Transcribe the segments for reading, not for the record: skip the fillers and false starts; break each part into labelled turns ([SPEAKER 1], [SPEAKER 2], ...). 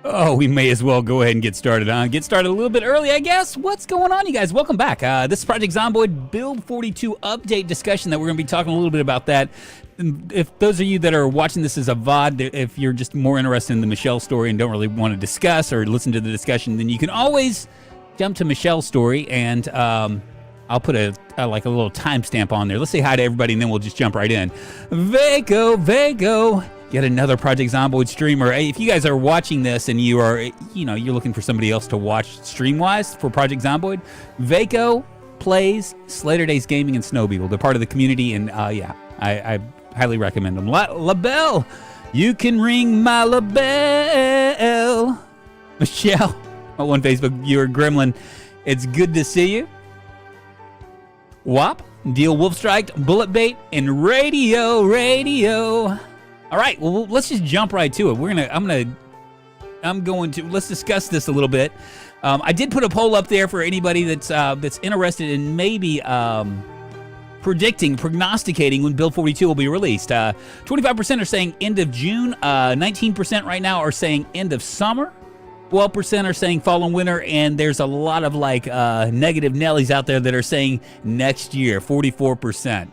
[SPEAKER 1] Oh, we may as well go ahead and get started on. Get started a little bit early, I guess. What's going on, you guys? Welcome back. This is Project Zomboid Build 42 update discussion that we're going to be talking a little bit about that. If those of you that are watching this as a VOD, if you're just more interested in the Michelle story and don't really want to discuss or listen to the discussion, then you can always jump to Michelle's story, and I'll put a little timestamp on there. Let's say hi to everybody, and then we'll just jump right in. Vago. Yet another Project Zomboid streamer. If you guys are watching this and you are, you're looking for somebody else to watch stream-wise for Project Zomboid, Vaco plays Slater Days Gaming and Snow Beetle. They're part of the community, and I highly recommend them. LaBelle, you can ring my LaBelle. Michelle, my one Facebook viewer, Gremlin, it's good to see you. Wop, Deal Wolfstrike, Bullet Bait, and Radio. All right, well, let's just jump right to it. Let's discuss this a little bit. I did put a poll up there for anybody that's interested in maybe prognosticating when Build 42 will be released. 25% are saying end of June. 19% right now are saying end of summer. 12% are saying fall and winter, and there's a lot of negative Nellies out there that are saying next year. 44%.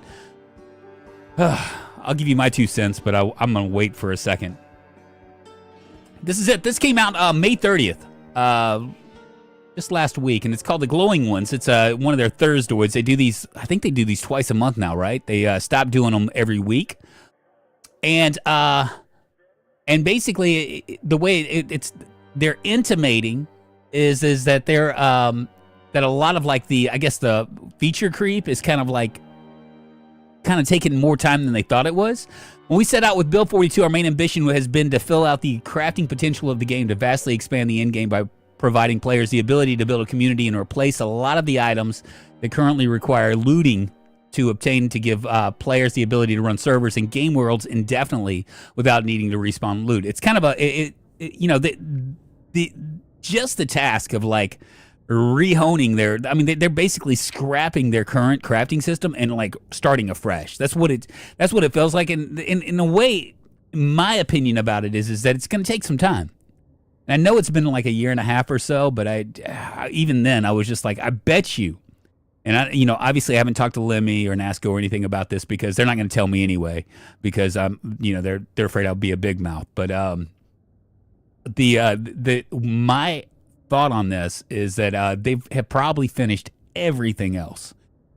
[SPEAKER 1] I'll give you my 2 cents, but I'm going to wait for a second. This is it. This came out May 30th, just last week, and it's called The Glowing Ones. It's one of their Thursdoids. They do these, I think they do these twice a month now, right? They stopped doing them every week. And basically, the way they're intimating is that they're, that a lot of the feature creep is kind of taking more time than they thought it was. When we set out with Build 42, our main ambition has been to fill out the crafting potential of the game, to vastly expand the end game by providing players the ability to build a community and replace a lot of the items that currently require looting to obtain, to give players the ability to run servers and game worlds indefinitely without needing to respawn loot. It's kind of just the task of rehoning they're basically scrapping their current crafting system and starting afresh. That's what it feels like. And in a way, my opinion about it is that it's going to take some time. And I know it's been a year and a half or so, but even then I was just I bet you. And obviously I haven't talked to Lemmy or Nasco or anything about this because they're not going to tell me anyway, because they're afraid I'll be a big mouth. But my thought on this is that they have probably finished everything else,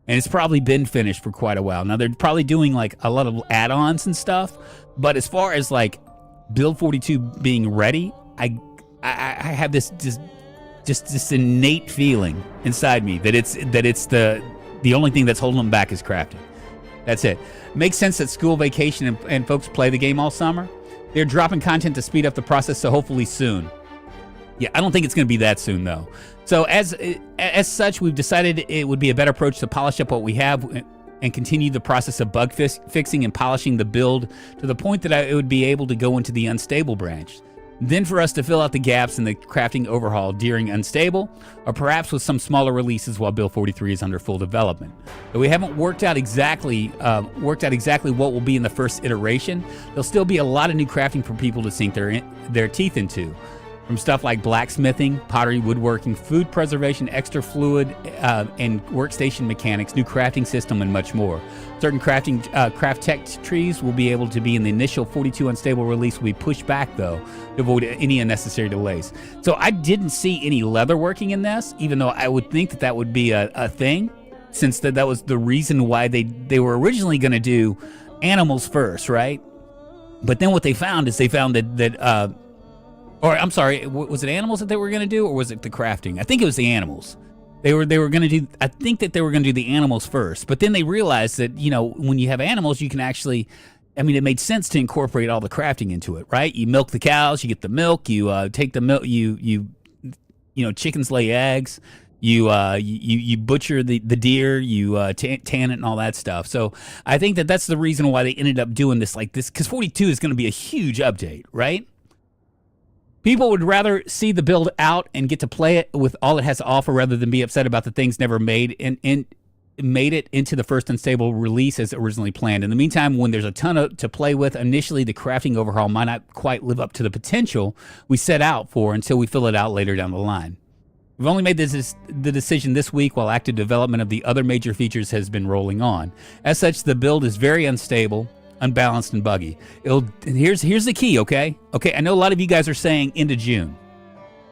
[SPEAKER 1] and it's probably been finished for quite a while now. They're probably doing a lot of add-ons and stuff, but as far as Build 42 being ready, I have this innate feeling inside me that it's the only thing that's holding them back is crafting. That's it. Makes sense that school vacation and folks play the game all summer. They're dropping content to speed up the process, so hopefully soon. Yeah, I don't think it's going to be that soon, though. So as such, we've decided it would be a better approach to polish up what we have and continue the process of bug fixing and polishing the build to the point that it would be able to go into the unstable branch. Then for us to fill out the gaps in the crafting overhaul during unstable, or perhaps with some smaller releases while Build 43 is under full development. But we haven't worked out exactly what will be in the first iteration. There'll still be a lot of new crafting for people to sink their teeth into. From stuff like blacksmithing, pottery, woodworking, food preservation, extra fluid, and workstation mechanics, new crafting system, and much more. Certain craft tech trees will be able to be in the initial 42 unstable release will be pushed back, though, to avoid any unnecessary delays. So I didn't see any leather working in this, even though I would think that would be a thing, since that was the reason why they were originally going to do animals first, right? But then what they found is that or I'm sorry, was it animals that they were going to do, or was it the crafting? I think it was the animals. They were going to do. I think that they were going to do the animals first, but then they realized that when you have animals, you can actually. I mean, it made sense to incorporate all the crafting into it, right? You milk the cows, you get the milk. You take the milk. You chickens lay eggs. You butcher the deer. You tan it and all that stuff. So I think that's the reason why they ended up doing this because 42 is going to be a huge update, right? People would rather see the build out and get to play it with all it has to offer rather than be upset about the things never made. And made it into the first unstable release as originally planned. In the meantime, when there's a ton to play with, initially the crafting overhaul might not quite live up to the potential we set out for until we fill it out later down the line. We've only made the decision this week while active development of the other major features has been rolling on. As such, the build is very unstable, unbalanced, and buggy. Here's the key, okay? Okay, I know a lot of you guys are saying into June.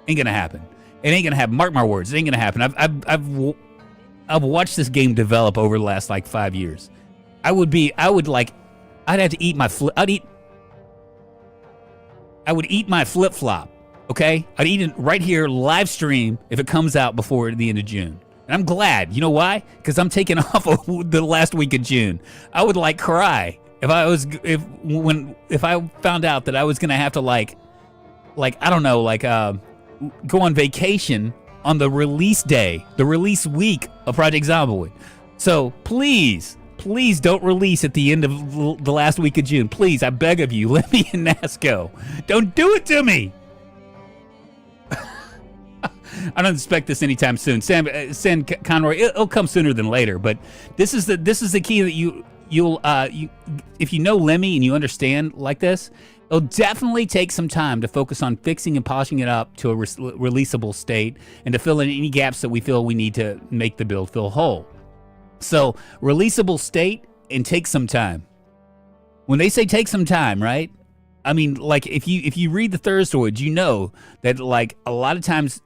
[SPEAKER 1] Ain't gonna happen. It ain't gonna happen. Mark my words, it ain't gonna happen. I've watched this game develop over the last like 5 years. I'd have to eat my I would eat my flip-flop. Okay? I'd eat it right here, live stream, if it comes out before the end of June. And I'm glad. You know why? Because I'm taking off the last week of June. I would like cry if I found out that I was gonna have to go on vacation on the release day, the release week of Project Zomboid. So please don't release at the end of the last week of June. Please, I beg of you, let me and Nasco. Don't do it to me. I don't expect this anytime soon. Send Conroy. It'll come sooner than later. But this is the key that you'll if you know Lemmy and you understand like this, it'll definitely take some time to focus on fixing and polishing it up to a releasable state and to fill in any gaps that we feel we need to make the build feel whole. So releasable state and take some time. When they say take some time, right? I mean, like if you read the Thursdoid, you know that like a lot of times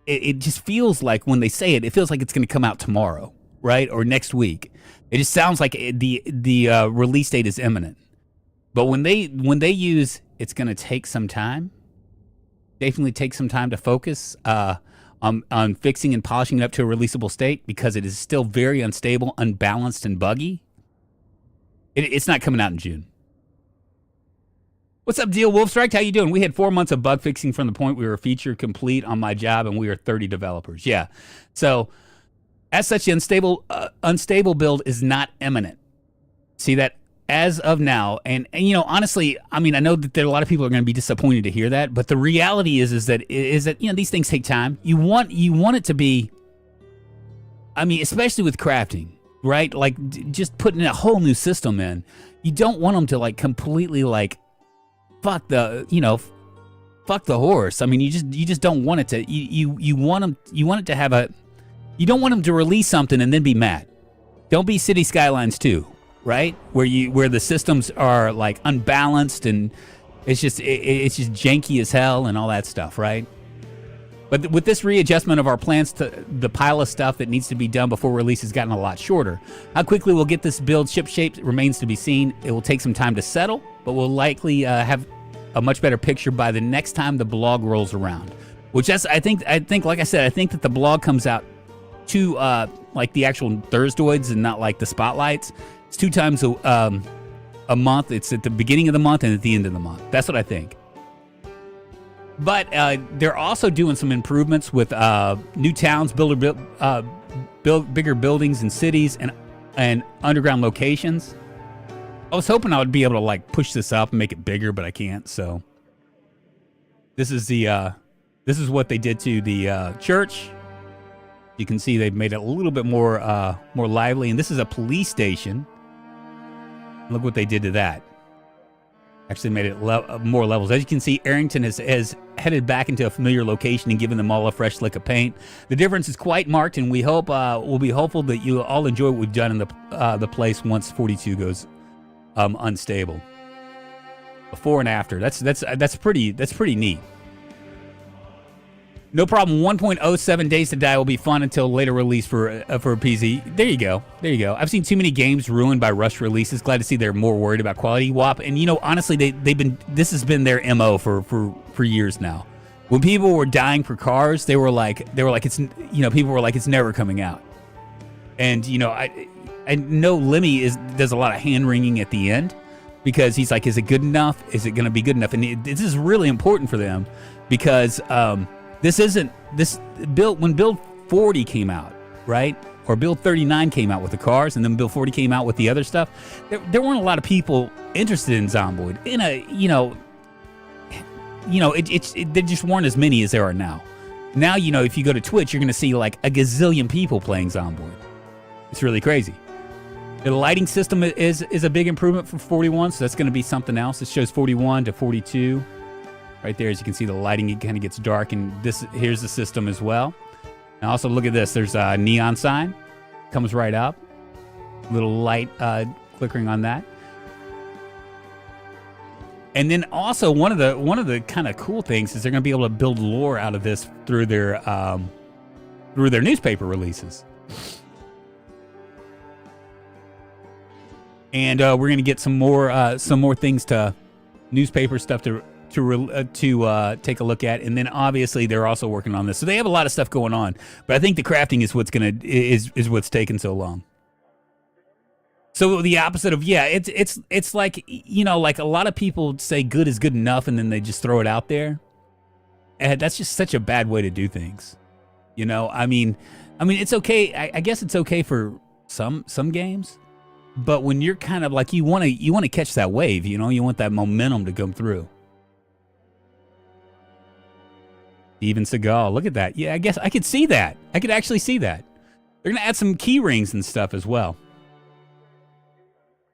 [SPEAKER 1] it just feels like when they say it feels like it's going to come out tomorrow, right? Or next week. It just sounds like the release date is imminent. But when they use it's going to take some time, definitely take some time to focus on fixing and polishing it up to a releasable state because it is still very unstable, unbalanced, and buggy. It's not coming out in June. What's up, Deal Wolfstrike? How you doing? We had 4 months of bug fixing from the point we were feature complete on my job, and we are 30 developers. Yeah. So, as such, the unstable build is not imminent. See that as of now, and you know, honestly, I mean, I know that there are a lot of people are going to be disappointed to hear that, but the reality is that you know these things take time. You want it to be. I mean, especially with crafting, right? Like just putting a whole new system in. You don't want them to like completely like. Fuck the horse. I mean, you just don't want it to. You want it to have a. You don't want them to release something and then be mad. Don't be City Skylines 2, right? Where the systems are like unbalanced and it's just janky as hell and all that stuff, right? But with this readjustment of our plans to the pile of stuff that needs to be done before release has gotten a lot shorter. How quickly we'll get this build ship-shaped remains to be seen. It will take some time to settle, but we'll likely have a much better picture by the next time the blog rolls around. Which I think, like I said, I think that the blog comes out to like the actual Thursdoids and not like the spotlights. It's 2 times a month. It's at the beginning of the month and at the end of the month. That's what I think. But they're also doing some improvements with new towns, build bigger buildings and cities and underground locations. I was hoping I would be able to like push this up and make it bigger, but I can't. So this is what they did to the church. You can see they've made it a little bit more lively, and this is a police station. Look what they did to that. Actually made it more levels. As you can see, Arrington has headed back into a familiar location and given them all a fresh lick of paint. The difference is quite marked, and we hope we'll be hopeful that you all enjoy what we've done in the place once 42 goes unstable. Before and after. That's pretty neat. No problem. 1.07 Days to Die will be fun until later release for PZ. There you go. I've seen too many games ruined by rushed releases. Glad to see they're more worried about quality. WAP, and you know, honestly, this has been their MO for years now. When people were dying for cars, they were like it's, you know, people were like it's never coming out. And you know, I know Lemmy does a lot of hand wringing at the end because he's like, is it good enough? Is it going to be good enough? And this is really important for them because when Build 40 came out, right? Or Build 39 came out with the cars, and then Build 40 came out with the other stuff. There weren't a lot of people interested in Zomboid. There just weren't as many as there are now. Now, you know, if you go to Twitch, you're going to see like a gazillion people playing Zomboid. It's really crazy. The lighting system is a big improvement from 41, so that's going to be something else. It shows 41 to 42. Right there, as you can see, the lighting, it kind of gets dark, and here's the system as well. And also, look at this. There's a neon sign. Comes right up. Little light flickering on that. And then also, one of the kind of cool things is they're going to be able to build lore out of this through their newspaper releases. And we're going to get some more things to newspaper stuff to take a look at, and then obviously they're also working on this, so they have a lot of stuff going on. But I think the crafting is what's taken so long. So the opposite of it's like, you know, like a lot of people say good is good enough, and then they just throw it out there, and that's just such a bad way to do things. You know, I mean, it's okay. I guess it's okay for some games. But when you're kind of like, you want to catch that wave, you know, you want that momentum to come through. Steven Seagal, look at that. Yeah, I guess I could see that. I could actually see that. They're gonna add some key rings and stuff as well.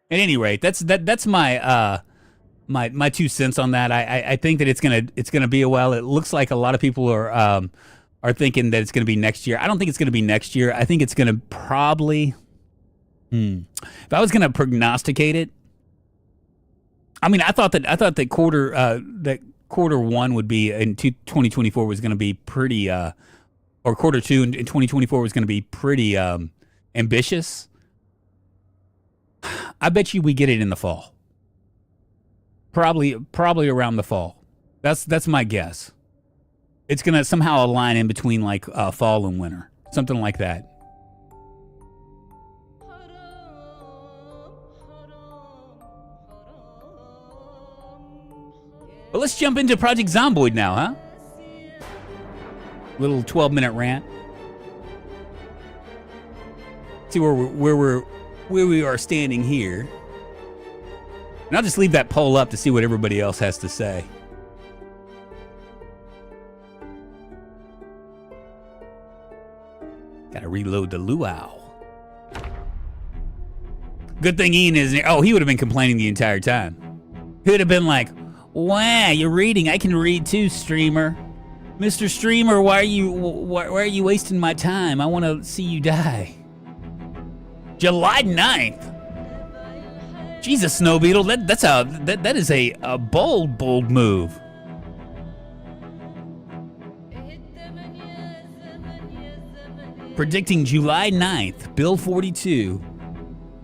[SPEAKER 1] At any rate, that's my my 2 cents on that. I think that it's gonna be a while. It looks like a lot of people are thinking that it's gonna be next year. I don't think it's gonna be next year. I think it's gonna probably. If I was going to prognosticate it, I mean, I thought that quarter one would be in 2024 was going to be pretty, or quarter two in 2024 was going to be pretty ambitious. I bet you we get it in the fall. Probably around the fall. That's my guess. It's going to somehow align in between like fall and winter, something like that. But let's jump into Project Zomboid now, huh? Little 12-minute rant. See where we are standing here. And I'll just leave that poll up to see what everybody else has to say. Gotta reload the luau. Good thing Ian isn't here. Oh, he would have been complaining the entire time. He would have been like, wow, you're reading. I can read too, streamer. Mr. Streamer, why are you wasting my time? I want to see you die. July 9th. Jesus, Snow Beetle, that is a bold move. Predicting July 9th, Build 42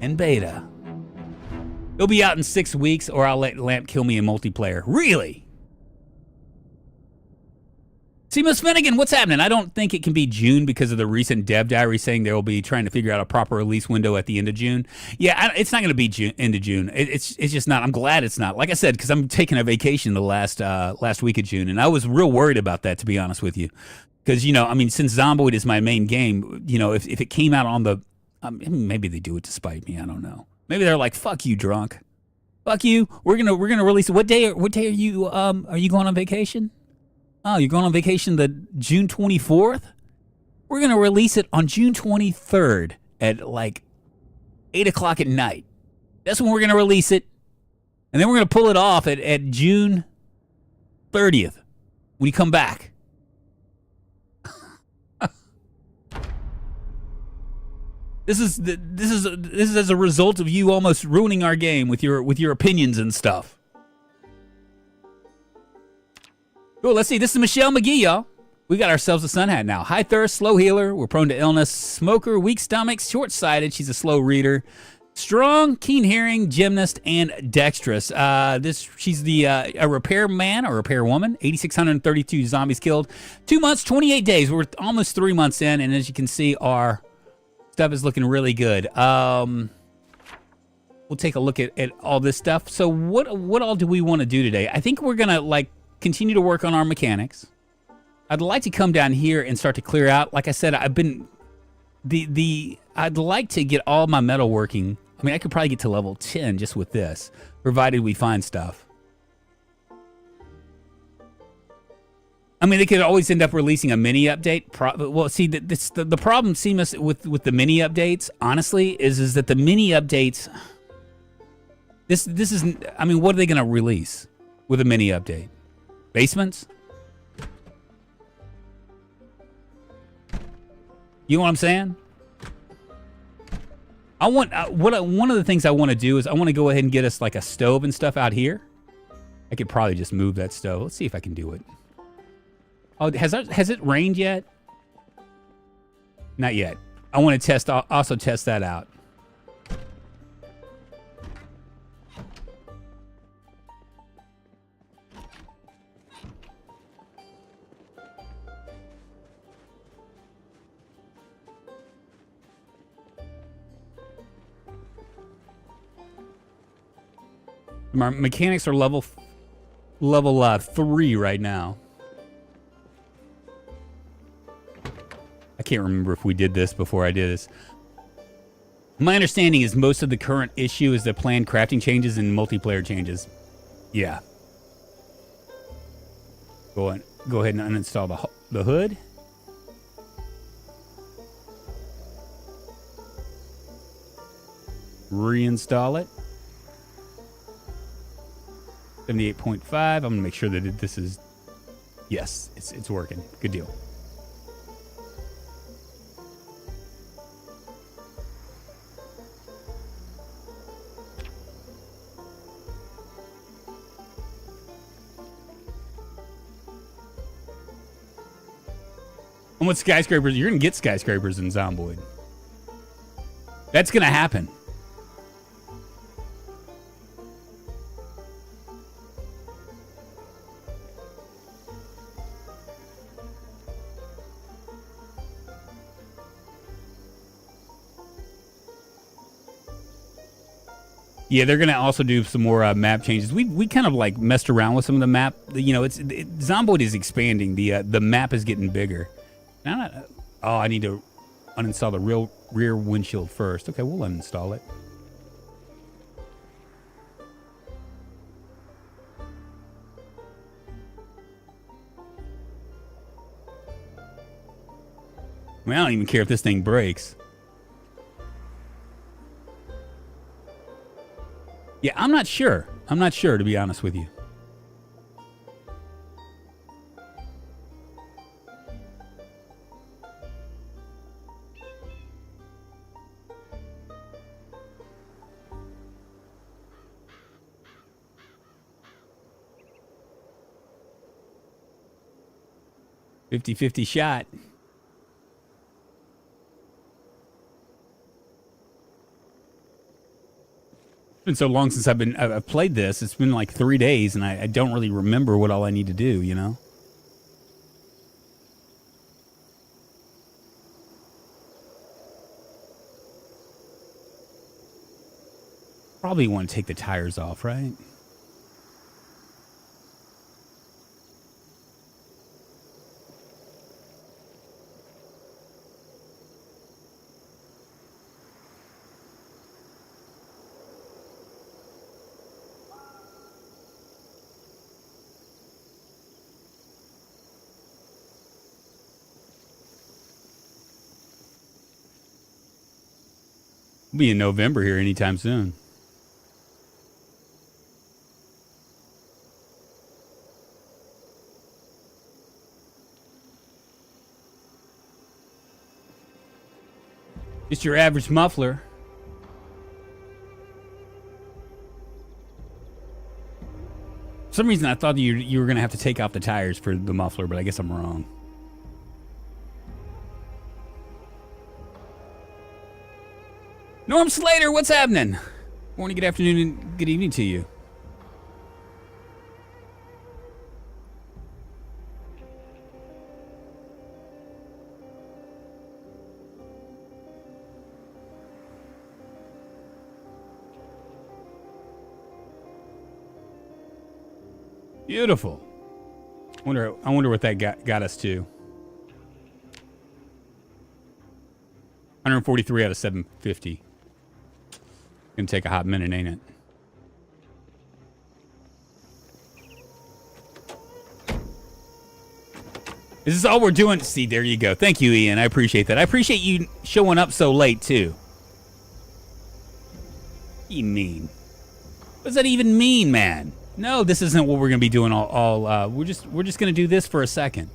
[SPEAKER 1] and beta. It'll be out in 6 weeks, or I'll let Lamp kill me in multiplayer. Really? Seamus Finnegan, what's happening? I don't think it can be June because of the recent dev diary saying they will be trying to figure out a proper release window at the end of June. Yeah, it's not going to be end of June. It's just not. I'm glad it's not. Like I said, because I'm taking a vacation the last week of June, and I was real worried about that, to be honest with you. Because, you know, I mean, since Zomboid is my main game, you know, if it came out on the... maybe they do it to spite me. I don't know. Maybe they're like, "Fuck you, drunk. Fuck you. We're gonna release it. What day are you going on vacation? Oh, you're going on vacation the June 24th? We're gonna release it on June 23rd at like 8 o'clock at night. That's when we're gonna release it, and then we're gonna pull it off at June 30th when you come back." This is as a result of you almost ruining our game with your opinions and stuff. Cool, let's see. This is Michelle McGee, y'all. We got ourselves a sun hat now. High thirst, slow healer. We're prone to illness. Smoker, weak stomach, short-sighted. She's a slow reader. Strong, keen hearing, gymnast, and dexterous. She's a repairman or repairwoman. 8,632 zombies killed. 2 months, 28 days. We're almost 3 months in, and as you can see, our stuff is looking really good. We'll take a look at all this stuff. So what all do we want to do today? I think we're gonna like continue to work on our mechanics. I'd like to come down here and start to clear out. Like I said, I've been I'd like to get all my metal working. I mean, I could probably get to level 10 just with this, provided we find stuff. I mean, they could always end up releasing a mini update. Well, see, the problem seems with the mini updates, honestly, is that the mini updates. This is. I mean, what are they going to release with a mini update? Basements? You know what I'm saying? One of the things I want to do is I want to go ahead and get us like a stove and stuff out here. I could probably just move that stove. Let's see if I can do it. Oh, has it rained yet? Not yet. I want to also test that out. My mechanics are level 3 right now. I can't remember if we did this before I did this. My understanding is most of the current issue is the planned crafting changes and multiplayer changes. Yeah. Go ahead and uninstall the hood. Reinstall it. 78.5. I'm gonna make sure that this is. Yes, it's working. Good deal. And with skyscrapers, you're gonna get skyscrapers in Zomboid. That's gonna happen. Yeah, they're gonna also do some more map changes. We kind of like messed around with some of the map. You know, Zomboid is expanding. The map is getting bigger. I need to uninstall the rear windshield first. Okay, we'll uninstall it. I mean, I don't even care if this thing breaks. Yeah, I'm not sure. I'm not sure, to be honest with you. .50 shot. It's been so long since I've played this. It's been like 3 days, and I don't really remember what all I need to do, you know? Probably want to take the tires off, right? We'll be in November here anytime soon. Just your average muffler. For some reason I thought you were going to have to take off the tires for the muffler, but I guess I'm wrong. Norm Slater, what's happening? Morning, good afternoon, and good evening to you. Beautiful. I wonder what that got us to. 143 out of 750. Gonna take a hot minute, ain't it? Is this all we're doing? See, there you go. Thank you, Ian. I appreciate that. I appreciate you showing up so late, too. What do you mean? What does that even mean, man? No, this isn't what we're going to be doing we're just going to do this for a second.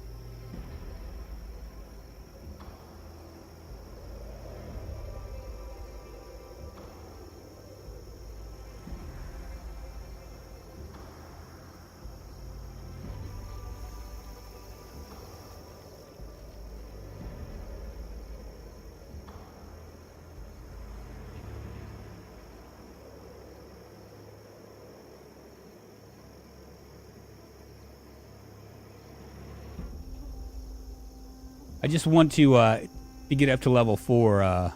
[SPEAKER 1] I just want to get up to level 4. I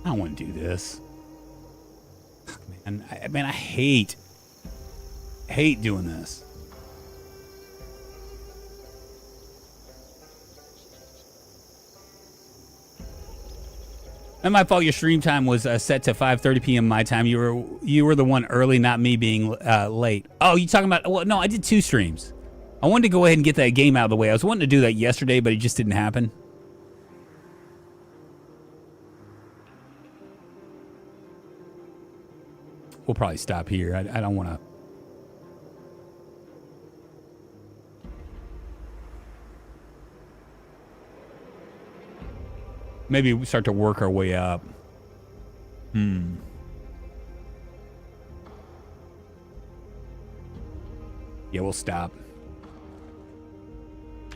[SPEAKER 1] don't want to do this. Man, I hate doing this. Not my fault. Your stream time was set to 5:30 p.m. my time. You were the one early, not me being late. Oh, you talking about? Well, no, I did 2 streams. I wanted to go ahead and get that game out of the way. I was wanting to do that yesterday, but it just didn't happen. We'll probably stop here. I don't want to. Maybe we start to work our way up. Yeah, we'll stop.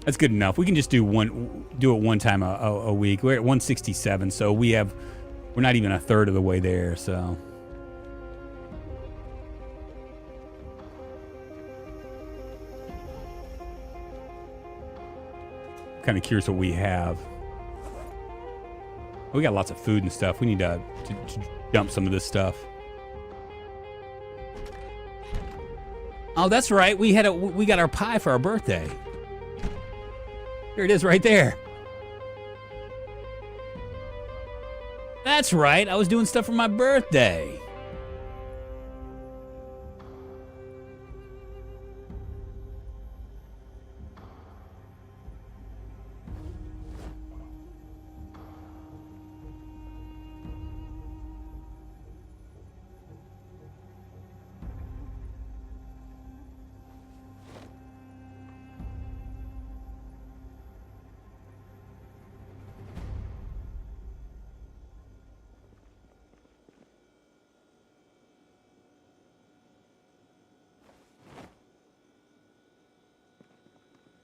[SPEAKER 1] That's good enough. We can just do it one time a week. We're at 167, so we're not even a third of the way there, so. Kind of curious what we have. We got lots of food and stuff. We need to dump some of this stuff. Oh, that's right. We got our pie for our birthday. Here it is right there. That's right. I was doing stuff for my birthday.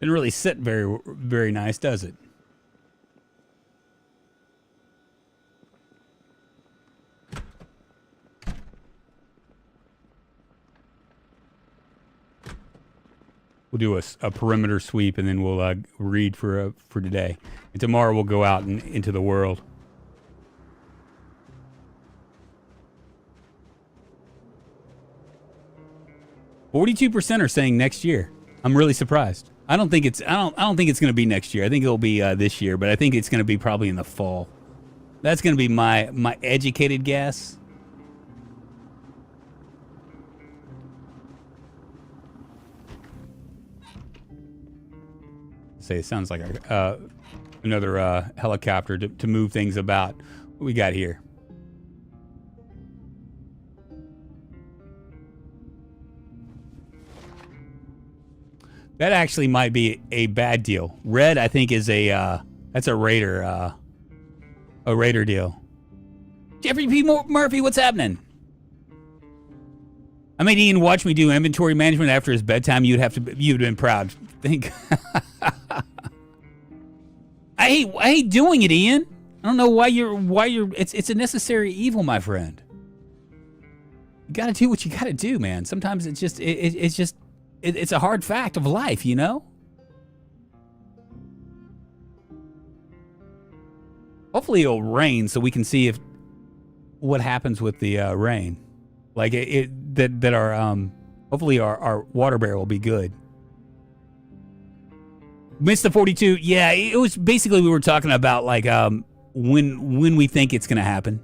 [SPEAKER 1] Didn't really sit very, very nice, does it? We'll do a perimeter sweep, and then we'll read for today. And tomorrow we'll go out and into the world. %42% are saying next year. I'm really surprised. I don't think it's going to be next year. I think it'll be this year, but I think it's going to be probably in the fall. That's going to be my educated guess. Say it sounds like another helicopter to move things about. What we got here? That actually might be a bad deal. Red, I think, is that's a raider deal. Jeffrey P. Murphy, what's happening? I made Ian watch me do inventory management after his bedtime. You'd have been proud. Think. I hate doing it, Ian. I don't know why you're. It's a necessary evil, my friend. You got to do what you got to do, man. Sometimes it's just it's a hard fact of life, you know? Hopefully it'll rain so we can see what happens with the rain. Like that our hopefully our water barrel will be good. Missed the 42. Yeah, it was basically we were talking about like when we think it's going to happen.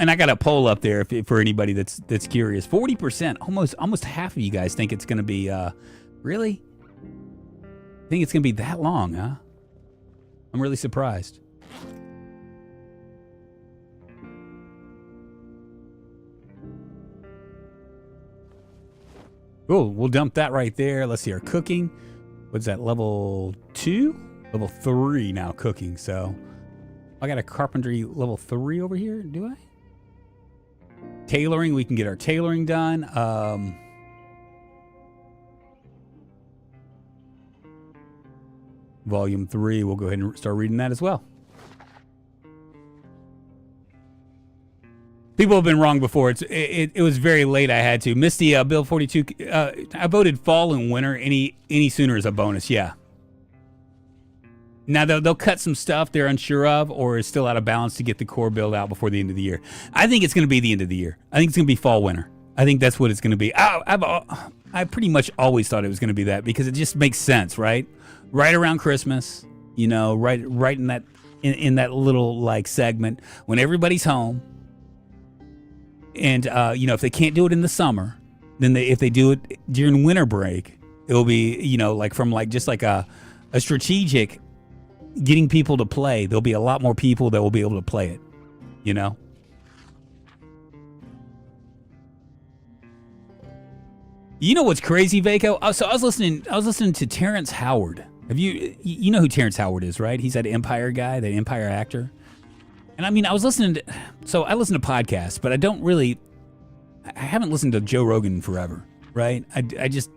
[SPEAKER 1] And I got a poll up there for anybody that's curious. 40%, almost half of you guys think it's going to be, really? Think it's going to be that long, huh? I'm really surprised. Oh, we'll dump that right there. Let's see, our cooking. What's that, level 2? Level 3 now cooking, so. I got a carpentry level 3 over here, do I? Tailoring, we can get our tailoring done. Volume 3, we'll go ahead and start reading that as well. People have been wrong before. It was very late. I had to. Misty, Bill 42. I voted fall and winter. Any sooner is a bonus. Yeah. Now they'll cut some stuff they're unsure of, or is still out of balance to get the core build out before the end of the year. I think it's going to be the end of the year. I think it's going to be fall winter. I think that's what it's going to be. I pretty much always thought it was going to be that because it just makes sense, right? Right around Christmas, you know, right in that little like segment when everybody's home. And, you know, if they can't do it in the summer, then if they do it during winter break, it'll be, you know, like from like just like a strategic getting people to play. There'll be a lot more people that will be able to play it, you know? You know what's crazy, Vaco? So I was listening to Terrence Howard. You know who Terrence Howard is, right? He's that Empire guy, that Empire actor. And I mean, I listen to podcasts, but I haven't listened to Joe Rogan forever, right? I just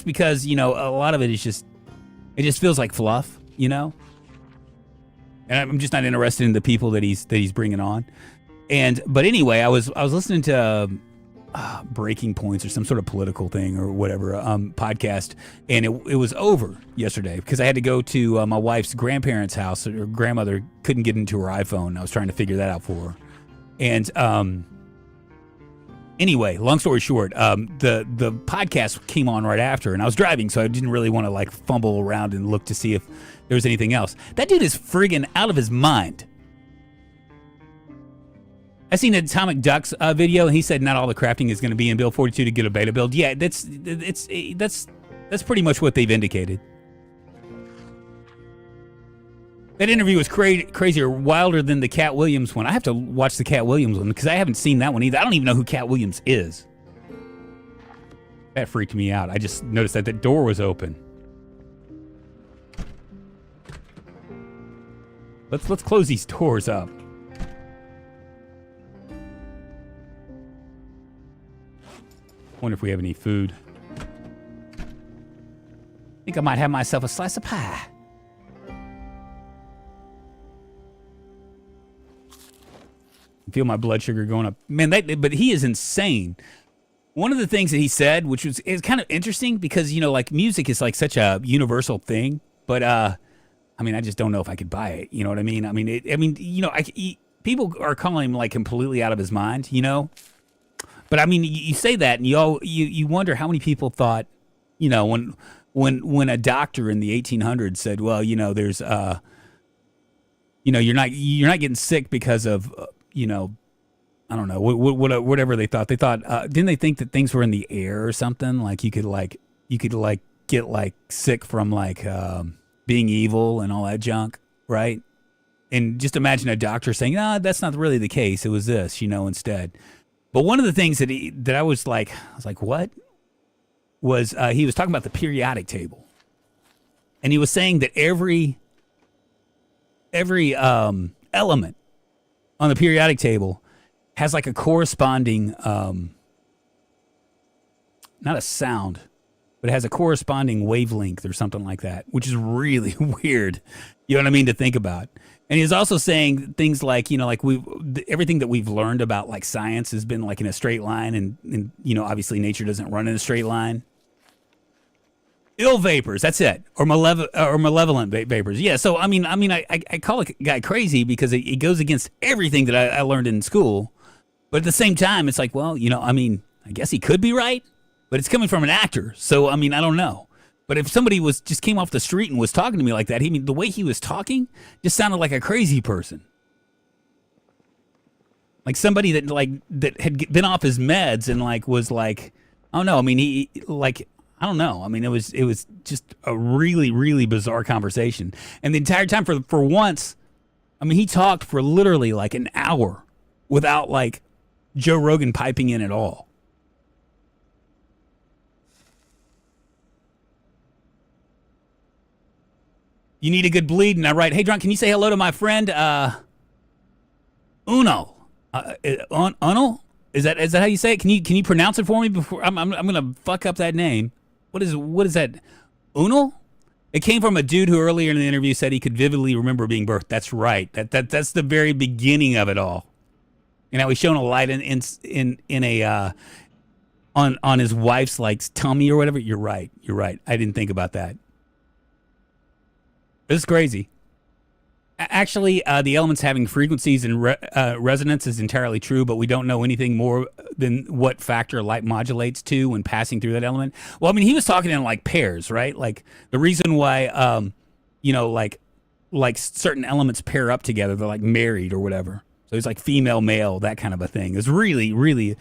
[SPEAKER 1] because, you know, a lot of it just feels like fluff, you know? And I'm just not interested in the people that he's bringing on. But anyway, I was listening to Breaking Points or some sort of political thing or whatever podcast, and it was over yesterday because I had to go to my wife's grandparents' house. Her grandmother couldn't get into her iPhone. I was trying to figure that out for her. And anyway, long story short, the podcast came on right after, and I was driving, so I didn't really want to like fumble around and look to see if there was anything else. That dude is friggin' out of his mind. I seen an Atomic Ducks video, and he said not all the crafting is going to be in Build 42 to get a beta build. Yeah, that's pretty much what they've indicated. That interview was crazier, wilder than the Cat Williams one. I have to watch the Cat Williams one because I haven't seen that one either. I don't even know who Cat Williams is. That freaked me out. I just noticed that the door was open. Let's close these doors up. Wonder if we have any food. I think I might have myself a slice of pie. I feel my blood sugar going up. Man, but he is insane. One of the things that he said, which is kind of interesting because, you know, like music is like such a universal thing, but I mean, I just don't know if I could buy it. You know what I mean? I mean, you know, people are calling him like completely out of his mind, you know? But I mean, you say that, and you wonder how many people thought, you know, when a doctor in the 1800s said, well, you know, there's, you know, you're not getting sick because of, you know, I don't know, whatever they thought. They thought, didn't they think that things were in the air or something? Like you could get like sick from like being evil and all that junk, right? And just imagine a doctor saying, no, that's not really the case. It was this, you know, instead. But one of the things that I was like, what? Was he was talking about the periodic table. And he was saying that every element on the periodic table has like a corresponding, not a sound, but it has a corresponding wavelength or something like that, which is really weird. You know what I mean, to think about. And he's also saying things like, you know, like everything that we've learned about like science has been like in a straight line, and you know, obviously nature doesn't run in a straight line. Ill vapors, that's it, or malevolent vapors. Yeah, so I mean, I call a guy crazy because it goes against everything that I learned in school, but at the same time, it's like, well, you know, I mean, I guess he could be right, but it's coming from an actor, so I mean, I don't know. But if somebody just came off the street and was talking to me like that, the way he was talking just sounded like a crazy person. Like somebody that had been off his meds and like was like, I don't know. I mean, he like, I don't know. I mean, it was just a really, really bizarre conversation. And the entire time for once, I mean, he talked for literally like an hour without like Joe Rogan piping in at all. You need a good bleed, and I write, hey, Drunk, can you say hello to my friend Uno? Uno? Is that how you say it? Can you pronounce it for me before I'm gonna fuck up that name? What is that? Uno? It came from a dude who earlier in the interview said he could vividly remember being birthed. That's right. That's the very beginning of it all. You know, he's shown a light in a on his wife's like tummy or whatever. You're right. I didn't think about that. This is crazy. Actually, the elements having frequencies and resonance is entirely true, but we don't know anything more than what factor light modulates to when passing through that element. Well, I mean, he was talking in like pairs, right? Like the reason why, you know, like certain elements pair up together, they're like married or whatever. So it's like female, male, that kind of a thing. It's really, really,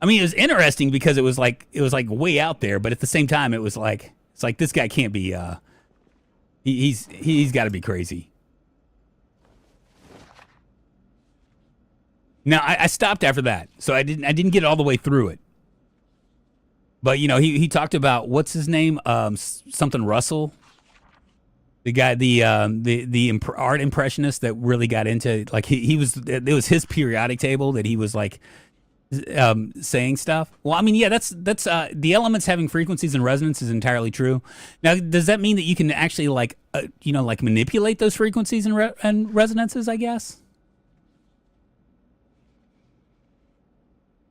[SPEAKER 1] I mean, it was interesting because it was like way out there, but at the same time, it's like this guy can't be, he's got to be crazy. Now I stopped after that, so I didn't get all the way through it. But you know, he talked about what's his name, something Russell, the guy, the art impressionist that really got into like it was his periodic table that he was like saying stuff. Well, I mean, yeah, that's the elements having frequencies and resonance is entirely true. Now, does that mean that you can actually like you know, like manipulate those frequencies and resonances? I guess.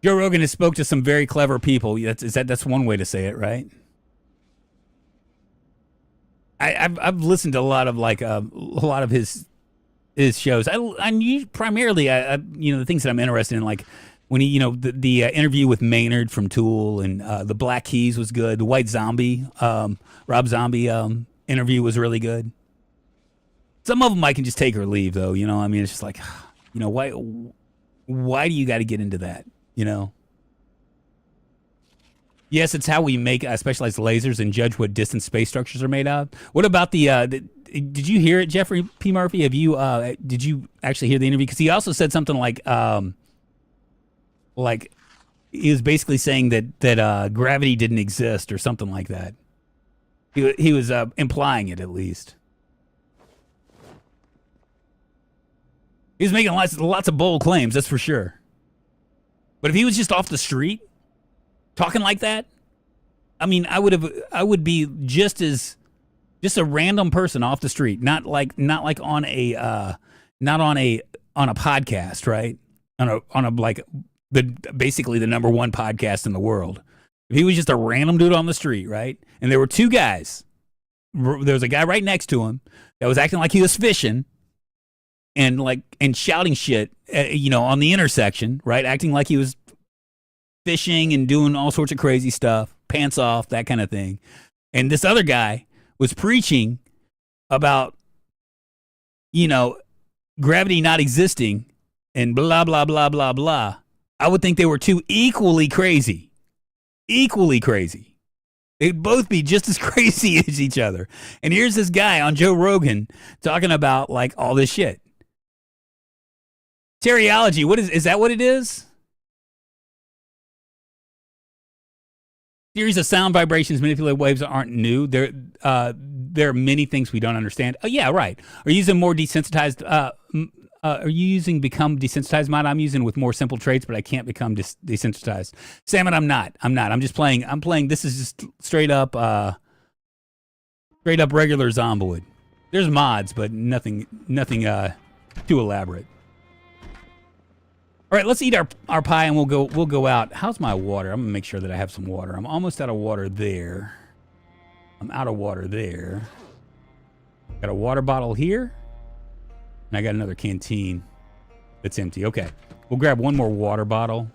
[SPEAKER 1] Joe Rogan has spoke to some very clever people. That's one way to say it, right? I've listened to a lot of like a lot of his shows. I primarily you know, the things that I'm interested in, like when he, you know, the interview with Maynard from Tool and the Black Keys was good. The White Zombie, Rob Zombie interview was really good. Some of them I can just take or leave, though. You know, I mean, it's just like, you know, why do you got to get into that? You know? Yes, it's how we make specialized lasers and judge what distant space structures are made of. What about did you hear it, Jeffrey P. Murphy? Have you, did you actually hear the interview? Because he also said something like he was basically saying that gravity didn't exist or something like that. He was implying it, at least. He was making lots of bold claims, that's for sure. But if he was just off the street talking like that, I mean, I would be just a random person off the street, not like on a podcast, right? On a like basically the number one podcast in the world. If he was just a random dude on the street, right? And there were two guys. There was a guy right next to him that was acting like he was fishing and shouting shit, you know, on the intersection, right? Acting like he was fishing and doing all sorts of crazy stuff, pants off, that kind of thing. And this other guy was preaching about, you know, gravity not existing and blah, blah, blah, blah, blah. I would think they were two equally crazy. Equally crazy. They'd both be just as crazy as each other. And here's this guy on Joe Rogan talking about like all this shit. Teriology, is that what it is? Series of sound vibrations, manipulated waves aren't new. There are many things we don't understand. Oh yeah, right. Are you using more desensitized? Are you using become desensitized mod? I'm using with more simple traits, but I can't become desensitized. Salmon, I'm not. I'm just playing. I'm playing. This is just straight up regular Zomboid. There's mods, but nothing too elaborate. All right, let's eat our pie and we'll go out. How's my water? I'm gonna make sure that I have some water. I'm almost out of water there. I'm out of water there. Got a water bottle here. And I got another canteen that's empty. Okay, we'll grab one more water bottle.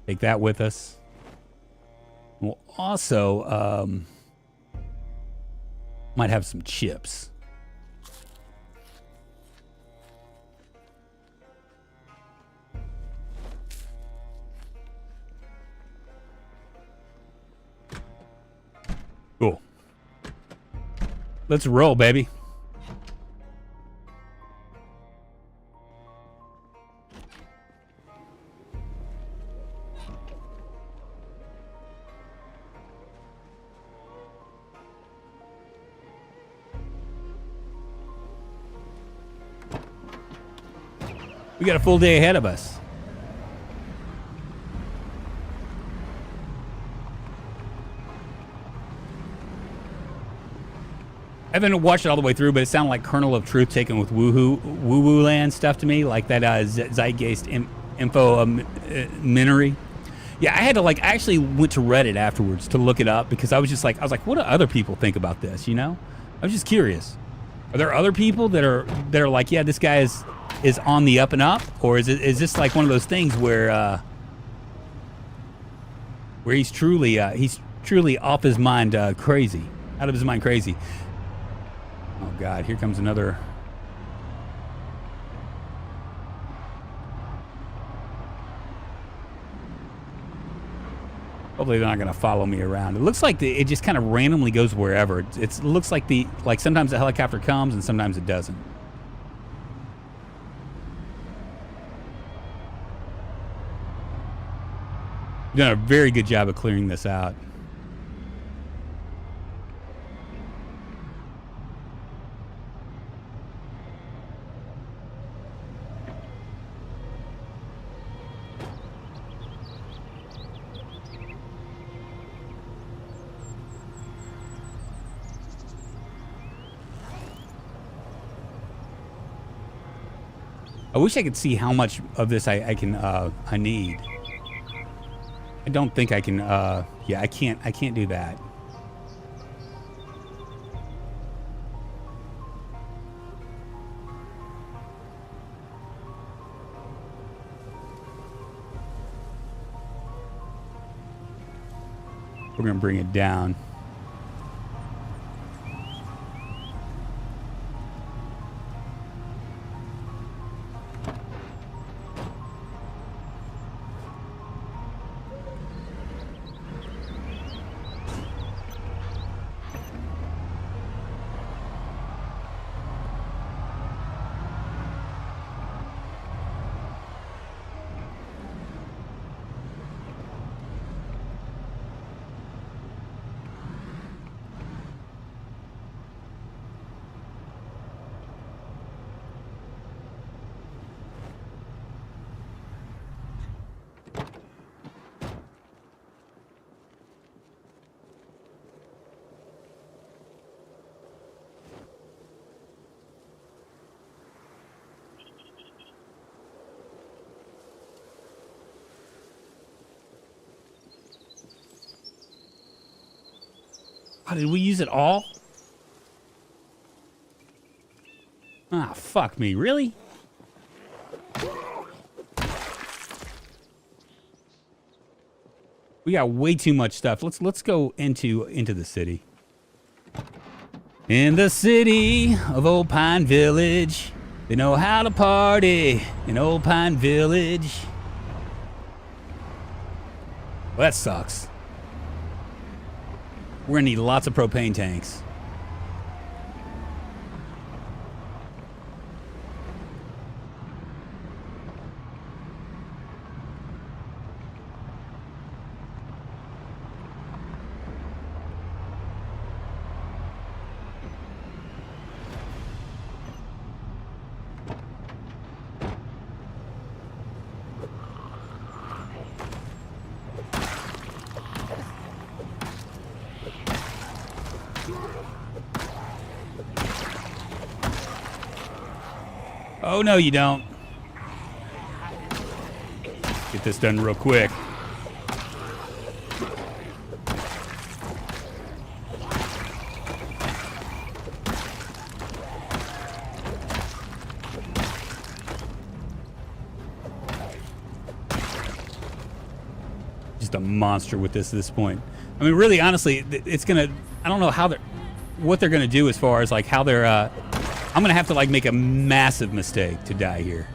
[SPEAKER 1] Take that with us. We'll also might have some chips. Let's roll, baby. We got a full day ahead of us. I haven't watched it all the way through, but it sounded like Kernel of Truth taken with woo-woo land stuff to me, like that Zeitgeist info minery. Yeah, I had to like, I actually went to Reddit afterwards to look it up because I was like, what do other people think about this? You know, I was just curious. Are there other people that are like, yeah, this guy is on the up and up, or is this like one of those things where he's truly off his mind, crazy, out of his mind, crazy. Oh God, here comes another. Hopefully they're not going to follow me around. It looks like it just kind of randomly goes wherever. It looks like sometimes the helicopter comes and sometimes it doesn't. You've done a very good job of clearing this out. I wish I could see how much of this I need. I don't think I can, yeah, I can't do that. We're gonna bring it down. Oh, did we use it all? Ah, fuck me. Really? We got way too much stuff. Let's go into the city. In the city of Old Pine Village, they know how to party in Old Pine Village. Well, that sucks. We're gonna need lots of propane tanks. Oh, no, you don't. Get this done real quick. Just a monster with this point. I mean, really, honestly, it's gonna. I don't know how what they're gonna do as far as like how they're. I'm gonna have to like make a massive mistake to die here.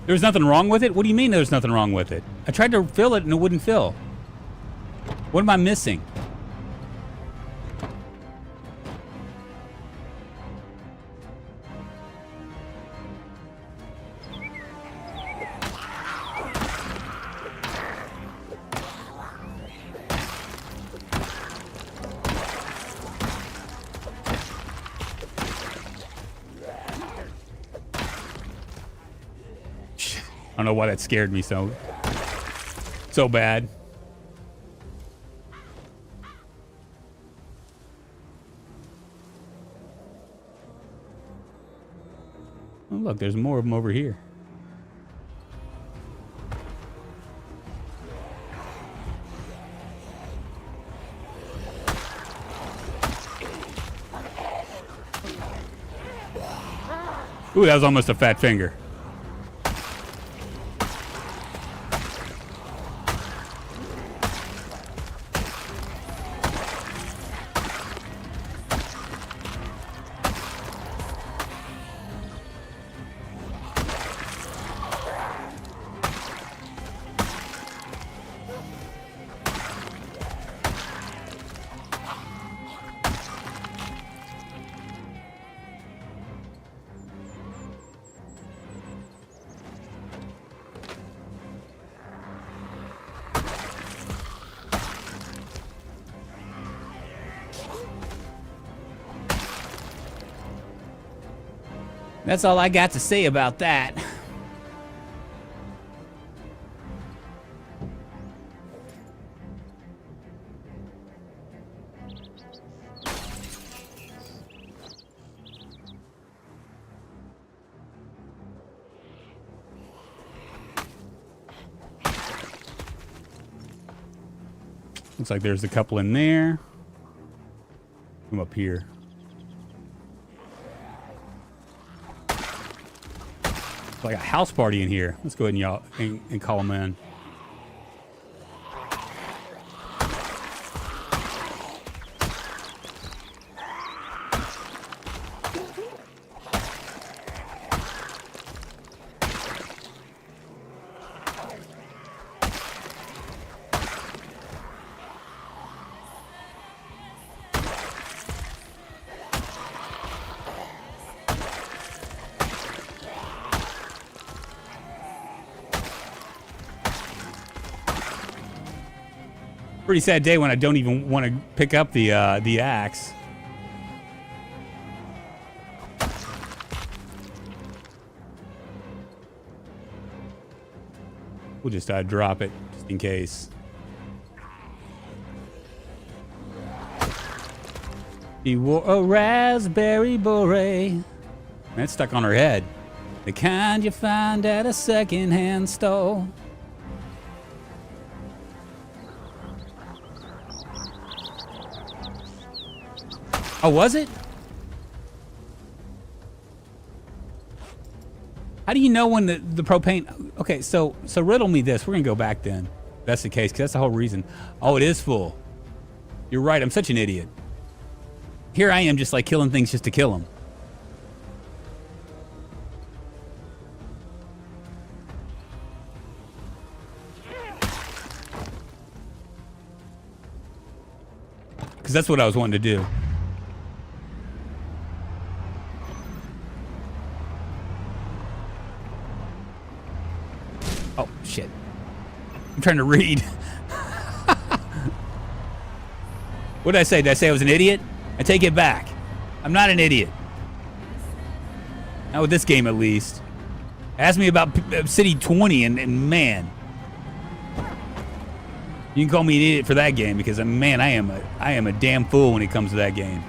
[SPEAKER 1] There's nothing wrong with it? What do you mean there's nothing wrong with it? I tried to fill it and it wouldn't fill. What am I missing? I don't know why that scared me so bad. Oh, look, there's more of them over here. Ooh, that was almost a fat finger. That's all I got to say about that. Looks like there's a couple in there. Come up here. It's like a house party in here. Let's go ahead and call them in. Pretty sad day when I don't even want to pick up the axe. We'll just drop it just in case. He wore a raspberry beret. That's stuck on her head. The kind you find at a secondhand store. Oh, was it? How do you know when the propane... Okay, so riddle me this. We're going to go back then. That's the case, because that's the whole reason. Oh, it is full. You're right. I'm such an idiot. Here I am just like killing things just to kill them. Because that's what I was wanting to do. Oh, shit. I'm trying to read. What did I say? Did I say I was an idiot? I take it back. I'm not an idiot. Not with this game, at least. Ask me about City 20, and man. You can call me an idiot for that game, because, man, I am a damn fool when it comes to that game.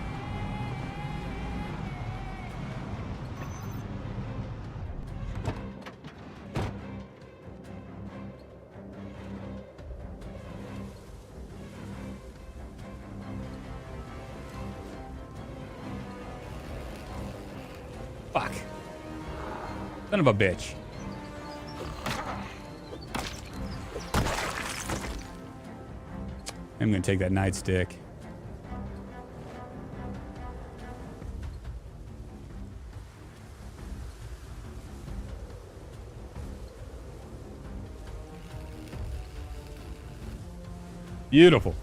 [SPEAKER 1] Fuck. Son of a bitch. I'm gonna take that nightstick. Beautiful.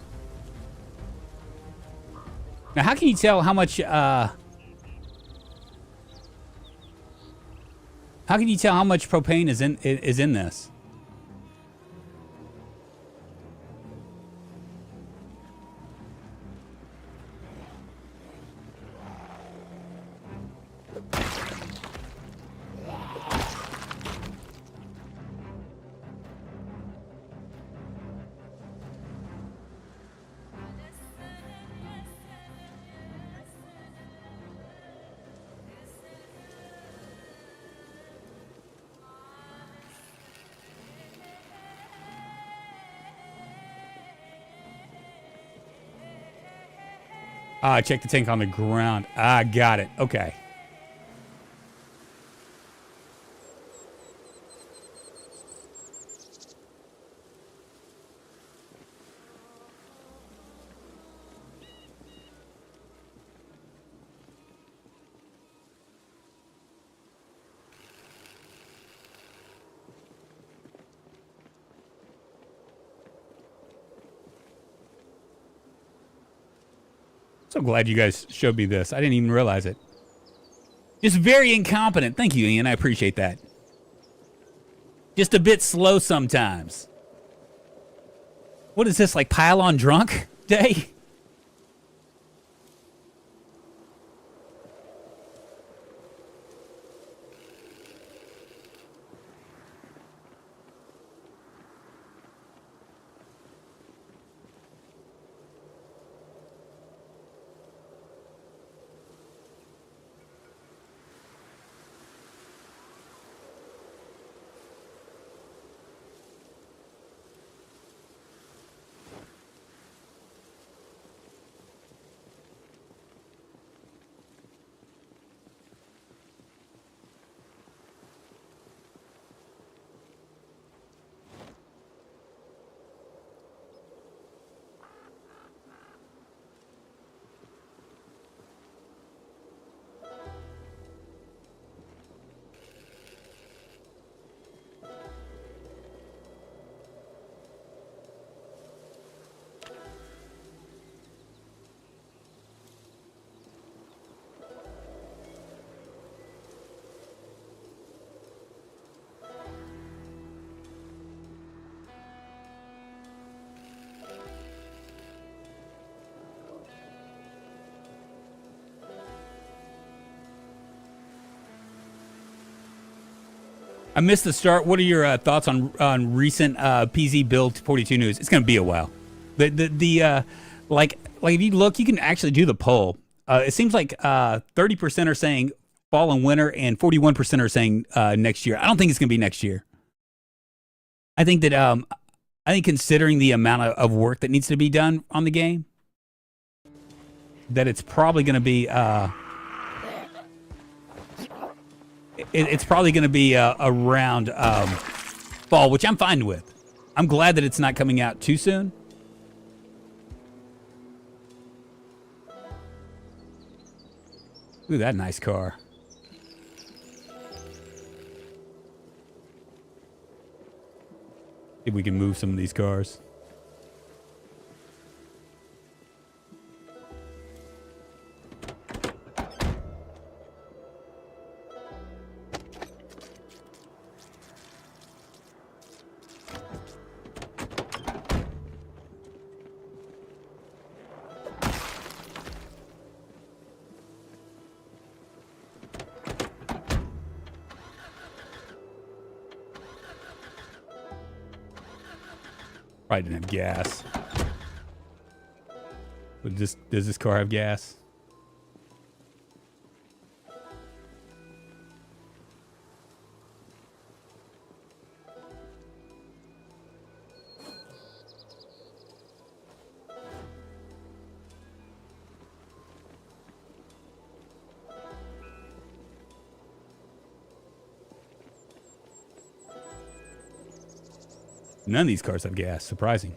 [SPEAKER 1] Now, how can you tell how much? How can you tell how much propane is in this? Check the tank on the ground. Got it. Okay. So glad you guys showed me this. I didn't even realize it. Just very incompetent. Thank you, Ian. I appreciate that. Just a bit slow sometimes. What is this, like pile on drunk day? I missed the start. What are your thoughts on recent PZ Build 42 news? It's going to be a while. Like if you look, you can actually do the poll. It seems like 30% are saying fall and winter, and 41% are saying next year. I don't think it's going to be next year. I think that I think considering the amount of work that needs to be done on the game, that it's probably going to be. It's probably going to be around fall, which I'm fine with. I'm glad that it's not coming out too soon. Ooh, that nice car. If we can move some of these cars. Probably didn't have gas. But does this car have gas? None of these cars have gas. Surprising.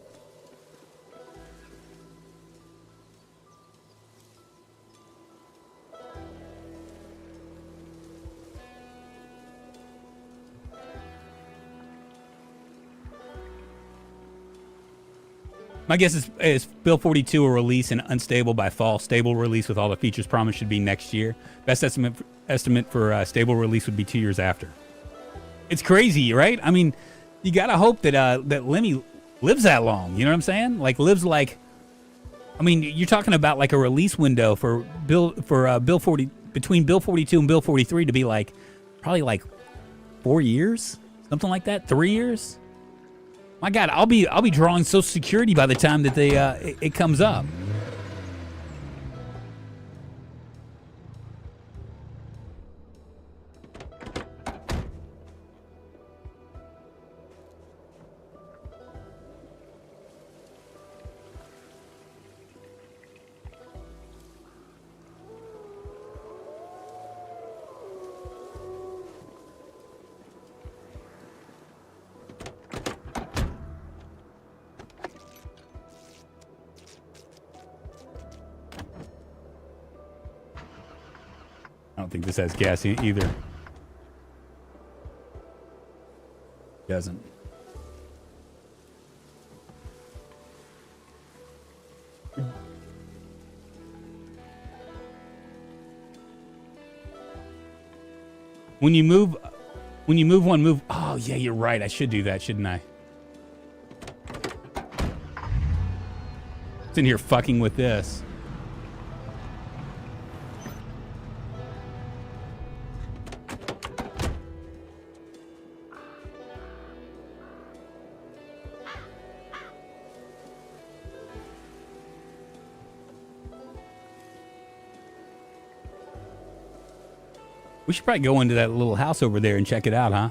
[SPEAKER 1] My guess is Build 42 will release an unstable by fall. Stable release with all the features promised should be next year. Best estimate for stable release would be 2 years after. It's crazy, right? I mean, you gotta hope that that Lemmy lives that long. You know what I'm saying? Like lives like. I mean, you're talking about like a release window for Build 40 between Build 42 and Build 43 to be like probably like 4 years, something like that, 3 years. My God, I'll be drawing Social Security by the time that it comes up. I don't think this has gas either. Doesn't. When you move one, move. Oh yeah, you're right. I should do that, shouldn't I? It's in here fucking with this. We should probably go into that little house over there and check it out, huh?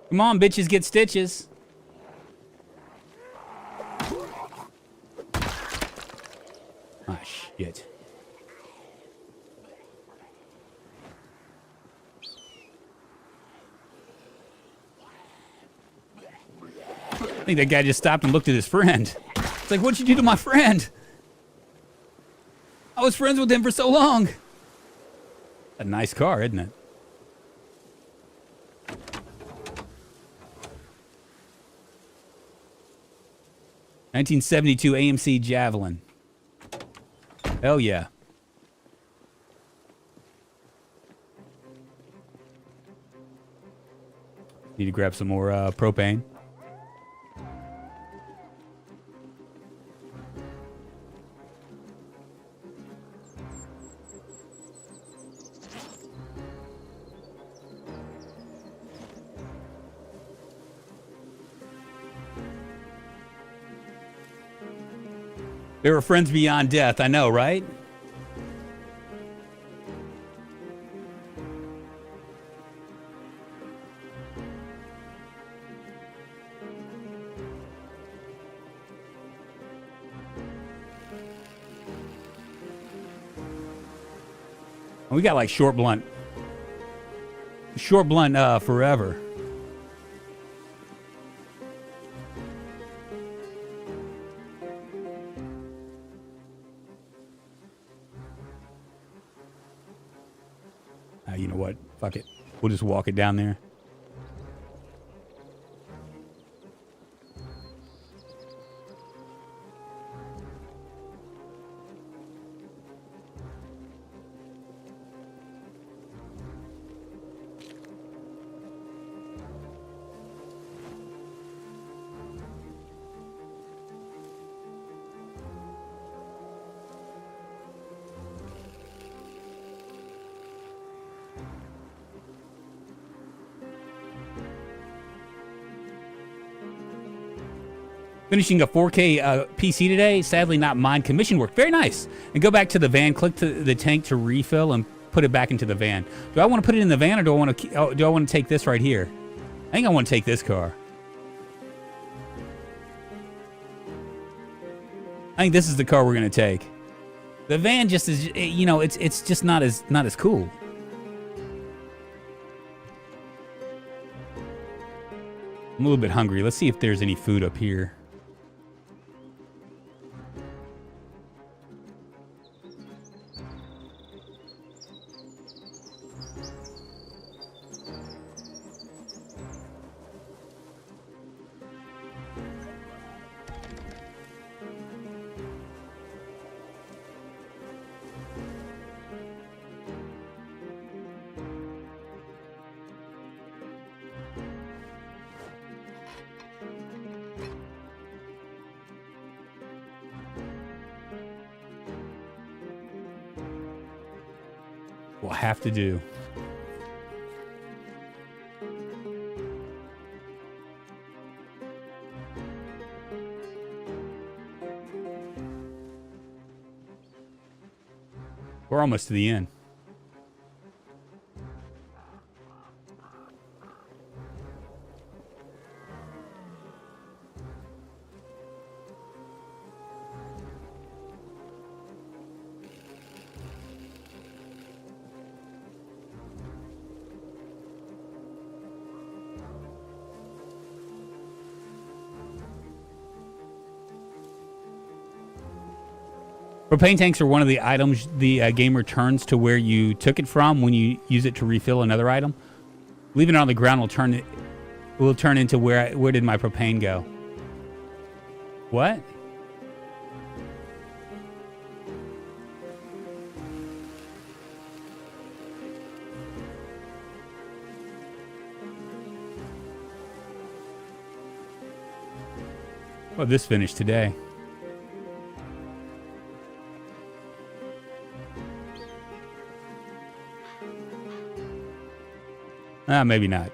[SPEAKER 1] Come on, bitches, get stitches. Ah, shit. I think that guy just stopped and looked at his friend. It's like, what'd you do to my friend? I was friends with him for so long. A nice car, isn't it? (1972) AMC Javelin. Hell yeah. Need to grab some more propane. They were friends beyond death. I know, right? We got like short blunt forever. You know what? Fuck it. We'll just walk it down there. Finishing a 4K PC today. Sadly, not mine. Commission work. Very nice. And go back to the van. Click to the tank to refill and put it back into the van. Do I want to put it in the van or do I want to take this right here? I think I want to take this car. I think this is the car we're gonna take. The van just is, you know, it's just not as cool. I'm a little bit hungry. Let's see if there's any food up here. We'll have to do. We're almost to the end. Propane tanks are one of the items the game returns to where you took it from when you use it to refill another item. Leaving it on the ground will turn into where did my propane go? What? Well, this finished today. Maybe not.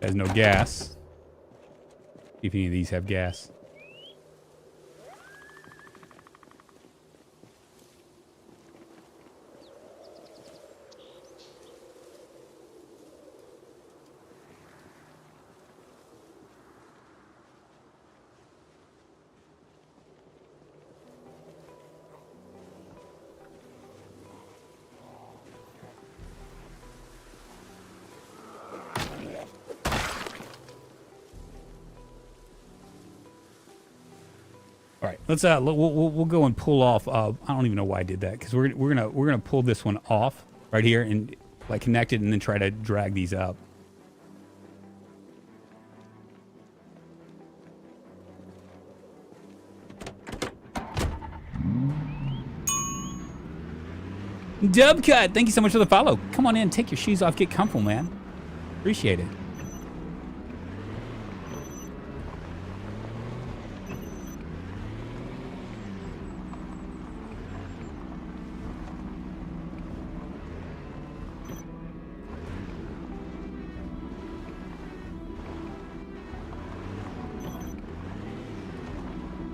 [SPEAKER 1] Has no gas. See if any of these have gas. All right, let's we'll go and pull off. I don't even know why I did that because we're gonna pull this one off right here and like connect it and then try to drag these up. Dubcut, thank you so much for the follow. Come on in, take your shoes off, get comfortable, man. Appreciate it.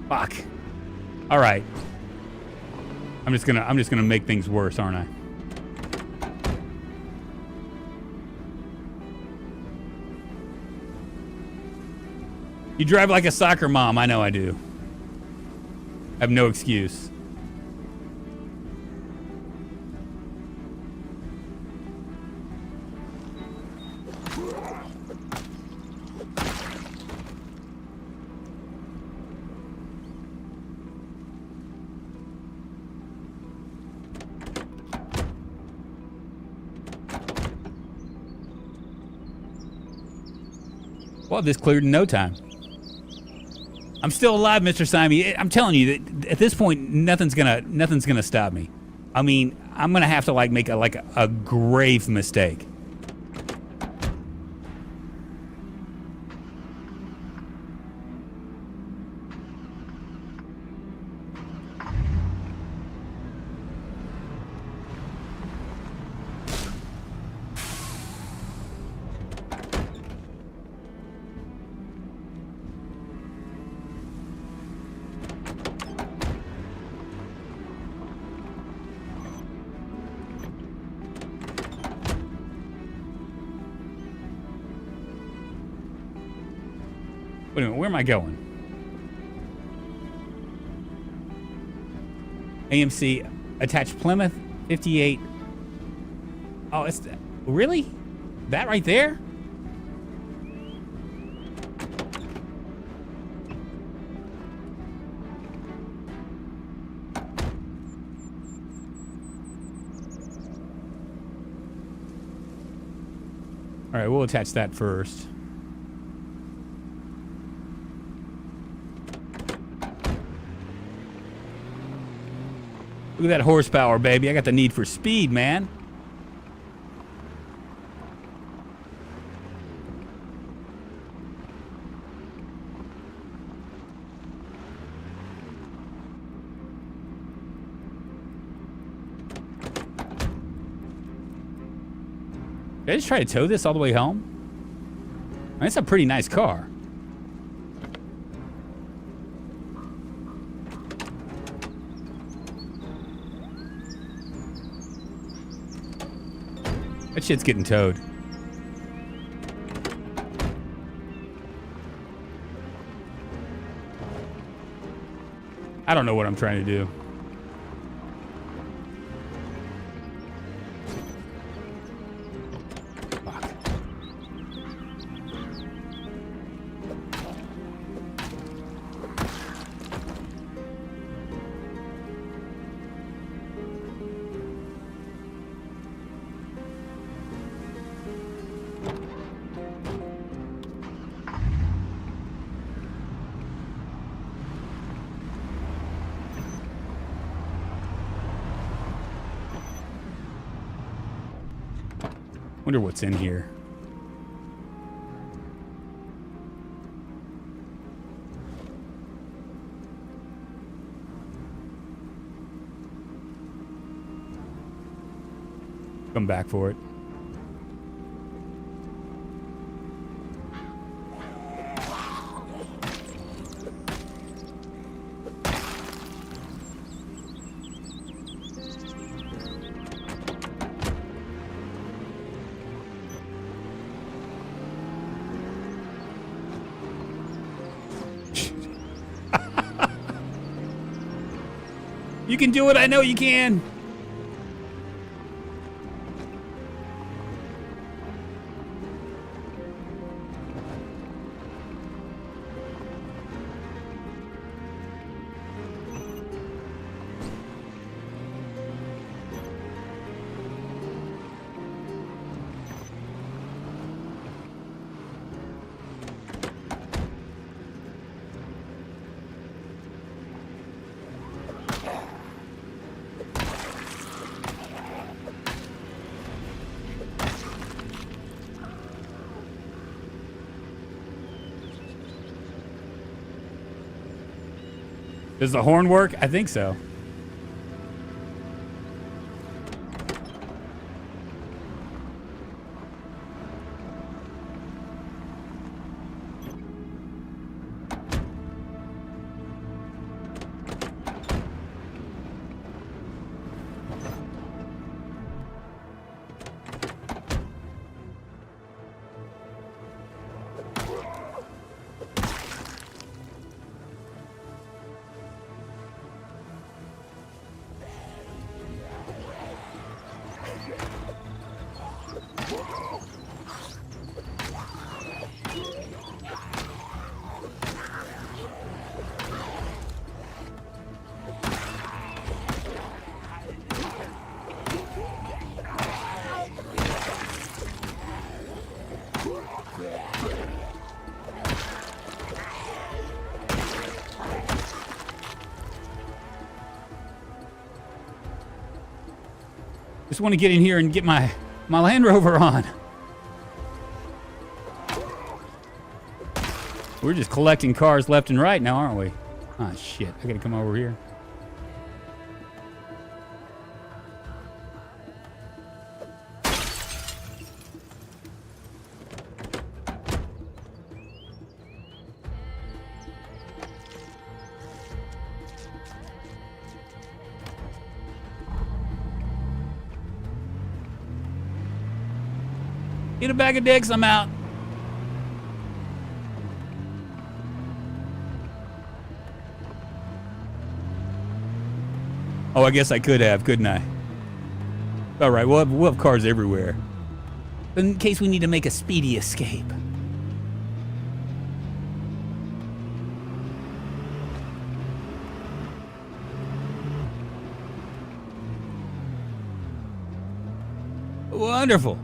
[SPEAKER 1] Fuck. All right. I'm just gonna make things worse, aren't I? You drive like a soccer mom. I know I do. I have no excuse. Well, this cleared in no time. I'm still alive, Mr. Simon. I'm telling you that at this point, nothing's gonna stop me. I mean, I'm gonna have to like make a grave mistake. Wait a minute, where am I going? AMC attached Plymouth 58. Oh, it's really? That right there? All right, we'll attach that first. Look at that horsepower, baby. I got the need for speed, man. Did I just try to tow this all the way home? I mean, it's a pretty nice car. That shit's getting towed. I don't know what I'm trying to do. Wonder what's in here. Come back for it. You can do it, I know you can. Does the horn work? I think so. Just want to get in here and get my Land Rover on. We're just collecting cars left and right now, aren't we? Ah, shit. I gotta come over here. Get a bag of dicks, I'm out. Oh, I guess I could have, couldn't I? All right, we'll have cars everywhere. In case we need to make a speedy escape. Wonderful.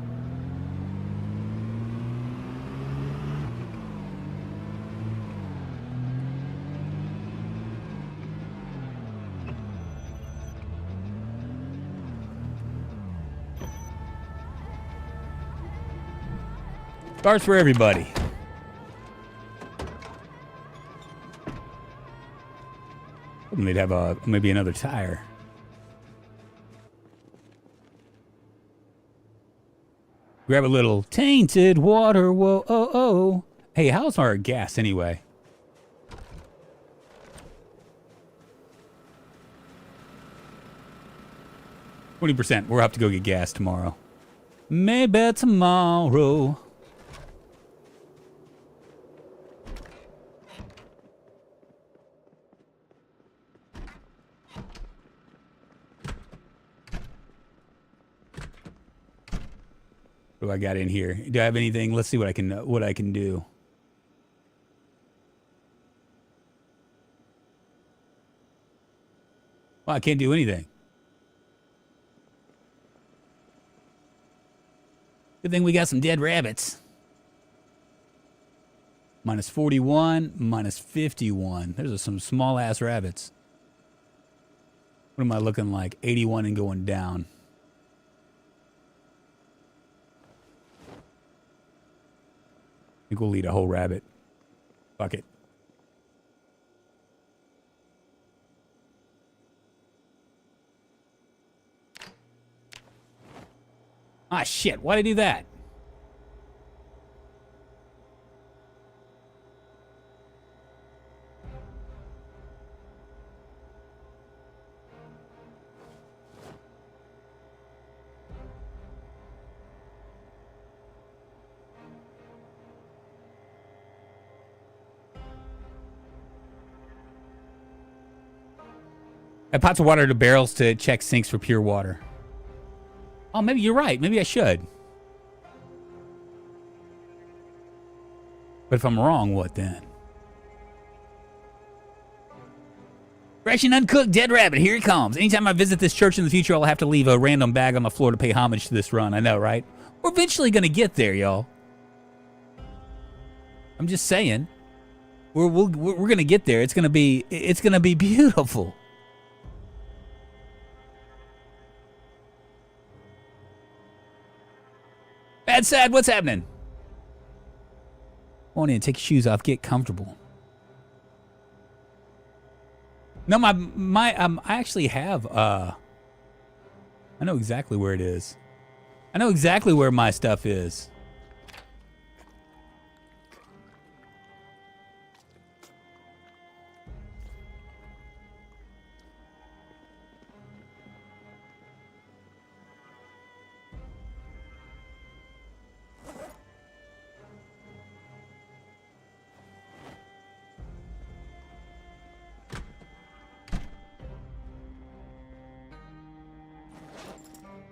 [SPEAKER 1] Cars for everybody. They'd have maybe another tire. Grab a little tainted water. Whoa, oh, oh. Hey, how's our gas anyway? %. We'll have to go get gas tomorrow. Maybe tomorrow. What do I got in here? Do I have anything? Let's see what I can do. Well, I can't do anything. Good thing we got some dead rabbits. Minus 41, minus 51. There's some small ass rabbits. What am I looking like? 81 and going down. I think we'll eat a whole rabbit. Fuck it. Ah, shit. Why'd I do that? Add pots of water to barrels to check sinks for pure water. Oh, maybe you're right. Maybe I should. But if I'm wrong, what then? Fresh and uncooked dead rabbit. Here he comes. Anytime I visit this church in the future, I'll have to leave a random bag on the floor to pay homage to this run. I know, right? We're eventually going to get there, y'all. I'm just saying. We're going to get there. It's going to be beautiful. Bad sad, what's happening? Go on in, take your shoes off, get comfortable. No, I actually have I know exactly where it is. I know exactly where my stuff is.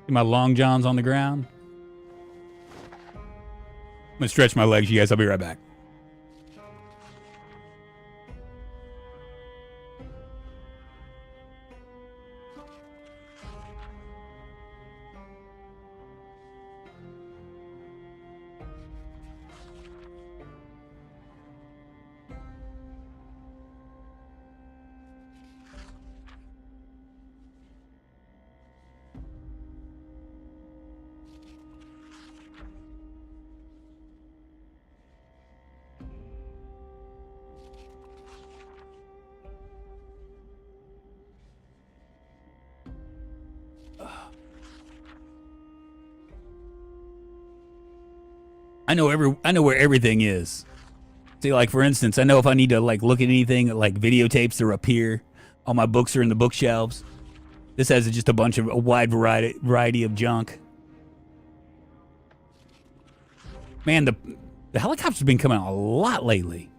[SPEAKER 1] Get my long johns on the ground. I'm gonna stretch my legs, you guys. I'll be right back. I know where everything is. See, like for instance, I know if I need to like look at anything, like videotapes are up here. All my books are in the bookshelves. This has just a wide variety of junk. Man, the helicopter's been coming out a lot lately.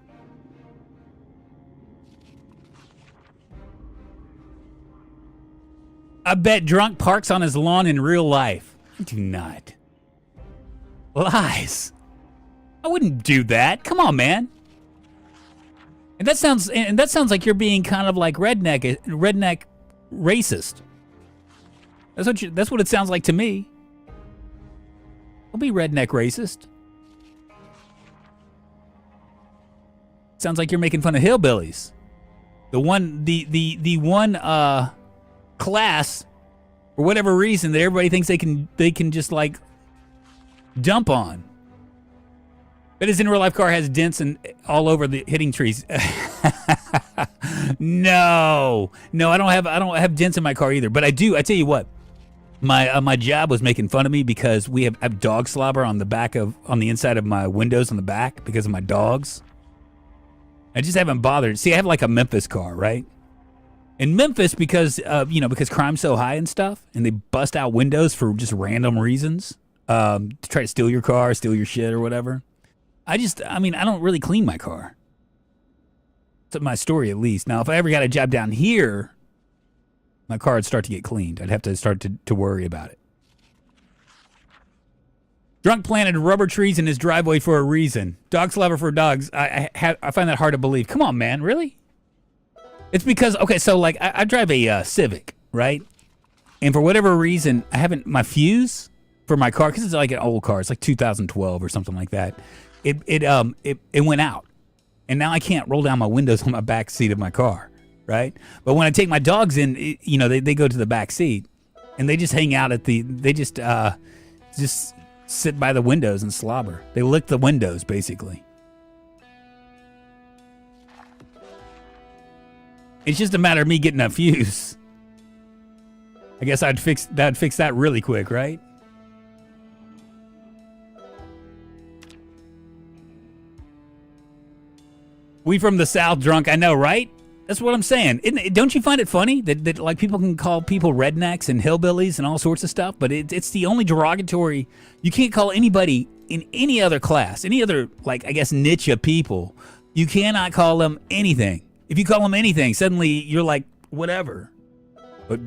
[SPEAKER 1] I bet Drunk parks on his lawn in real life. I do not. Lies. I wouldn't do that. Come on, man. And that sounds like you're being kind of like redneck racist. That's what it sounds like to me. Don't be redneck racist. Sounds like you're making fun of hillbillies. The one class, for whatever reason, that everybody thinks they can just like dump on. But his in real life car has dents and all over the hitting trees. No, I don't have dents in my car either. But I do. I tell you what, my job was making fun of me because we have dog slobber on the inside of my windows on the back because of my dogs. I just haven't bothered. See, I have like a Memphis car, right? In Memphis, because crime's so high and stuff, and they bust out windows for just random reasons, to try to steal your car, steal your shit or whatever. I don't really clean my car. That's my story, at least. Now, if I ever got a job down here, my car would start to get cleaned. I'd have to start to worry about it. Drunk planted rubber trees in his driveway for a reason. Dog slobber for dogs. I find that hard to believe. Come on, man. Really? It's because, okay, so like I drive a Civic, right? And for whatever reason, I haven't, my fuse for my car, because it's like an old car. It's like 2012 or something like that. It went out. And now I can't roll down my windows on my back seat of my car, right? But when I take my dogs in, they go to the back seat and they just hang out they just sit by the windows and slobber. They lick the windows, basically. It's just a matter of me getting a fuse. I guess that'd fix that really quick, right? We from the South, Drunk. I know, right? That's what I'm saying. Don't you find it funny that like people can call people rednecks and hillbillies and all sorts of stuff, but it's the only derogatory. You can't call anybody in any other class, any other, like, I guess, niche of people. You cannot call them anything. If you call them anything, suddenly you're like, whatever. But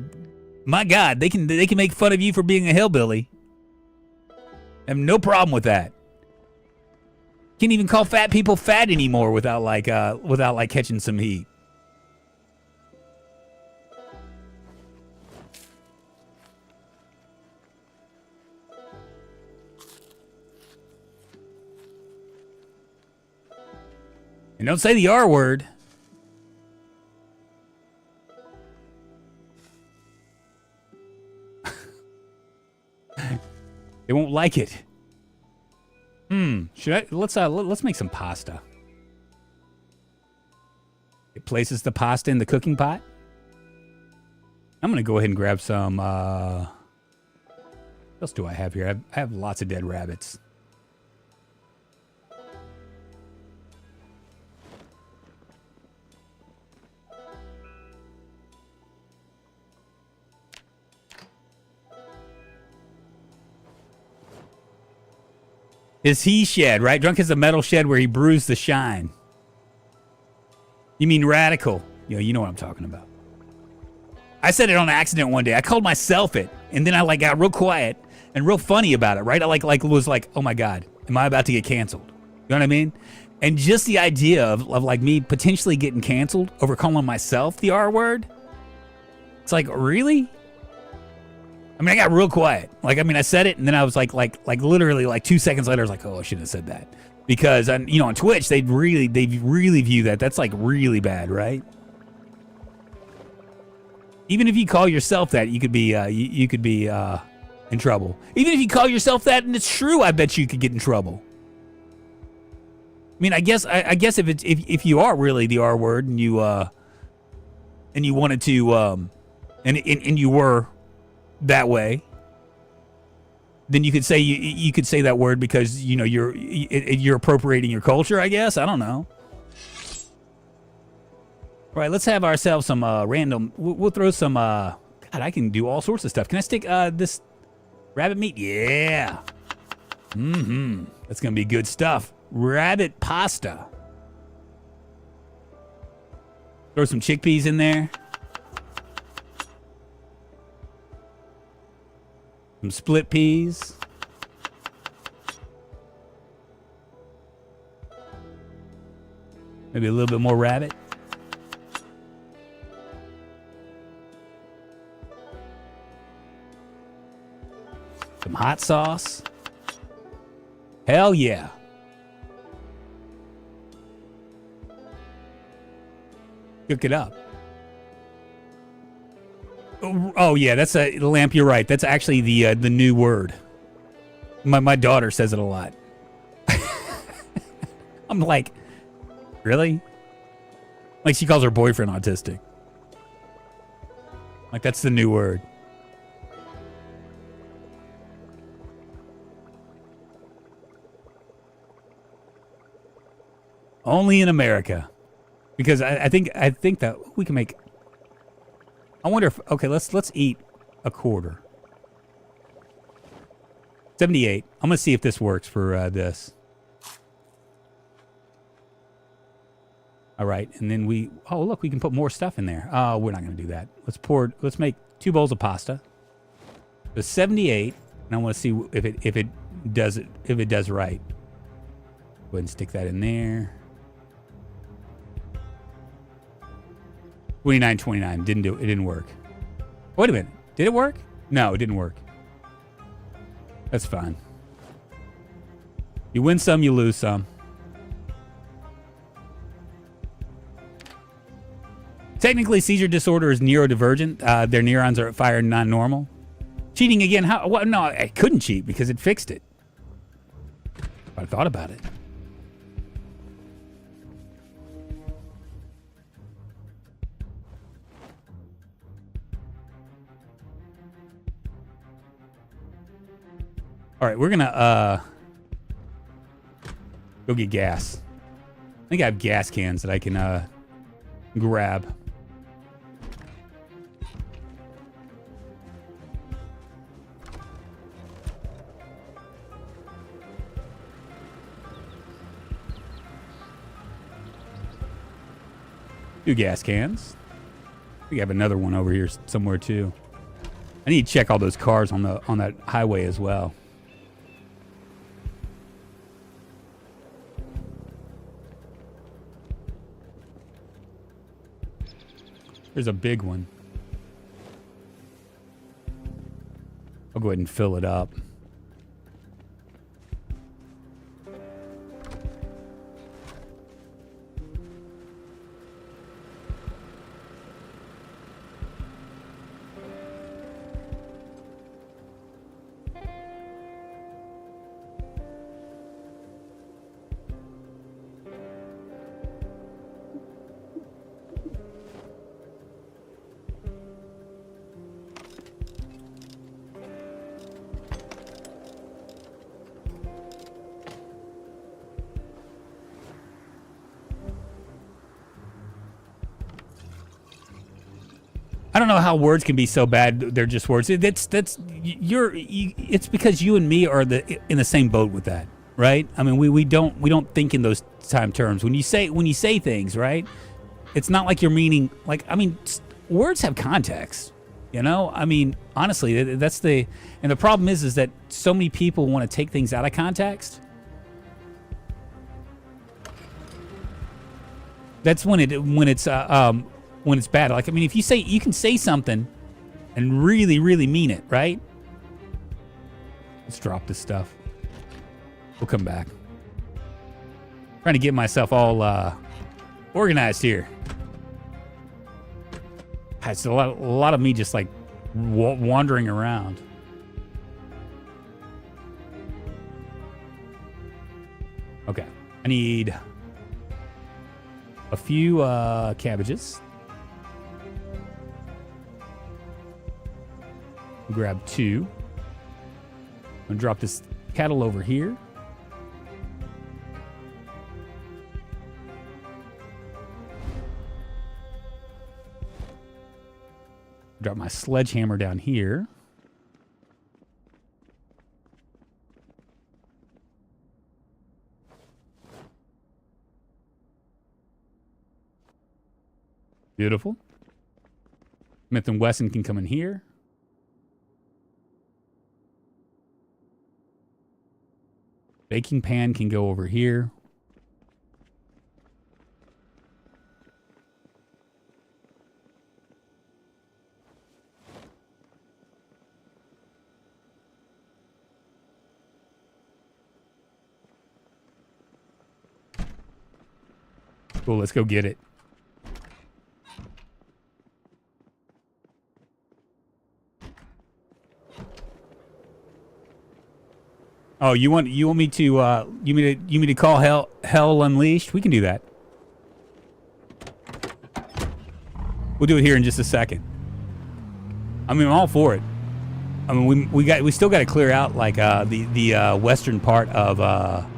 [SPEAKER 1] my God, they can make fun of you for being a hillbilly. I have no problem with that. Can't even call fat people fat anymore without catching some heat. And don't say the R word. They won't like it. Let's make some pasta. It places the pasta in the cooking pot. I'm gonna go ahead and grab some. What else do I have here? I have lots of dead rabbits. His he shed, right? Drunk is a metal shed where he brews the shine. You mean radical? You know what I'm talking about. I said it on accident one day. I called myself it, and then I got real quiet and real funny about it, right? I was like, oh my God, am I about to get canceled? You know what I mean? And just the idea of like me potentially getting canceled over calling myself the R word. It's like, really? I got real quiet. I said it, and then I was like literally 2 seconds later, I was like, oh, I shouldn't have said that. Because, on Twitch, they really view that. That's, really bad, right? Even if you call yourself that, you could be in trouble. Even if you call yourself that and it's true, I bet you could get in trouble. I guess if you are really the R word and you wanted to and you were that way, then you could say you could say that word because you're appropriating your culture, I guess. I don't know. All right, let's have ourselves some random. We'll throw some. God, I can do all sorts of stuff. Can I stick this rabbit meat? Yeah. That's gonna be good stuff. Rabbit pasta. Throw some chickpeas in there. Some split peas. Maybe a little bit more rabbit. Some hot sauce. Hell yeah. Cook it up. Oh yeah, that's a lamp. You're right. That's actually the new word. My daughter says it a lot. I'm like, really? Like she calls her boyfriend autistic. Like that's the new word. Only in America. Because I think that we can make. I wonder if okay, let's eat a quarter. 78. I'm gonna see if this works for this. All right, and then oh look, we can put more stuff in there. Oh, we're not gonna do that. Let's make 2 bowls of pasta. So 78, and I want to see if it does right. Go ahead and stick that in there. 29.29 didn't do it. It didn't work. Wait a minute. Did it work? No, it didn't work. That's fine. You win some, you lose some. Technically, seizure disorder is neurodivergent. Their neurons are firing non-normal. Cheating again? How? Well, no, I couldn't cheat because it fixed it. I thought about it. All right, we're gonna go get gas. I think I have gas cans that I can grab. Two gas cans. I think I have another one over here somewhere too. I need to check all those cars on that highway as well. There's a big one. I'll go ahead and fill it up. I don't know how words can be so bad. They're just words. It's because you and me are in the same boat with that, right? I mean, we don't think in those time terms. When you say things, right? It's not like you're meaning like. I mean, words have context. You know. I mean, honestly, and the problem is that so many people want to take things out of context. That's when it's bad. Like, I mean, if you can say something and really, really mean it, right? Let's drop this stuff. We'll come back. Trying to get myself all organized here. It's a lot of me just like wandering around. Okay, I need a few cabbages. Grab 2. I'm gonna drop this kettle over here. Drop my sledgehammer down here. Beautiful. Smith & Wesson can come in here. Baking pan can go over here. Cool, let's go get it. Oh, you want me to you mean to call hell unleashed? We can do that. We'll do it here in just a second. I mean, I'm all for it. I mean, we still got to clear out like the western part of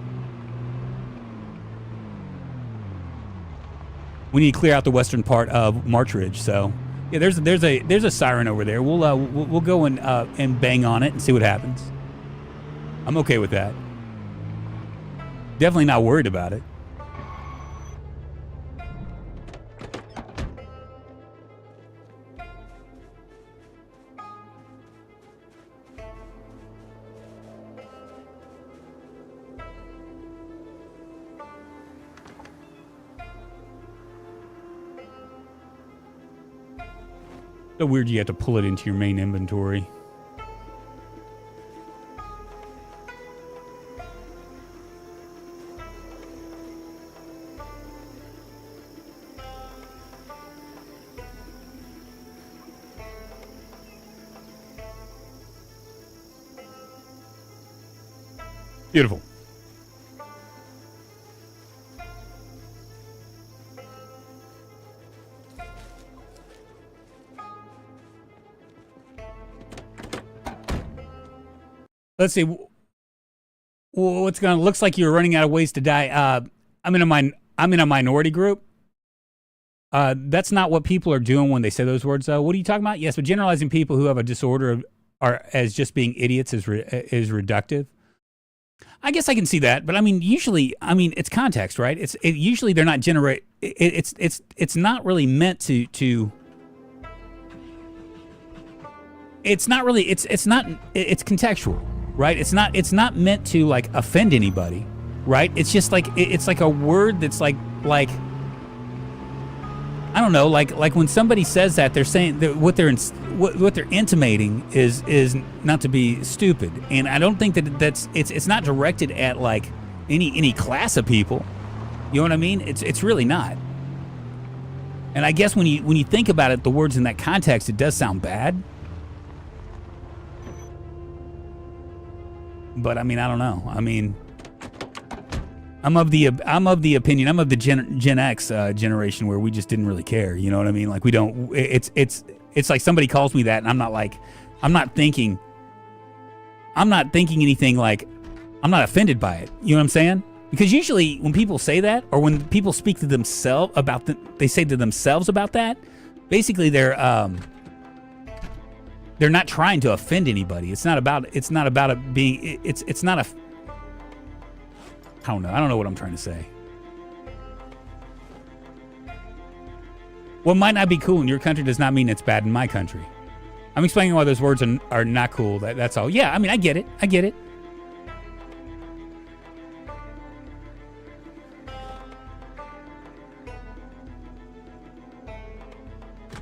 [SPEAKER 1] we need to clear out the western part of Marchridge. So yeah, there's a siren over there. We'll go and bang on it and see what happens. I'm okay with that. Definitely not worried about it. So weird you have to pull it into your main inventory. Beautiful. Let's see. What's going? Looks like you're running out of ways to die. I'm in a minority group. That's not what people are doing when they say those words, though. What are you talking about? Yes, but generalizing people who have a disorder as just being idiots is reductive. I guess I can see that, but I mean, usually, it's context, right? Usually they're not it's not really meant to. It's not really. It's contextual. Right? It's not meant to like offend anybody, right? It's just like it's like a word that's like I don't know, like when somebody says that, they're saying that what they're intimating is not to be stupid, and I don't think that it's not directed at like any class of people. You know what I mean? It's really not. And I guess when you think about it, the words in that context, it does sound bad. But I mean, I don't know. I mean, I'm of the opinion. I'm of the Gen X generation where we just didn't really care. You know what I mean? Like we don't. It's like somebody calls me that, and I'm not thinking anything. Like I'm not offended by it. You know what I'm saying? Because usually when people say that, or when people speak to themselves about they say to themselves about that, basically they're not trying to offend anybody. It's not about it being. It's not a. I don't know. I don't know what I'm trying to say. What might not be cool in your country does not mean it's bad in my country. I'm explaining why those words are not cool. That's all. Yeah, I mean, I get it. I get it.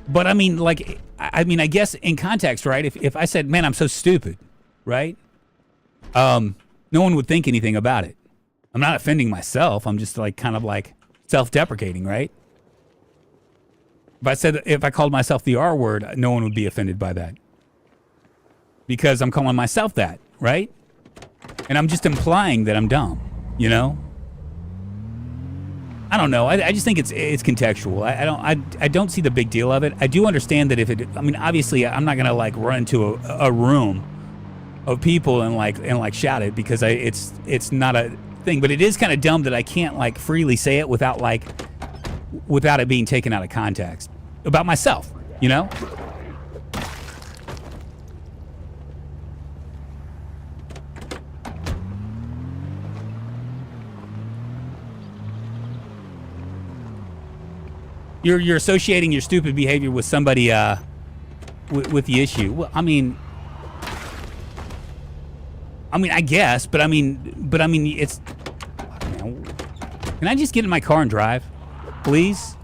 [SPEAKER 1] But I mean, like, I guess in context, right? If I said, man, I'm so stupid, right? No one would think anything about it. I'm not offending myself. I'm just like kind of like self-deprecating, right? If I called myself the R word, no one would be offended by that. Because I'm calling myself that, right? And I'm just implying that I'm dumb, you know? I don't know. I just think it's contextual. I don't see the big deal of it. I do understand that obviously I'm not gonna like run into a room of people and like shout it because it's not a thing. But it is kind of dumb that I can't like freely say it without it being taken out of context about myself, you know? You're associating your stupid behavior with somebody with the issue. Well, I mean, I mean, I guess, but I mean, it's. Man, can I just get in my car and drive, please?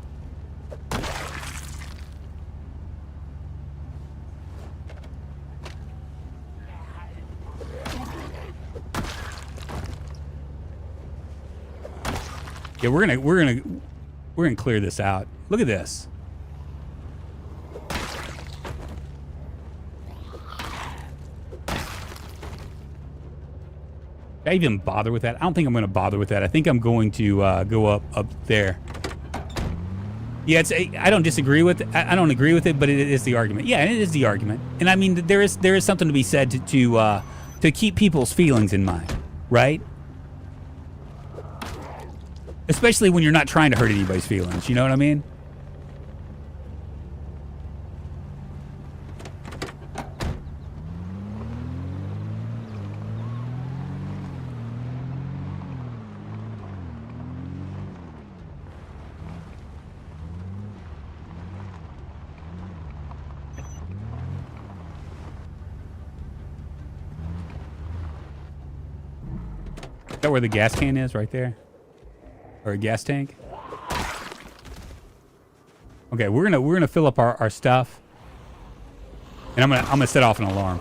[SPEAKER 1] Yeah, we're gonna clear this out. Look at this. Did I even bother with that? I don't think I'm going to bother with that. I think I'm going to go up there. Yeah, I don't disagree with it. I don't agree with it, but it is the argument. Yeah, it is the argument. And I mean, there is something to be said to keep people's feelings in mind, right? Especially when you're not trying to hurt anybody's feelings. You know what I mean? Is that where the gas can is, right there? Or a gas tank? Okay, we're gonna fill up our stuff, and I'm gonna set off an alarm.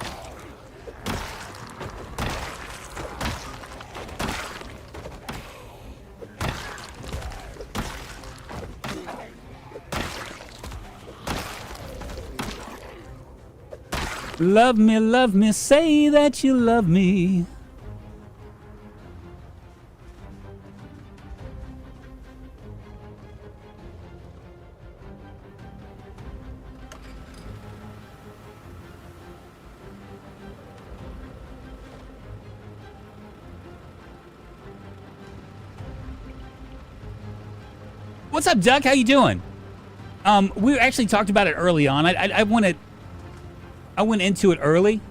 [SPEAKER 1] Love me, say that you love me. What's up, Duck? How you doing? We actually talked about it early on. I went into it early.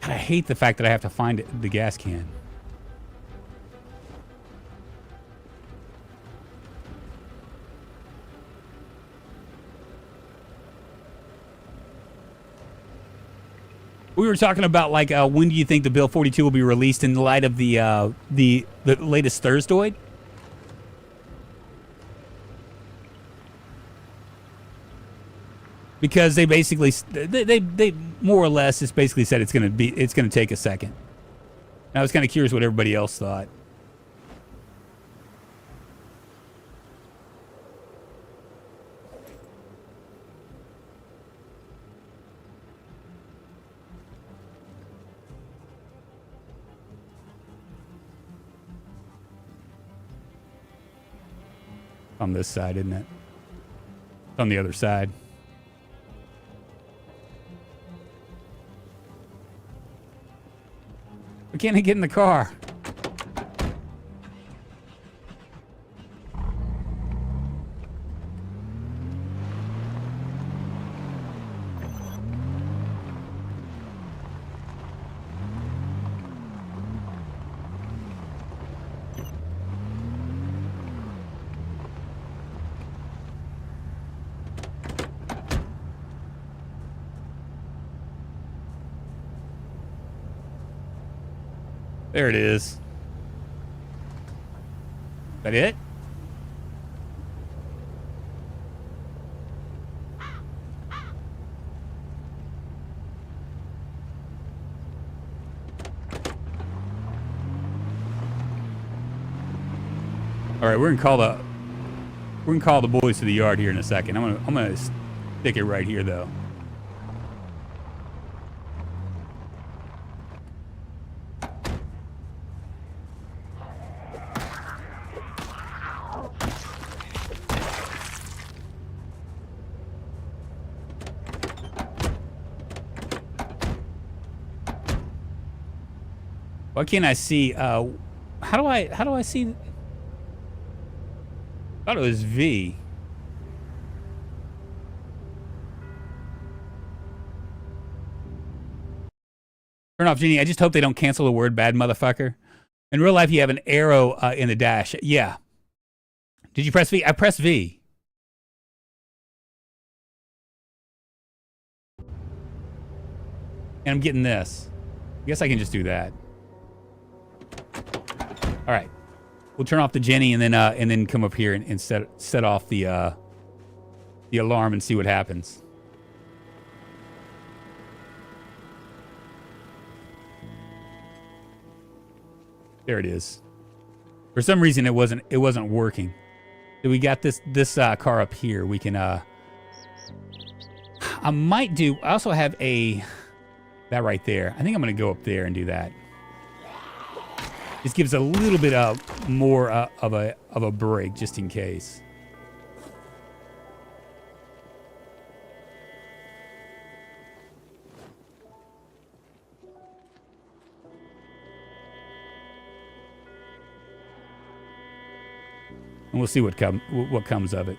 [SPEAKER 1] God, I hate the fact that I have to find the gas can. We were talking about like when do you think the Bill 42 will be released in light of the latest Thursdoid? Because they basically they more or less just basically said it's gonna take a second. And I was kind of curious what everybody else thought. On this side, isn't it? On the other side. Why can't I get in the car? There it is. Is that it? All right, we're gonna call the boys to the yard here in a second. I'm gonna stick it right here though. Why can't I see? How do I see? I thought it was V. Turn off Genie. I just hope they don't cancel the word bad motherfucker. In real life, you have an arrow in the dash. Yeah. Did you press V? I pressed V. And I'm getting this. I guess I can just do that. All right. We'll turn off the Jenny and then come up here and set off the alarm and see what happens. There it is. For some reason, it wasn't working. So we got this car up here. We can. I might do. I also have that right there. I think I'm gonna go up there and do that. This gives a little bit of more of a break, just in case. And we'll see what comes of it.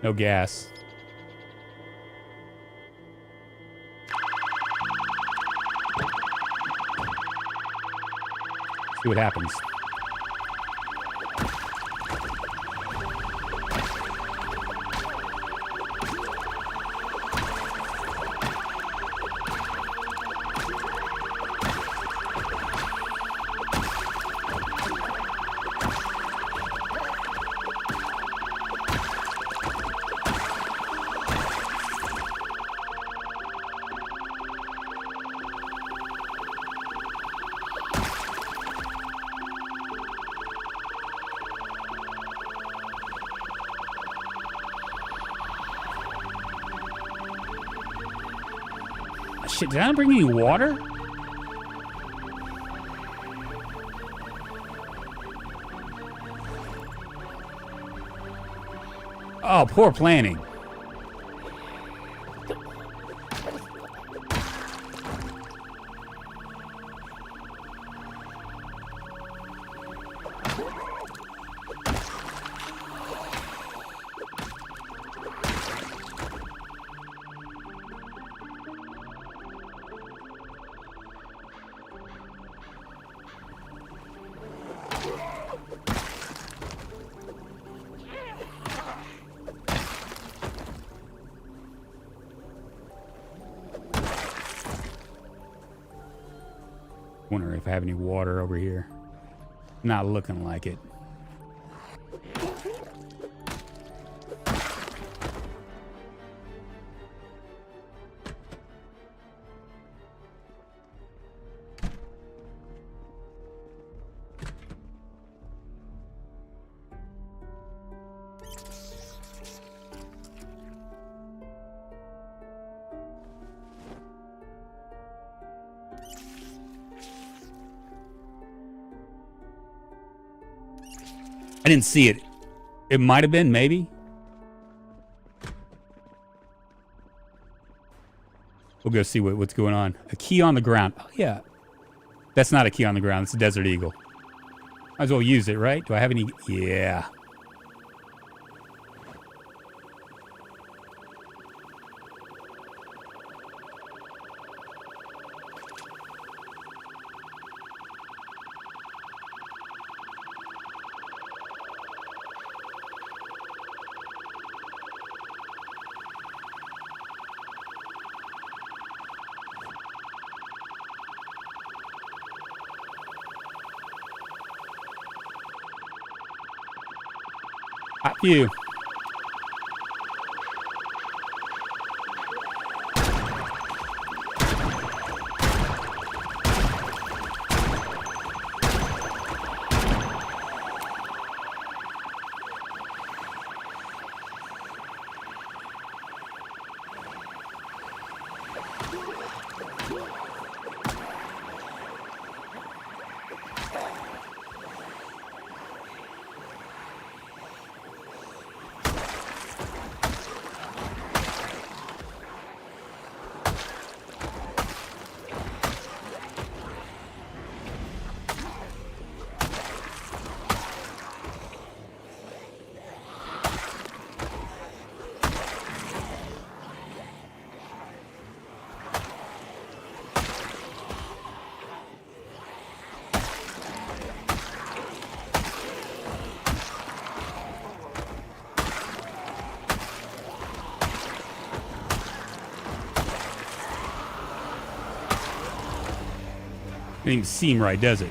[SPEAKER 1] No gas. See what happens. Shit, did I not bring any water? Oh, poor planning. Wonder if I have any water over here. Not looking like it. I didn't see it. It might have been, maybe. We'll go see what's going on. A key on the ground. Oh, yeah. That's not a key on the ground. It's a Desert Eagle. Might as well use it, right? Do I have any? Yeah. Hot view. Doesn't even seem right, does it?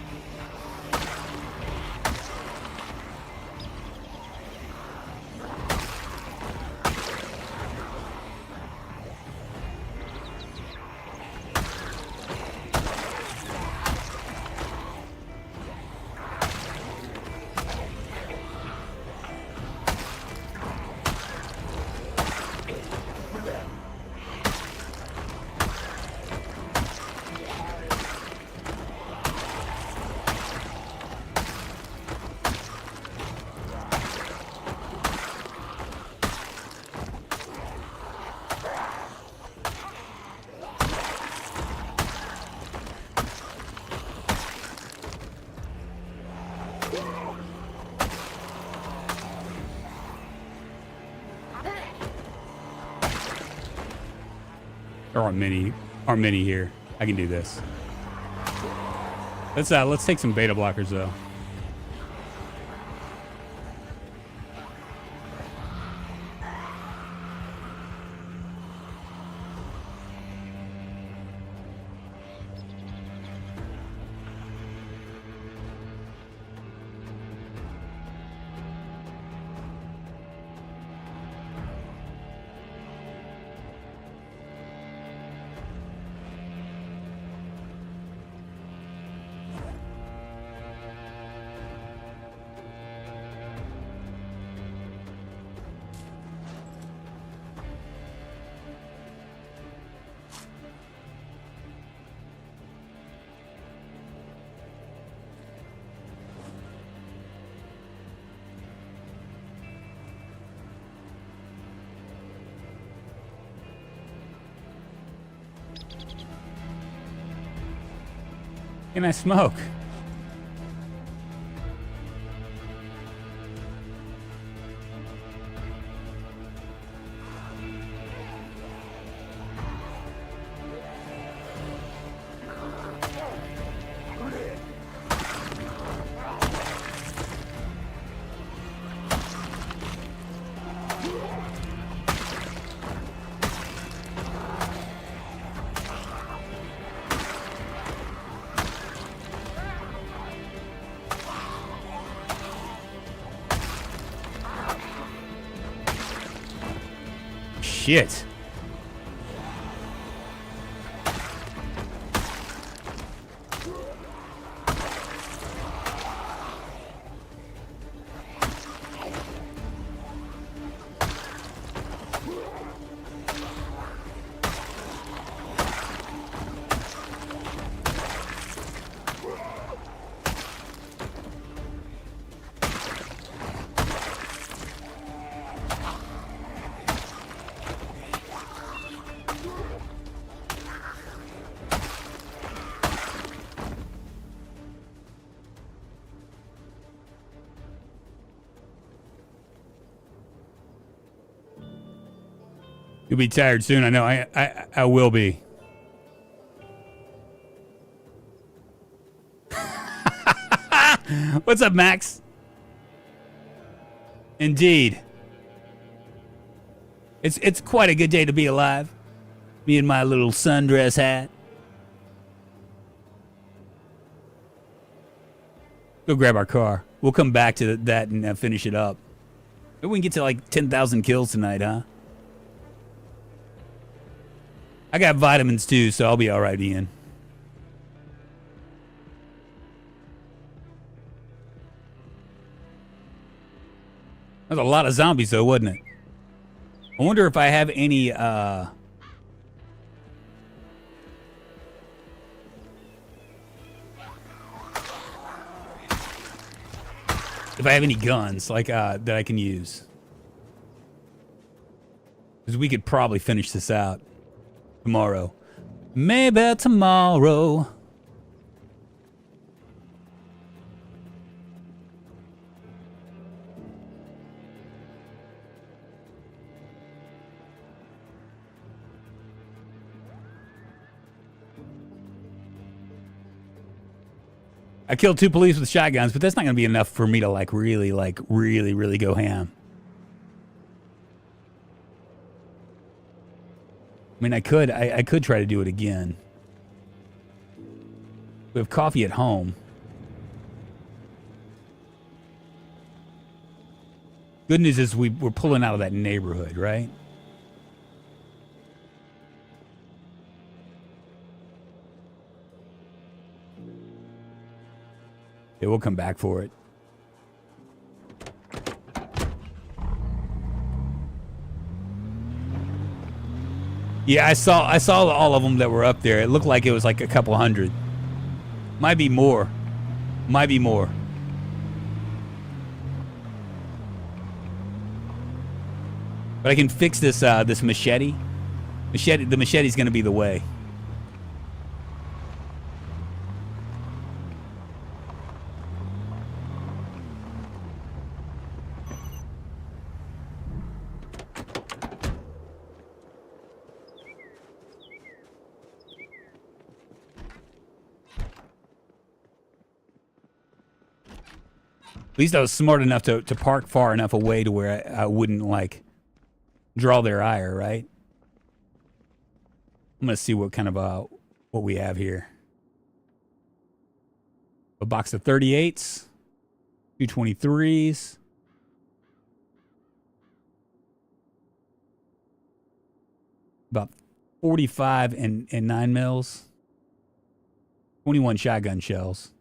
[SPEAKER 1] There aren't many here. I can do this. Let's take some beta blockers though. Can I smoke? Shit. You'll be tired soon. I know. I will be. What's up, Max? Indeed. It's quite a good day to be alive. Me and my little sundress hat. Go grab our car. We'll come back to that and finish it up. Maybe we can get to like 10,000 kills tonight, huh? I got vitamins too, so I'll be all right, Ian. That was a lot of zombies, though, wasn't it? I wonder if I have any, if I have any guns, like, that I can use. Because we could probably finish this out tomorrow. Maybe tomorrow. I killed 2 police with shotguns, but that's not going to be enough for me to really go ham. I mean, I could try to do it again. We have coffee at home. Good news is we're pulling out of that neighborhood, right? Yeah, we'll come back for it. Yeah, I saw all of them that were up there. It looked like it was like a couple hundred. Might be more. Might be more. But I can fix this this machete. The machete's gonna be the way. At least I was smart enough to park far enough away to where I wouldn't, like, draw their ire, right? I'm going to see what kind of, what we have here. A box of 38s, 223s. About 45 and 9 mils. 21 shotgun shells.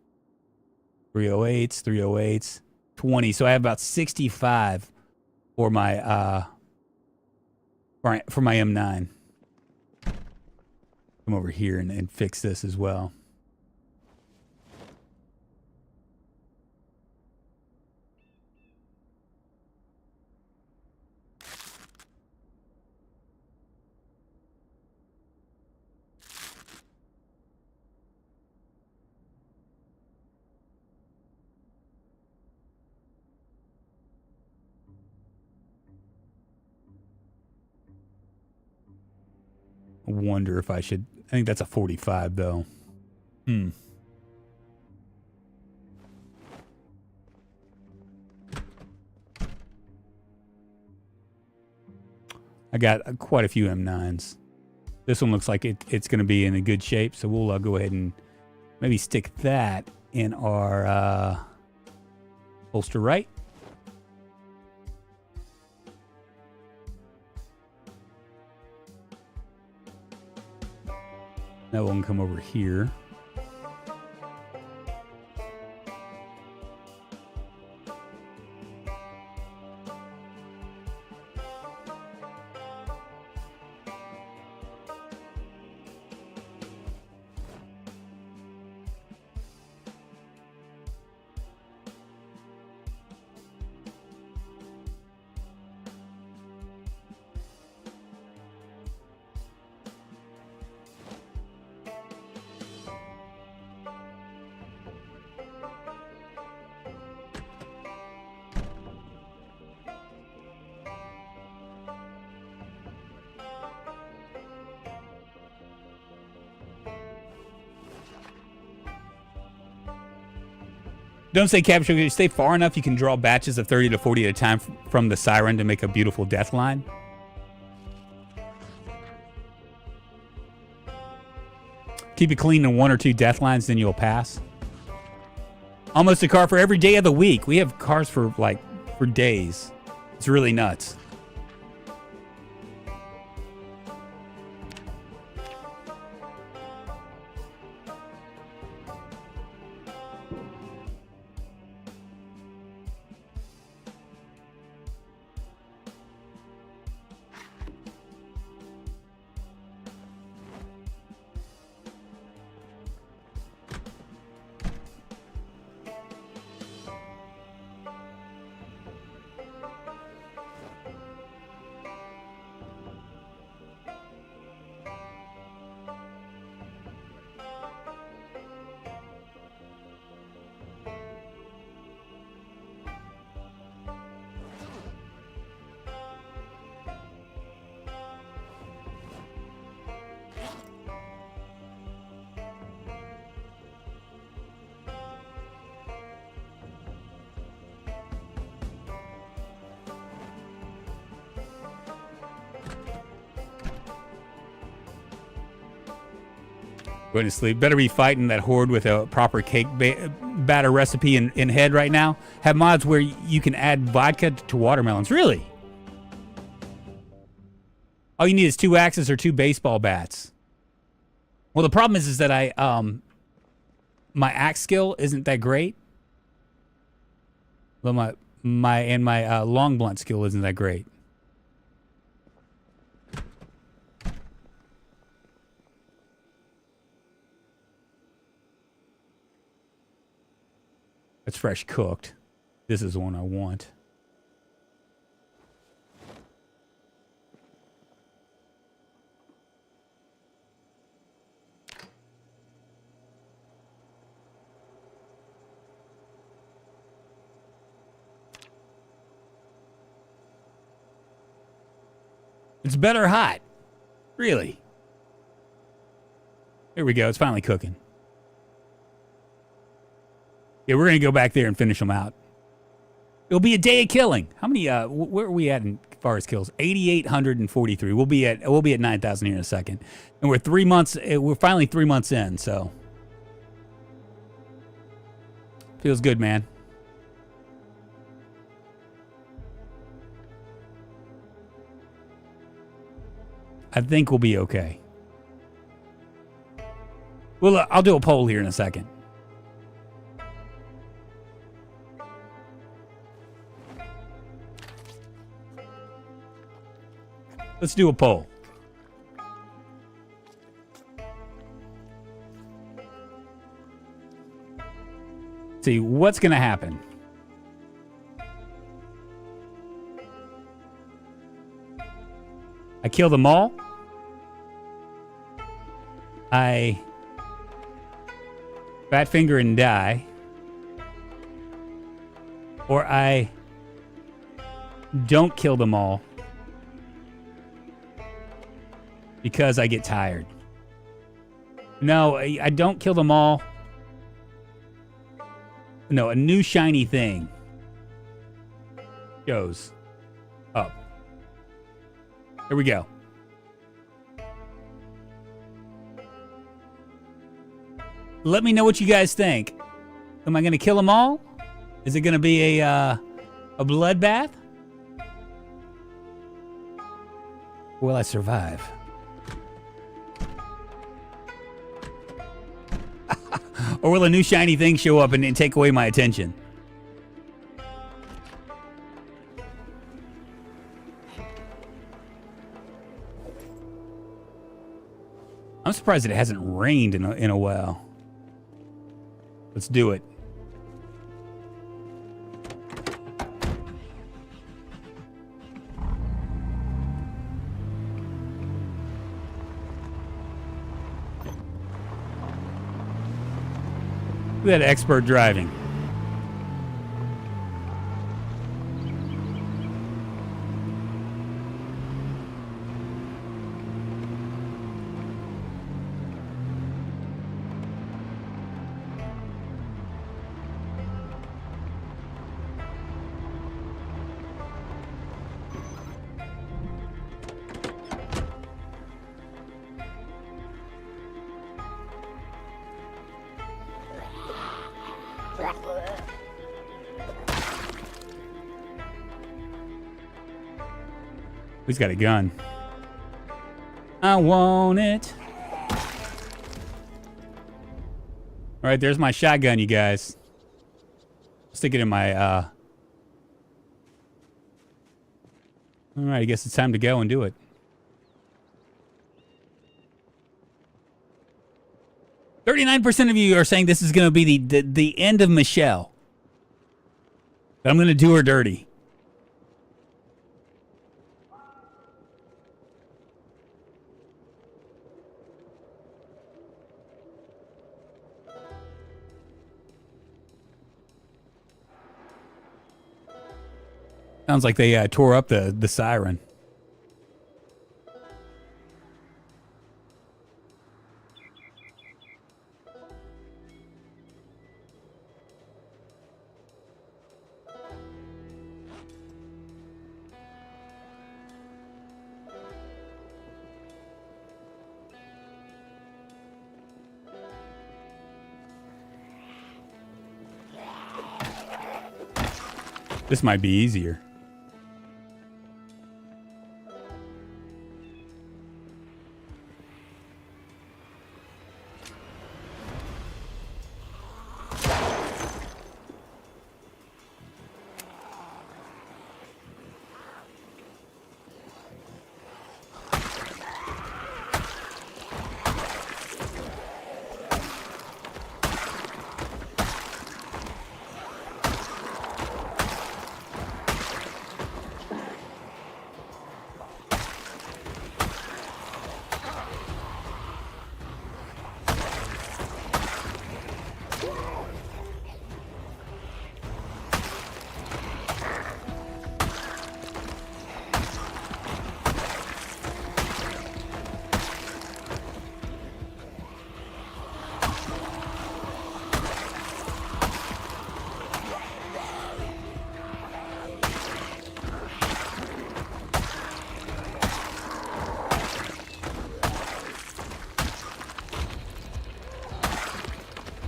[SPEAKER 1] 308s, 308s. 20, so I have about 65 for my for my M9. Come over here and fix this as well. I wonder if I should. I think that's a 45 though. I got quite a few M9s. This one looks like it's going to be in a good shape, so we'll go ahead and maybe stick that in our holster right. That one can come over here. Don't say capture. If you stay far enough, you can draw batches of 30 to 40 at a time from the siren to make a beautiful death line. Keep it clean in 1 or 2 death lines, then you'll pass. Almost a car for every day of the week. We have cars for days. It's really nuts. Going to sleep. Better be fighting that horde with a proper cake batter recipe in head right now. Have mods where you can add vodka to watermelons. Really? All you need is 2 axes or 2 baseball bats. Well, the problem is that my axe skill isn't that great. Well, my long blunt skill isn't that great. It's fresh cooked. This is the one I want. It's better hot. Really? Here we go. It's finally cooking. Yeah, we're going to go back there and finish them out. It'll be a day of killing. How many, where are we at in far as kills? 8,843. We'll be at 9,000 here in a second. And we're finally 3 months in, so. Feels good, man. I think we'll be okay. Well, I'll do a poll here in a second. Let's do a poll. See, what's going to happen? I kill them all. I fat finger and die. Or I don't kill them all because I get tired. No, I don't kill them all. No, a new shiny thing goes up. Here we go. Let me know what you guys think. Am I going to kill them all? Is it going to be a bloodbath? Will I survive? Or will a new shiny thing show up and take away my attention? I'm surprised that it hasn't rained in a while. Let's do it. Look at that expert driving. He's got a gun. I want it. All right, there's my shotgun, you guys. Stick it in my, All right, I guess it's time to go and do it. 39% of you are saying this is going to be the end of Michelle. But I'm going to do her dirty. Sounds like they tore up the siren. This might be easier.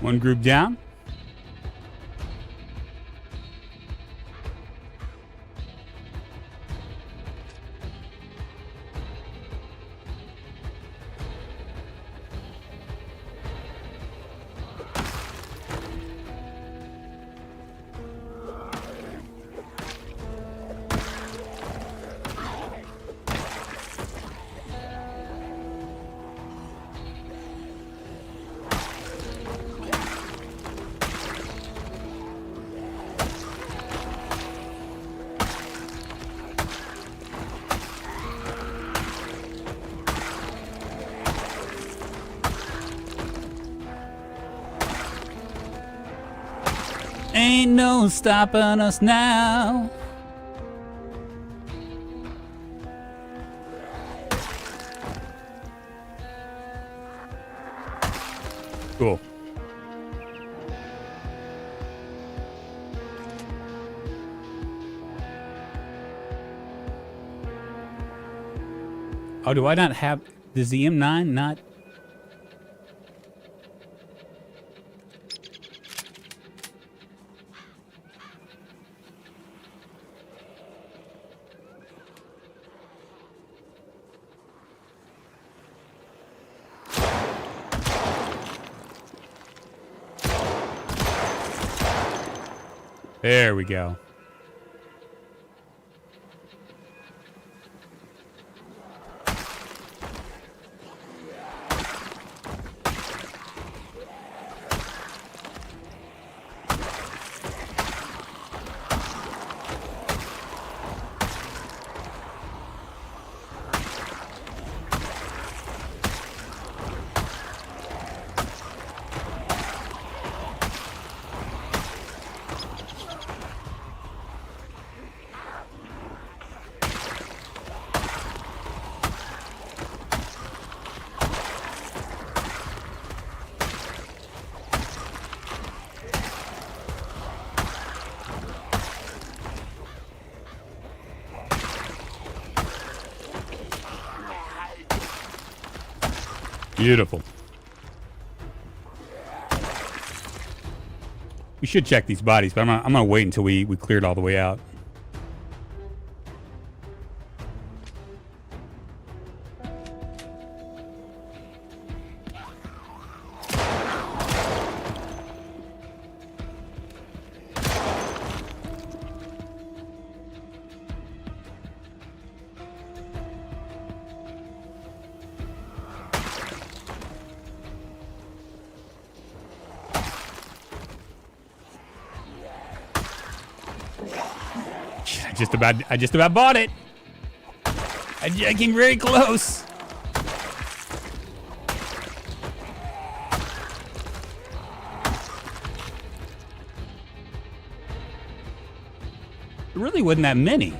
[SPEAKER 1] One group down. Ain't no stopping us now. Cool. Oh, do I not have... Does the M9 not... There we go. Beautiful. We should check these bodies, but I'm gonna wait until we cleared all the way out. I just about bought it. I'm getting very close. There really wasn't that many.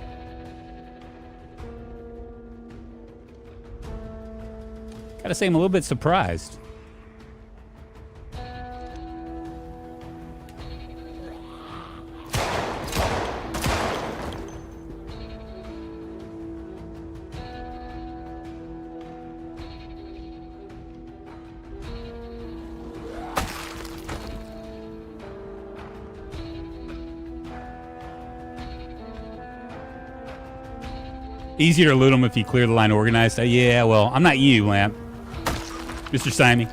[SPEAKER 1] Gotta say, I'm a little bit surprised. Easier to loot them if you clear the line organized. Yeah, well, I'm not you, Lamp. Mr. Simon.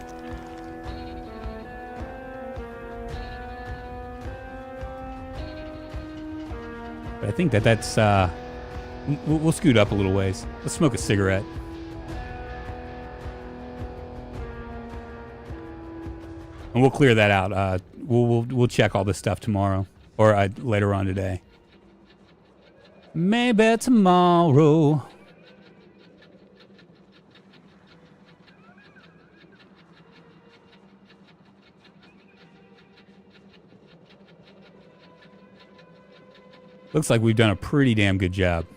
[SPEAKER 1] But I think that's... we'll scoot up a little ways. Let's smoke a cigarette. And we'll clear that out. We'll check all this stuff tomorrow. Or later on today. Maybe tomorrow. Looks like we've done a pretty damn good job.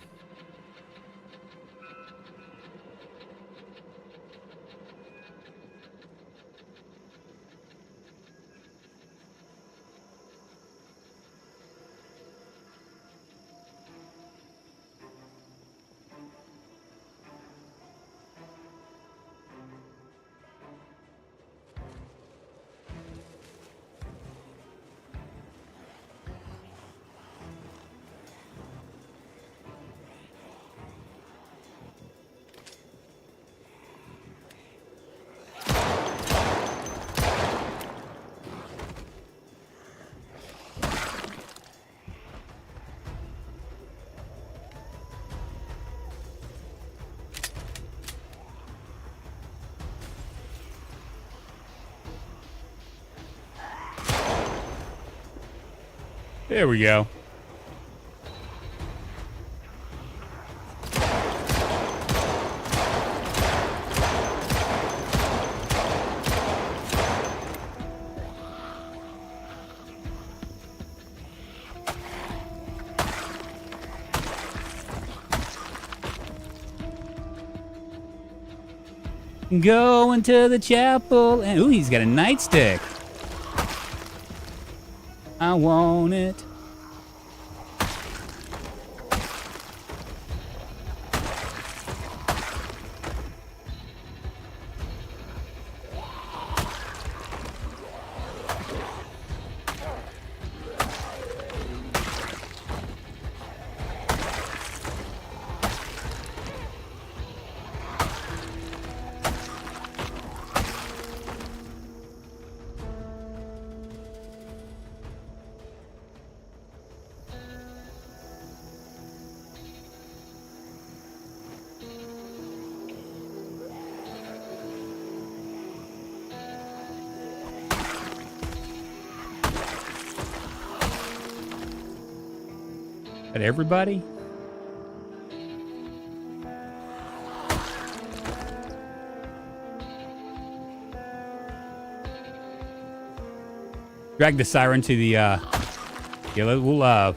[SPEAKER 1] There we go. Going to the chapel and ooh, he's got a nightstick. I want it. At everybody? Drag the siren to the yeah, we'll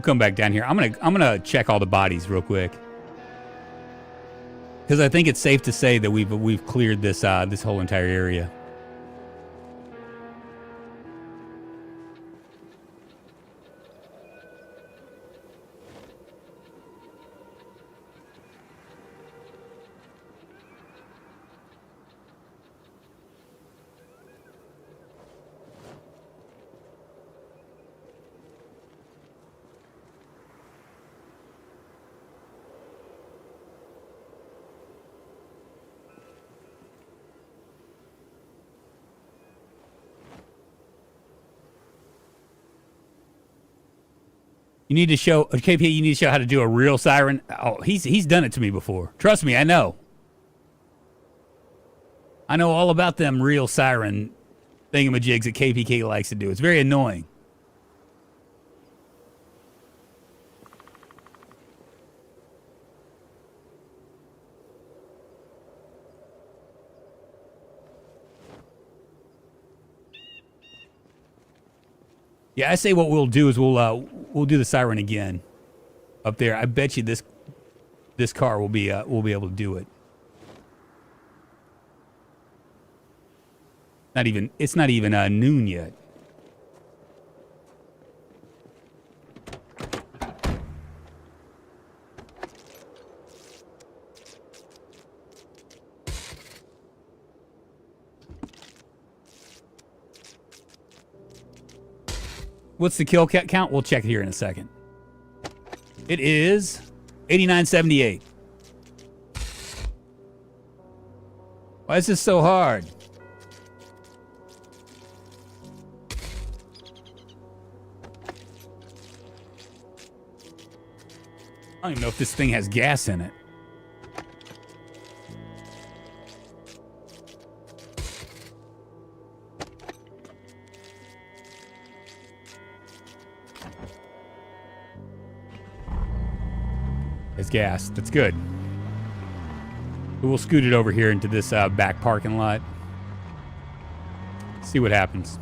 [SPEAKER 1] come back down here. I'm gonna check all the bodies real quick. Because I think it's safe to say that we've cleared this this whole entire area. You need to show KP. You need to show how to do a real siren. Oh, he's done it to me before. Trust me, I know. I know all about them real siren thingamajigs that KPK likes to do. It's very annoying. Yeah, I say what we'll do is we'll do the siren again up there. I bet you this car will be able to do it. It's not even noon yet. What's the kill count? We'll check here in a second. It is 89.78. Why is this so hard? I don't even know if this thing has gas in it. It's gas. That's good. We'll scoot it over here into this back parking lot. See what happens.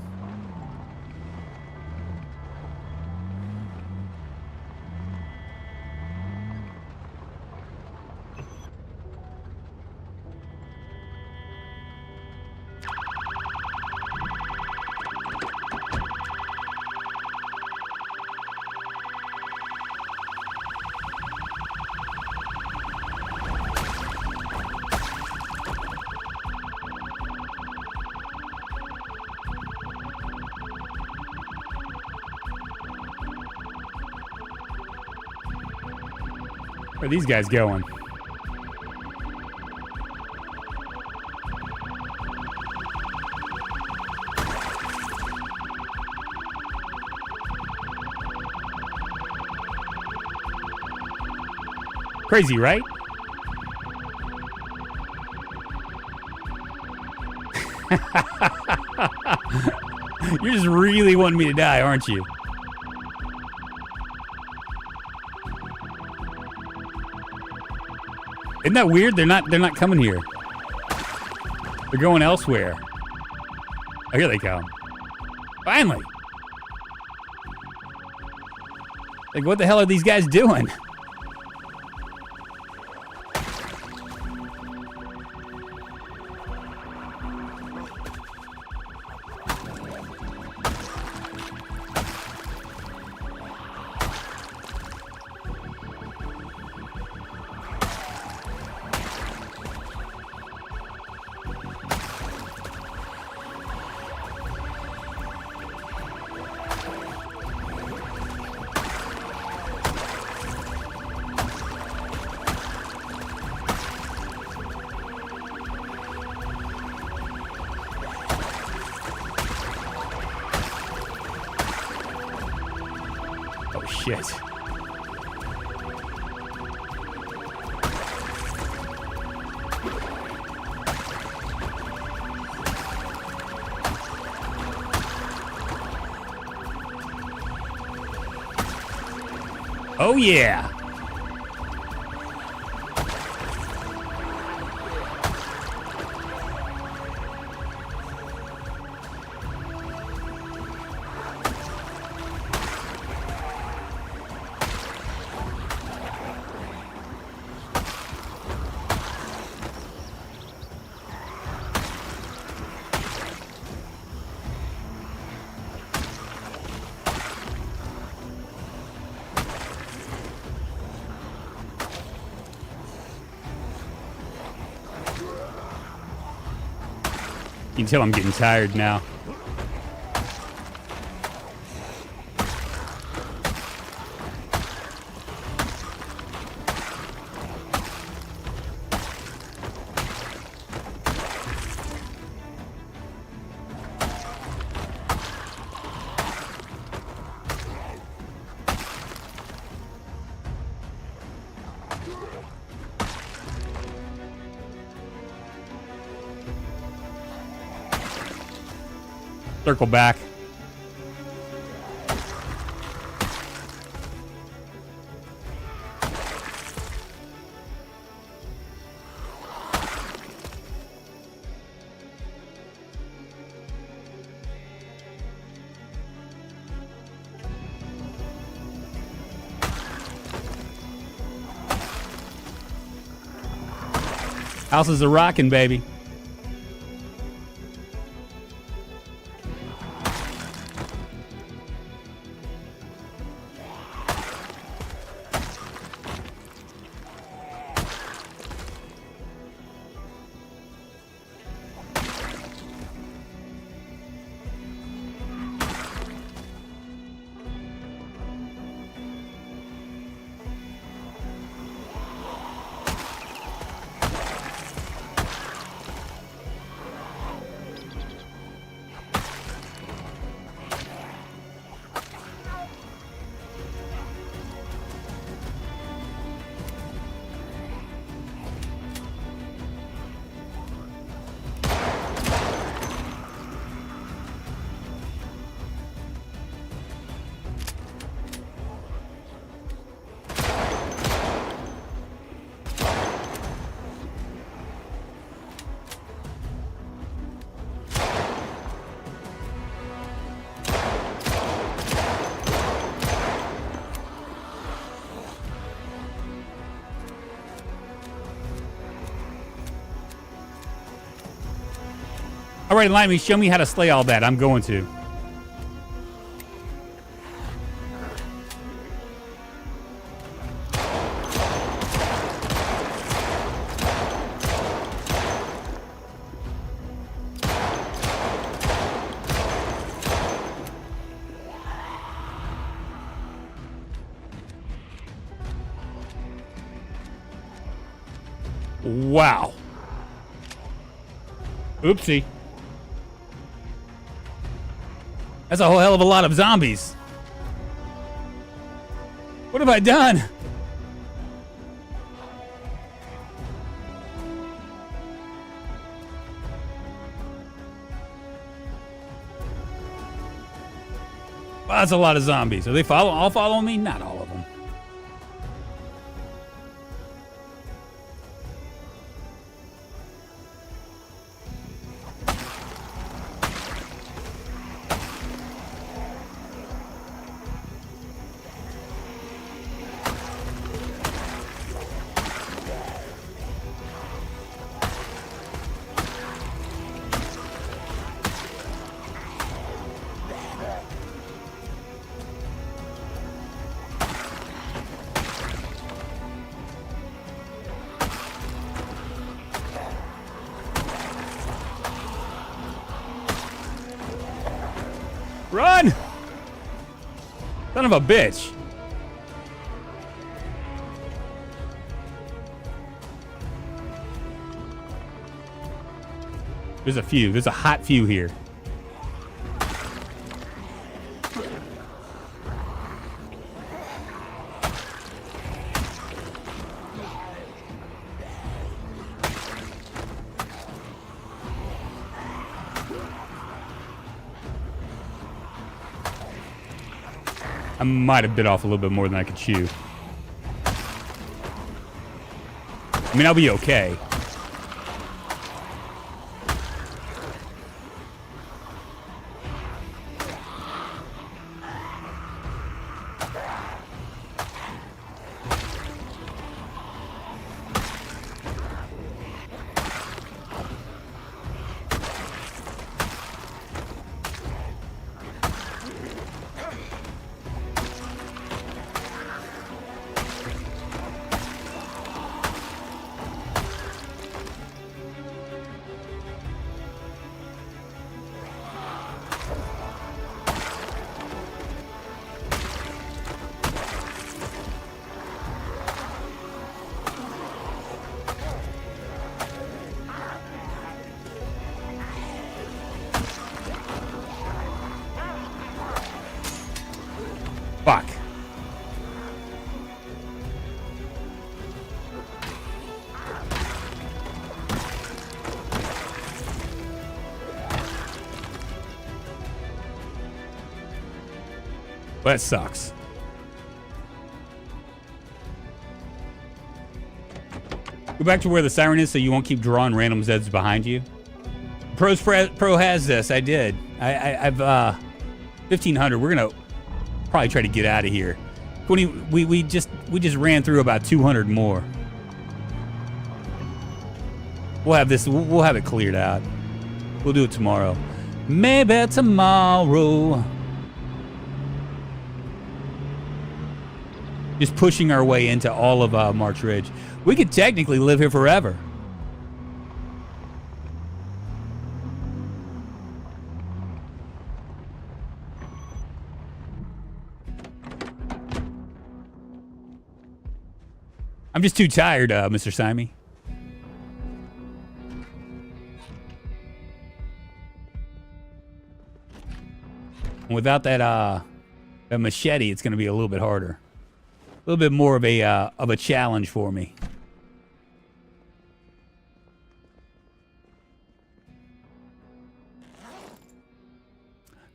[SPEAKER 1] Where are these guys going? Crazy, right? You're just really wanting me to die, aren't you? Isn't that weird? They're not coming here. They're going elsewhere. Oh, here they come. Finally. Like, what the hell are these guys doing? Shit. Oh yeah. You can tell I'm getting tired now. Circle back. Houses are rocking, baby. All right, Limey, show me how to slay all that. I'm going to. Wow. Oopsie. That's a whole hell of a lot of zombies. What have I done? Wow, that's a lot of zombies. Are they all following me? Not all of them. Run! Son of a bitch. There's a few. There's a hot few here. I might have bit off a little bit more than I could chew. I mean, I'll be okay. Fuck. That sucks. Go back to where the siren is so you won't keep drawing random Zeds behind you. Pro has this. I did. I've 1500. We're gonna probably try to get out of here. We just ran through about 200 more. We'll have this. We'll have it cleared out. We'll do it tomorrow. Maybe tomorrow. Just pushing our way into all of March Ridge. We could technically live here forever. I'm just too tired, Mr. Simey. And without that machete, it's going to be a little bit harder. A little bit more of a challenge for me.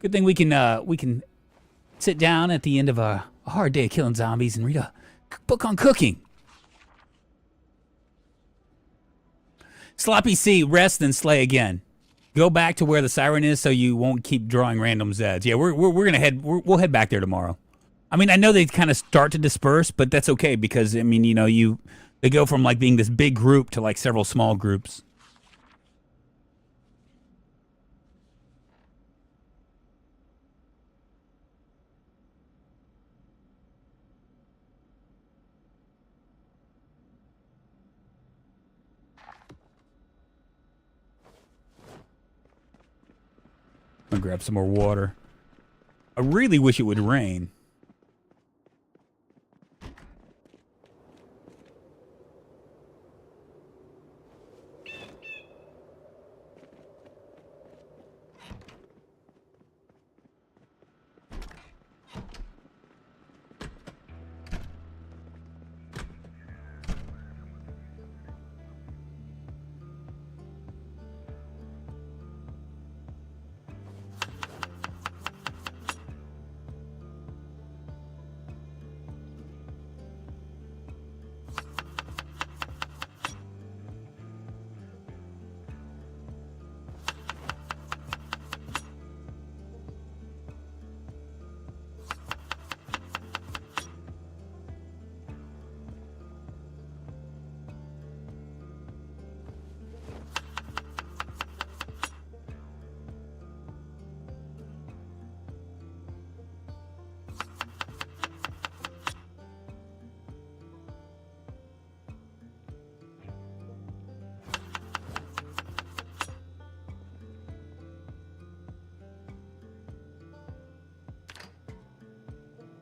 [SPEAKER 1] Good thing we can sit down at the end of a hard day of killing zombies and read a book on cooking. Sloppy C, rest and slay again. Go back to where the siren is so you won't keep drawing random Zeds. Yeah, we're gonna head. We'll head back there tomorrow. I mean, I know they kind of start to disperse, but that's okay because I mean, you know, they go from like being this big group to like several small groups. I'll grab some more water. I really wish it would rain.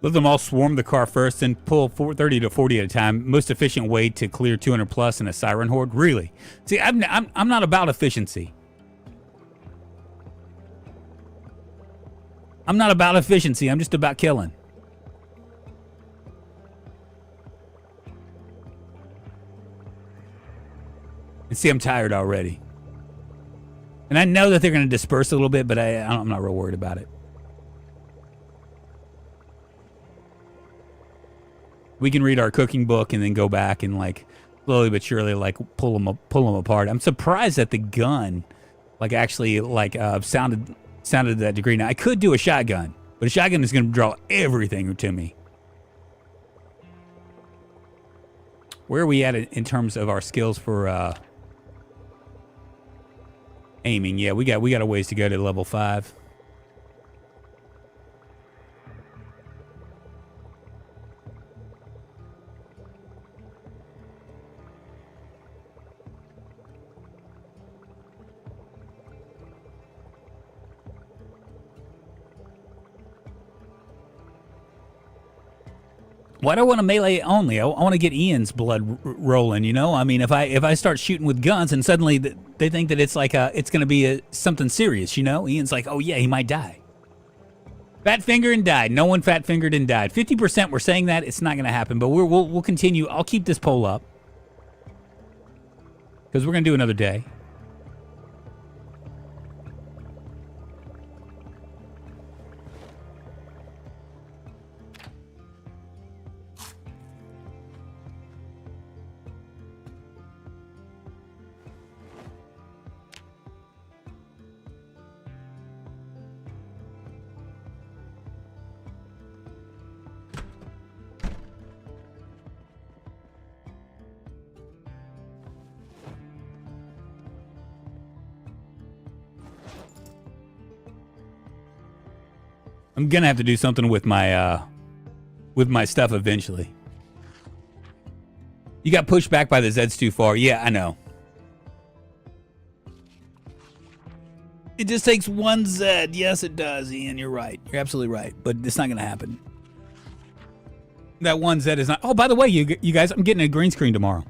[SPEAKER 1] Let them all swarm the car first, then pull 30 to 40 at a time. Most efficient way to clear 200 plus in a siren horde. Really? See, I'm not about efficiency. I'm not about efficiency. I'm just about killing. And see, I'm tired already. And I know that they're going to disperse a little bit, but I'm not real worried about it. We can read our cooking book and then go back and like slowly but surely like pull them apart. I'm surprised that the gun like actually like sounded to that degree. Now I could do a shotgun, but a shotgun is going to draw everything to me. Where are we at in terms of our skills for aiming? Yeah, we got a ways to go to level 5. Why do I want to melee only? I want to get Ian's blood rolling, you know? I mean, if I start shooting with guns and suddenly they think that it's like it's going to be something serious, you know? Ian's like, oh yeah, he might die. Fat finger and died. No one fat fingered and died. 50% were saying that. It's not going to happen, but we'll continue. I'll keep this poll up because we're going to do another day. I'm gonna have to do something with my stuff eventually. You got pushed back by the Zeds too far. Yeah, I know. It just takes one Zed. Yes, it does, Ian. You're right. You're absolutely right. But it's not gonna happen. That one Zed is not. Oh, by the way, you guys, I'm getting a green screen tomorrow.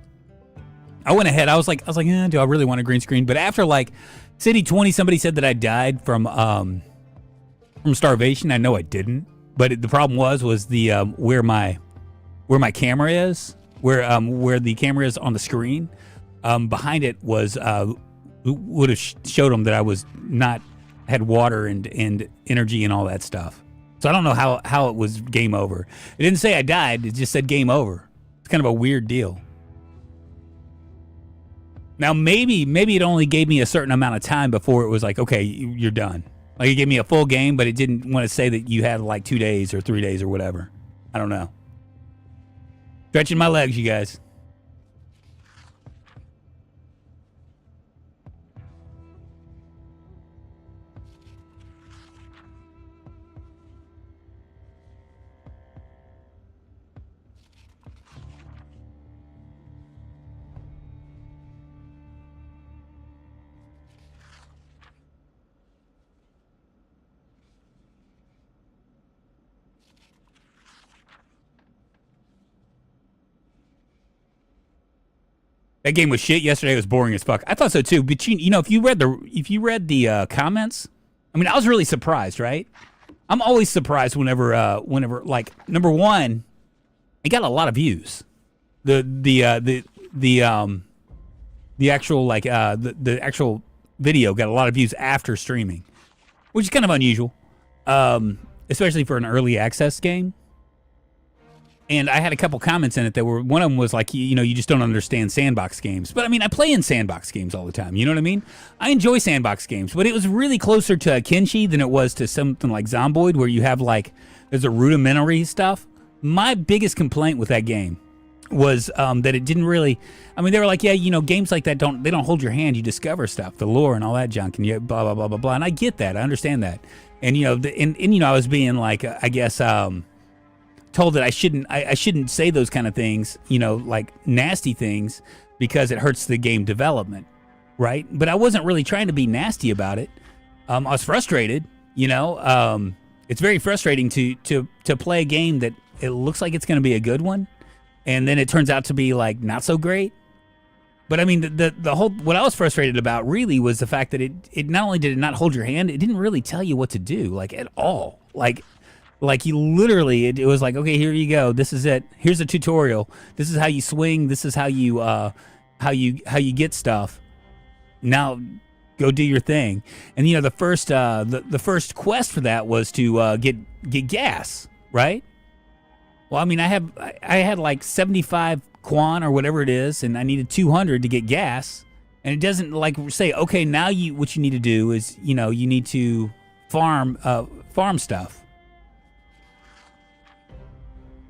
[SPEAKER 1] I went ahead. I was like, do I really want a green screen? But after like City 20, somebody said that I died from starvation. I know I didn't, but the problem was the where my camera is, where the camera is on the screen. Behind it was would have showed them that I was not had water and energy and all that stuff. So I don't know how it was game over. It didn't say I died. It just said game over. It's kind of a weird deal. Now maybe it only gave me a certain amount of time before it was like, okay, you're done. Like it gave me a full game, but it didn't want to say that you had like 2 days or 3 days or whatever. I don't know. Stretching my legs, you guys. That game was shit. Yesterday was boring as fuck. I thought so too. But you know, if you read the comments, I mean, I was really surprised, right? I'm always surprised whenever like number one, it got a lot of views. The actual like the actual video got a lot of views after streaming, which is kind of unusual, especially for an early access game. And I had a couple comments in it that were, one of them was like, you know, you just don't understand sandbox games. But I mean, I play in sandbox games all the time. You know what I mean? I enjoy sandbox games, but it was really closer to Kenshi than it was to something like Zomboid, where you have like, there's a rudimentary stuff. My biggest complaint with that game was that it didn't really, I mean, they were like, yeah, you know, games like that they don't hold your hand. You discover stuff, the lore and all that junk, and you blah, blah, blah, blah, blah. And I get that. I understand that. And, you know, and you know, I was being like, I guess, told that I shouldn't say those kind of things, you know, like nasty things, because it hurts the game development, right? But I wasn't really trying to be nasty about it. I was frustrated, you know. It's very frustrating to play a game that it looks like it's going to be a good one, and then it turns out to be like not so great. But I mean, the whole, what I was frustrated about really was the fact that it not only did it not hold your hand, it didn't really tell you what to do, like at all, like you literally, it was like, okay, here you go. This is it. Here's a tutorial. This is how you swing. This is how you get stuff. Now, go do your thing. And you know, the first quest for that was to get gas, right? Well, I mean, I had like 75 Quan or whatever it is, and I needed 200 to get gas. And it doesn't like say, okay, now what you need to do is, you know, you need to farm stuff.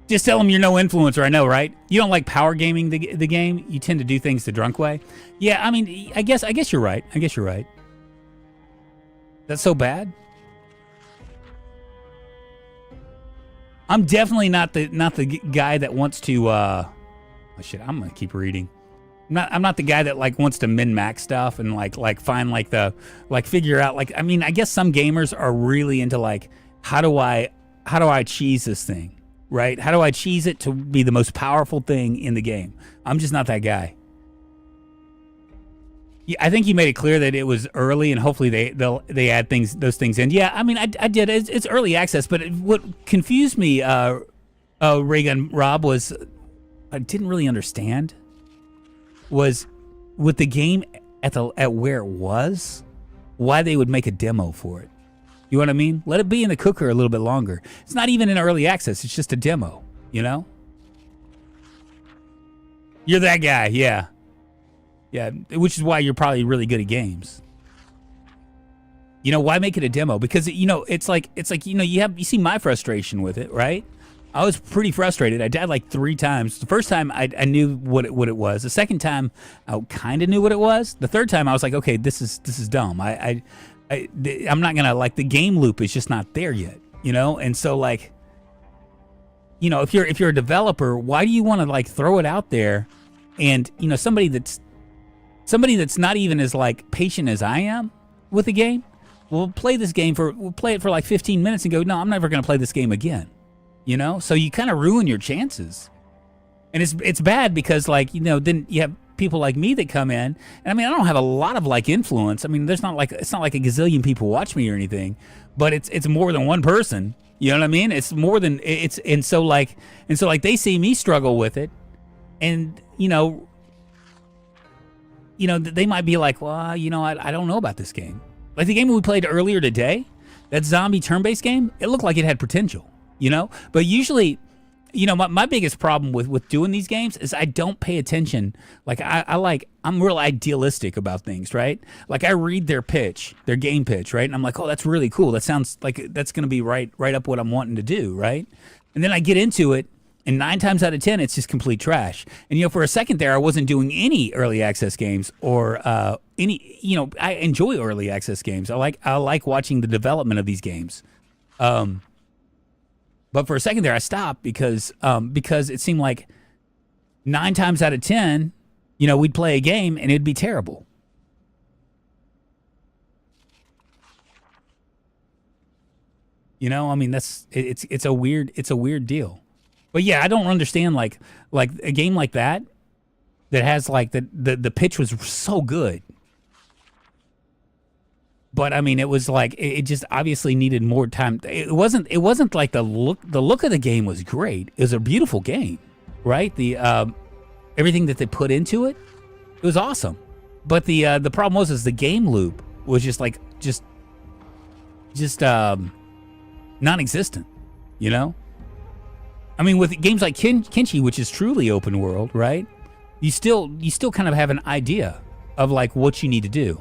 [SPEAKER 1] Just tell them you're no influencer, I know, right? You don't like power gaming the game. You tend to do things the drunk way. Yeah, I mean, I guess you're right. I guess you're right. That's so bad. I'm definitely not the guy that wants to. Oh shit! I'm gonna keep reading. I'm not the guy that like wants to min-max stuff and like find like the figure out like. I mean, I guess some gamers are really into like how do I cheese this thing. Right? How do I cheese it to be the most powerful thing in the game? I'm just not that guy. Yeah, I think you made it clear that it was early, and hopefully they add those things in. Yeah, I mean, I did. It's early access, but what confused me, Reagan Rob, was I didn't really understand was with the game at where it was, why they would make a demo for it. You know what I mean? Let it be in the cooker a little bit longer. It's not even in early access. It's just a demo, you know? You're that guy, yeah. Yeah, which is why you're probably really good at games. You know, why make it a demo? Because, you know, it's like you know, you see my frustration with it, right? I was pretty frustrated. I died like 3 times. The first time I knew what it was. The second time I kind of knew what it was. The third time I was like, okay, this is dumb. I'm not gonna, like, the game loop is just not there yet, you know. And so, like, you know, if you're a developer, why do you want to like throw it out there, and you know, somebody that's not even as like patient as I am with the game, we'll play it for like 15 minutes and go, no, I'm never gonna play this game again, you know. So you kind of ruin your chances, and it's bad because, like, you know, then you have people like me that come in, and I mean, I don't have a lot of like influence. I mean, it's not like a gazillion people watch me or anything, but it's more than one person. You know what I mean? It's more than it's, and so like they see me struggle with it, and you know, they might be like, well, you know, I don't know about this game. Like the game we played earlier today, that zombie turn-based game, it looked like it had potential, you know. But usually, you know, my biggest problem with doing these games is I don't pay attention. Like I'm real idealistic about things, right? Like I read their pitch, their game pitch, right? And I'm like, oh, that's really cool. That sounds like that's going to be right up what I'm wanting to do, right? And then I get into it, and 9 times out of 10, it's just complete trash. And, you know, for a second there, I wasn't doing any early access games or any, you know, I enjoy early access games. I like watching the development of these games. But for a second there, I stopped because it seemed like 9 times out of 10, you know, we'd play a game and it'd be terrible. You know, I mean, it's a weird deal. But yeah, I don't understand like a game like that that has like the pitch was so good. But I mean, it was like it just obviously needed more time. It wasn't like the look of the game was great. It was a beautiful game, right? The everything that they put into it, it was awesome. But the problem was the game loop was just non-existent, you know? I mean, with games like Kenshi, which is truly open world, right? You still kind of have an idea of like what you need to do.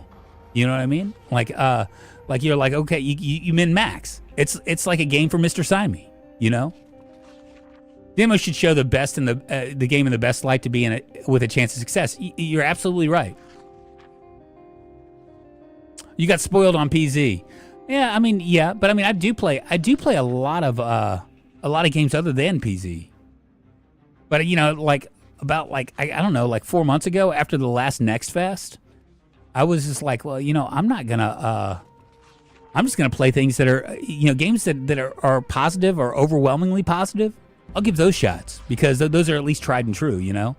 [SPEAKER 1] You know what I mean? Like you're like, okay, you min max. It's like a game for Mr. Simey, you know? Demo should show the best in the game in the best light to be in it with a chance of success. You're absolutely right. You got spoiled on PZ. Yeah, I mean, yeah, but I mean, I do play a lot of games other than PZ. But you know, like about like I don't know, like 4 months ago after the last Next Fest, I was just like, well, you know, I'm just gonna play things that are, you know, games that are positive or overwhelmingly positive. I'll give those shots because those are at least tried and true, you know.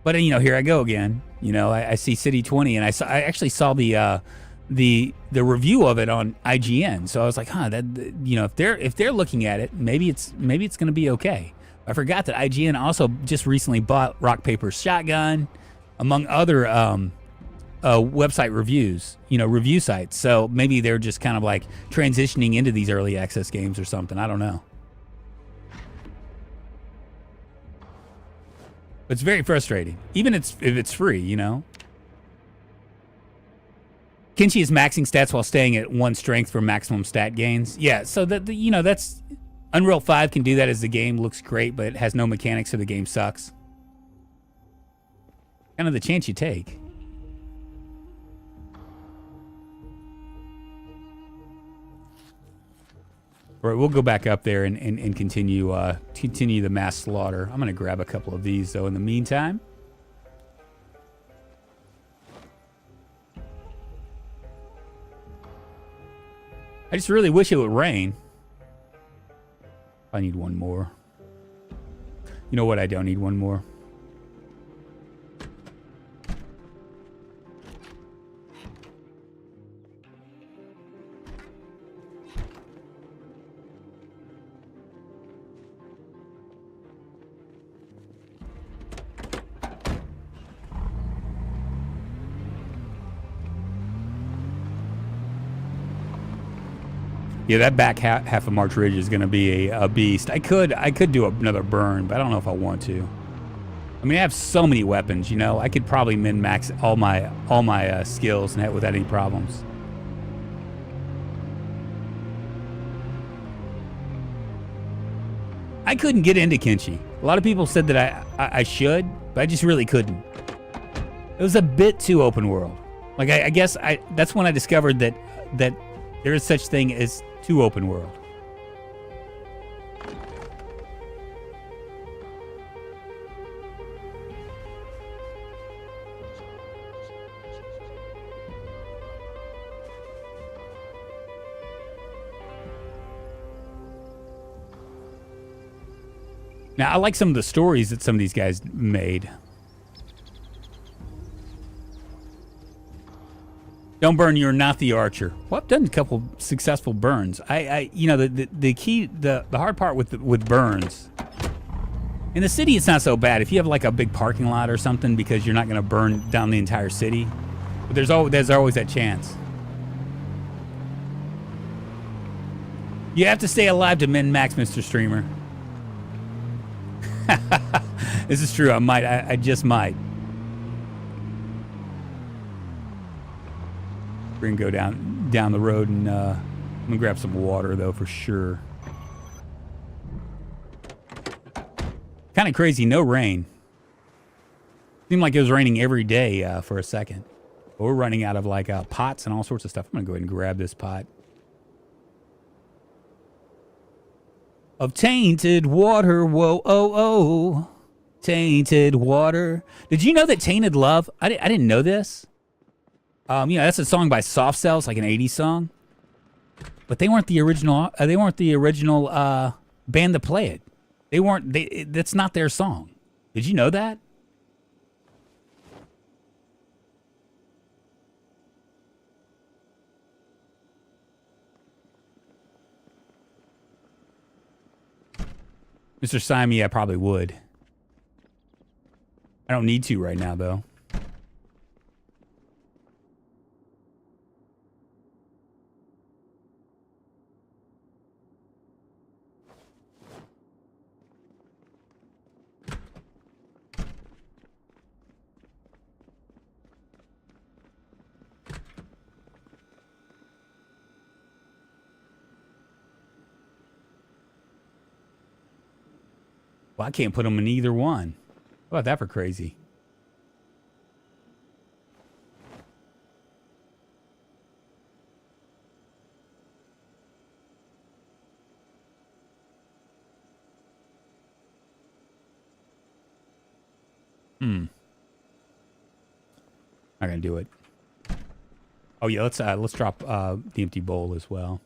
[SPEAKER 1] But you know, here I go again. You know, I see City 20, and I actually saw the review of it on IGN. So I was like, that, you know, if they're looking at it, maybe it's going to be okay. I forgot that IGN also just recently bought Rock Paper Shotgun, among other website reviews, you know, review sites. So maybe they're just kind of like transitioning into these early access games or something. I don't know. It's very frustrating, even if it's free, you know. Kenshi is maxing stats while staying at 1 strength for maximum stat gains. Yeah, so that you know, that's Unreal 5 can do that as the game looks great, but it has no mechanics, so the game sucks. Kind of the chance you take. All right, we'll go back up there and continue the mass slaughter. I'm gonna grab a couple of these though in the meantime. I just really wish it would rain. I need one more. You know what? I don't need one more. Yeah, that back half of March Ridge is going to be a beast. I could do another burn, but I don't know if I want to. I mean, I have so many weapons, you know. I could probably min-max all my skills and without any problems. I couldn't get into Kenshi. A lot of people said that I should, but I just really couldn't. It was a bit too open world. Like I guess that's when I discovered that there is such thing as too open world. Now, I like some of the stories that some of these guys made. Don't burn, you're not the archer. Well, I've done a couple successful burns. You know, the key, the hard part with burns. In the city, it's not so bad. If you have like a big parking lot or something, because you're not going to burn down the entire city. But there's always that chance. You have to stay alive to min-max, Mr. Streamer. This is true. I just might. We're gonna go down the road and I'm gonna grab some water though for sure. Kind of crazy, no rain. Seemed like it was raining every day for a second. But we're running out of like pots and all sorts of stuff. I'm gonna go ahead and grab this pot of tainted water. Whoa, oh, oh, tainted water. Did you know that Tainted Love? I didn't know this. You know, that's a song by Soft Cells, like an 80s song. But they weren't the original band to play it. That's not their song. Did you know that? Mr. Simey, I probably would. I don't need to right now, though. Well, I can't put them in either one. How about that for crazy? Not gonna do it. Oh yeah, let's drop the empty bowl as well.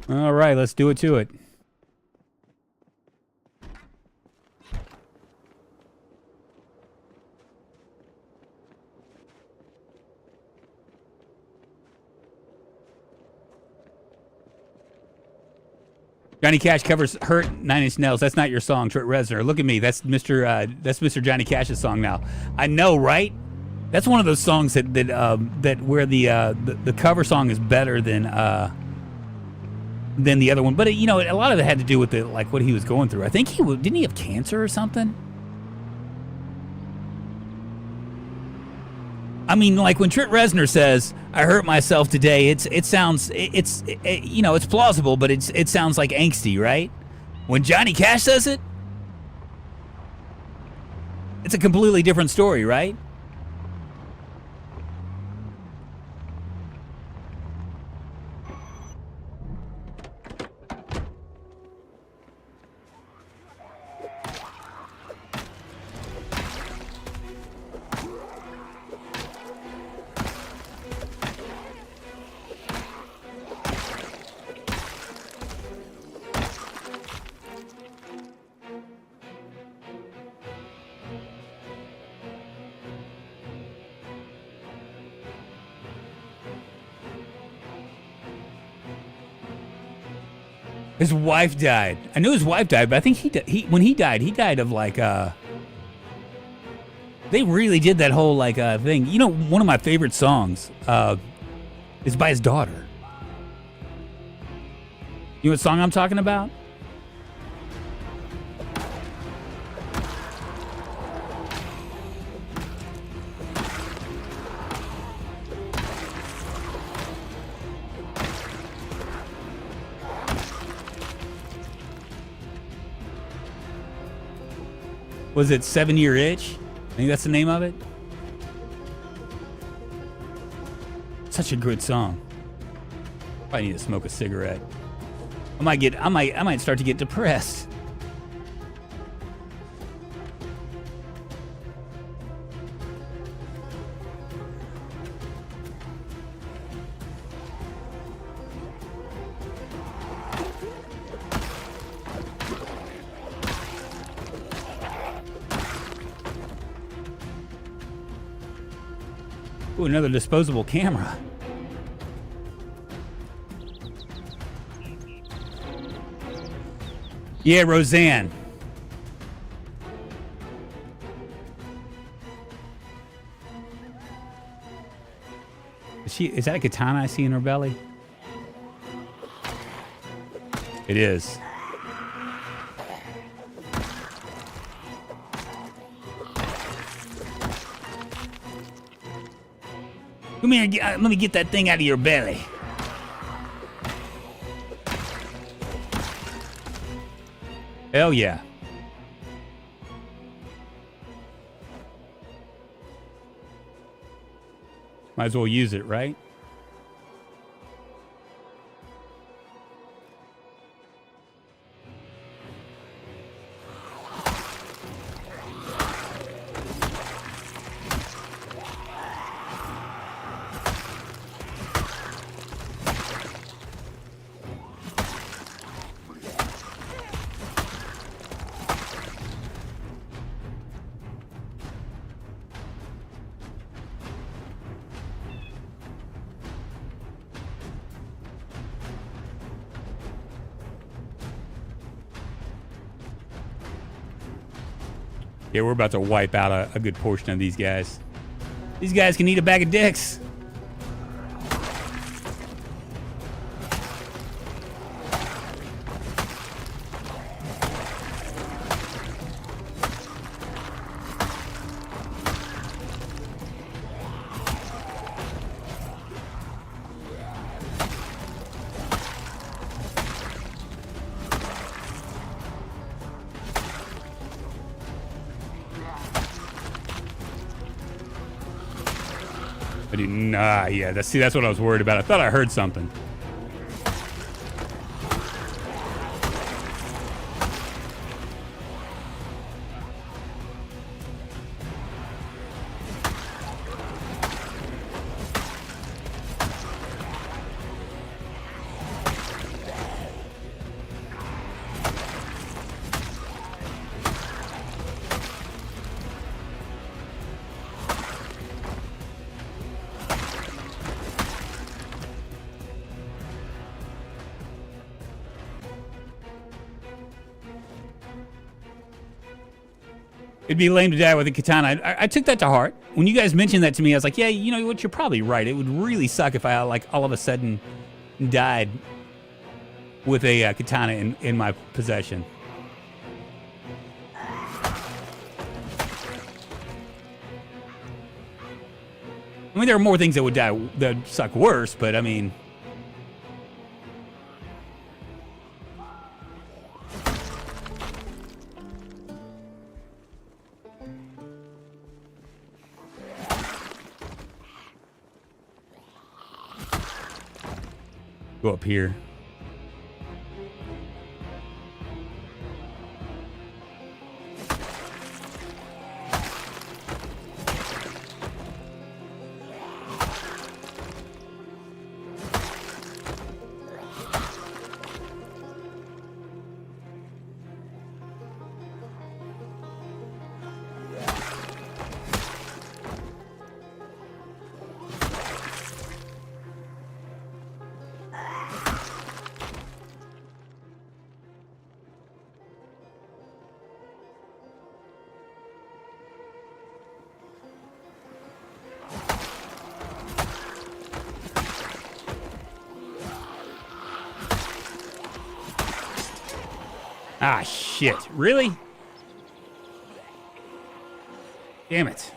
[SPEAKER 1] All right, let's do it to it. Johnny Cash covers "Hurt" 9 Inch Nails. That's not your song, Trent Reznor. Look at me. That's Mr. Johnny Cash's song now. I know, right? That's one of those songs that where the cover song is better than the other one. But you know, a lot of it had to do with what he was going through. I think didn't he have cancer or something? I mean, like when Trent Reznor says, "I hurt myself today," it's plausible, but it sounds like angsty, right? When Johnny Cash says it, it's a completely different story, right? His wife died. I knew his wife died, but I think when he died of like they really did that whole thing. You know, one of my favorite songs is by his daughter. You know what song I'm talking about? Was it 7-Year Itch? I think that's the name of it. Such a good song. Probably need to smoke a cigarette. I might start to get depressed. Ooh, another disposable camera. Yeah, Roseanne. Is that a katana I see in her belly? It is. Come here, let me get that thing out of your belly. Hell yeah. Might as well use it, right? Yeah, we're about to wipe out a good portion of these guys. These guys can eat a bag of dicks. Yeah, that's what I was worried about. I thought I heard something. It'd be lame to die with a katana. I took that to heart. When you guys mentioned that to me, I was like, yeah, you know what? You're probably right. It would really suck if I, like, all of a sudden died with a katana in my possession. I mean, there are more things that would die that would suck worse, but I mean... Go up here. Ah, shit. Really? Damn it.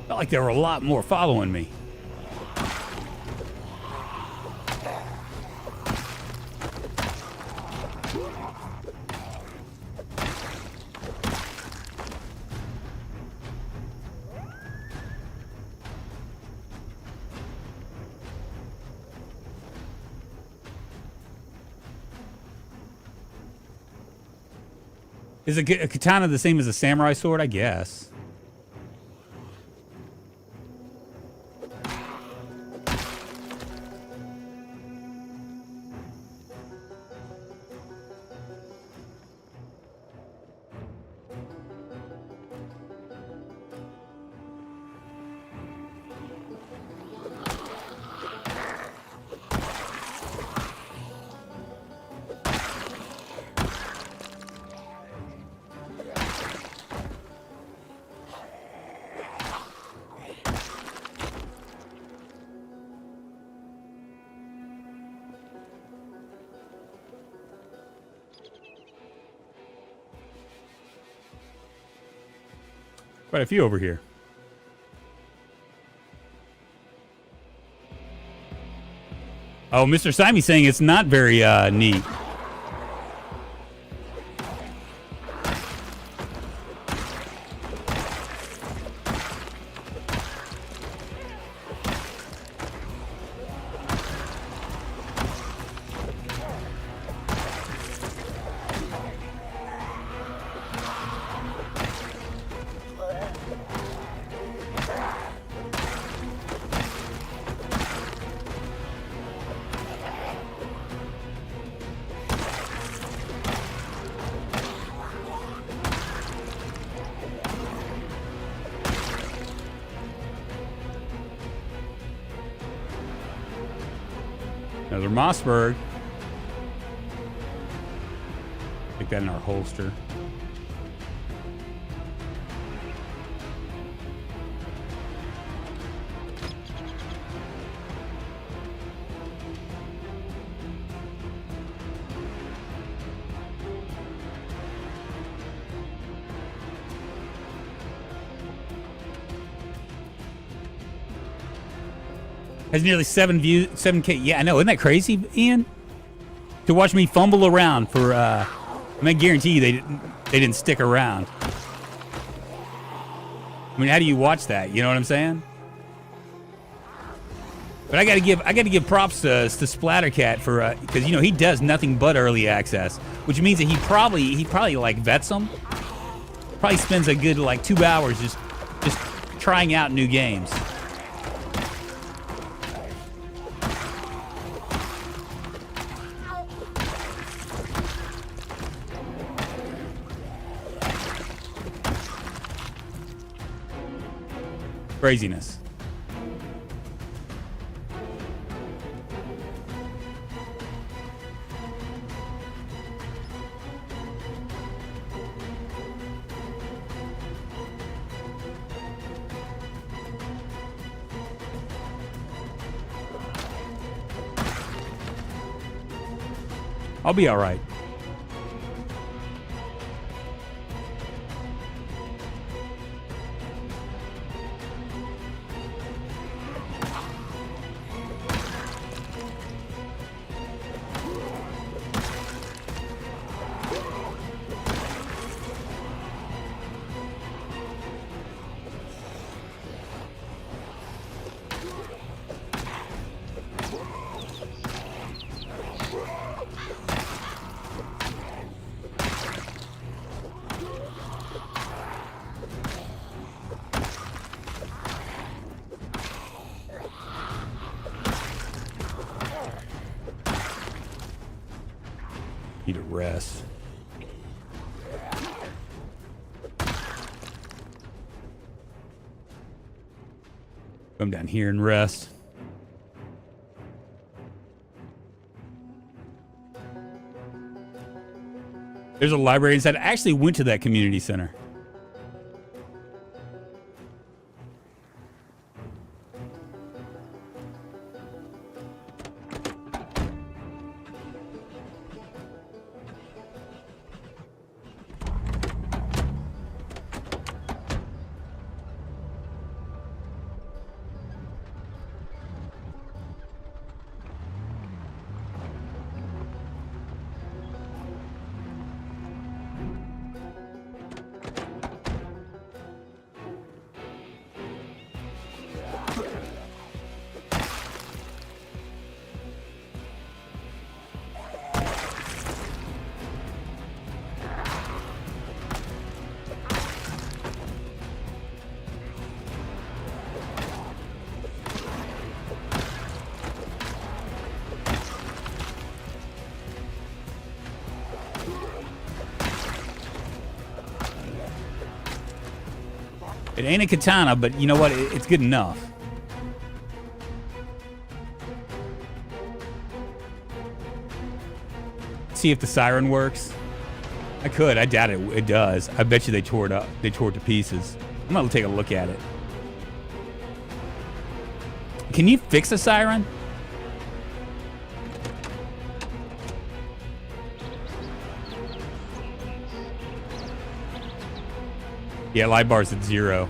[SPEAKER 1] Felt like there were a lot more following me. Is a katana the same as a samurai sword? I guess. Quite a few over here. Oh, Mr. Simon saying it's not very neat. Another Mossberg. Stick that in our holster. Has nearly 7K. Yeah, I know. Isn't that crazy, Ian? To watch me fumble around for, I guarantee you they didn't stick around. I mean, how do you watch that? You know what I'm saying? But I gotta give props to Splattercat for, because you know he does nothing but early access, which means that he probably like vets them. Probably spends a good like 2 hours just trying out new games. Craziness. I'll be all right. Need a rest. Come down here and rest. There's a library inside. I actually went to that community center. It ain't a katana, but you know what? It's good enough. See if the siren works. I could. I doubt it does. I bet you they tore it up. They tore it to pieces. I'm gonna take a look at it. Can you fix a siren? Yeah, live bar's at 0.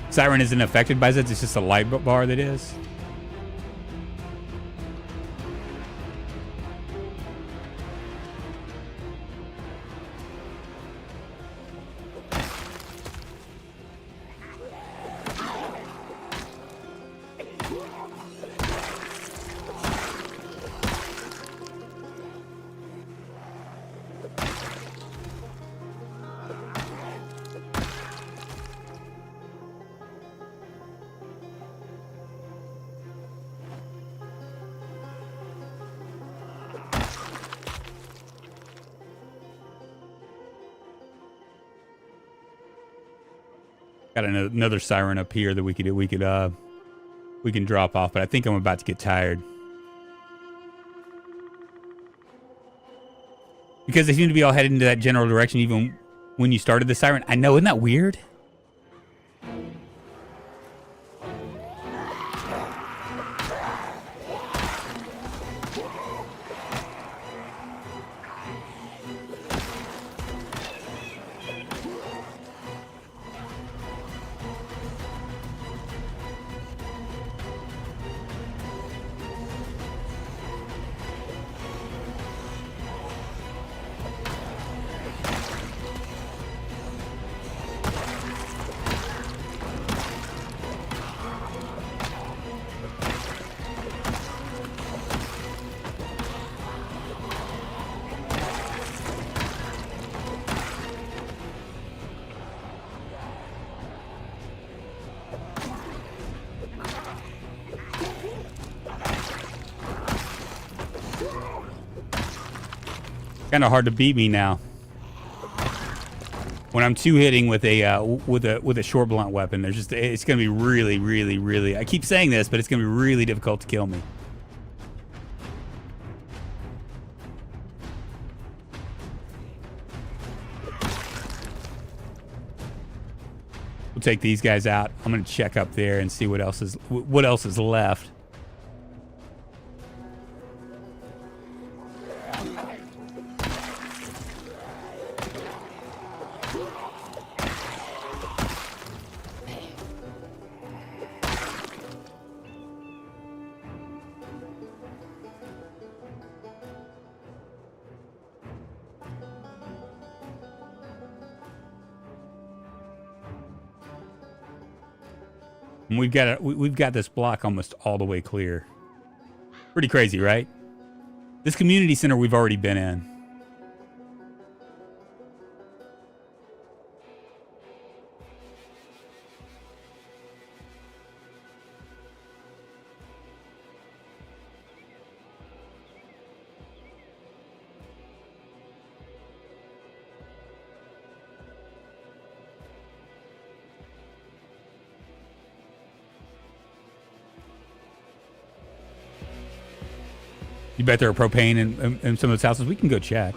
[SPEAKER 1] Siren isn't affected by this, it's just a light bar that is. Got another siren up here that we can drop off, but I think I'm about to get tired. Because they seem to be all headed into that general direction even when you started the siren. I know, isn't that weird? Kind of hard to beat me now. When I'm two hitting with a short blunt weapon, it's gonna be really. I keep saying this, but it's gonna be really difficult to kill me. We'll take these guys out. I'm gonna check up there and see what else is left. And we've got this block almost all the way clear. Pretty crazy, right? This community center we've already been in. You bet there are propane in some of those houses. We can go check.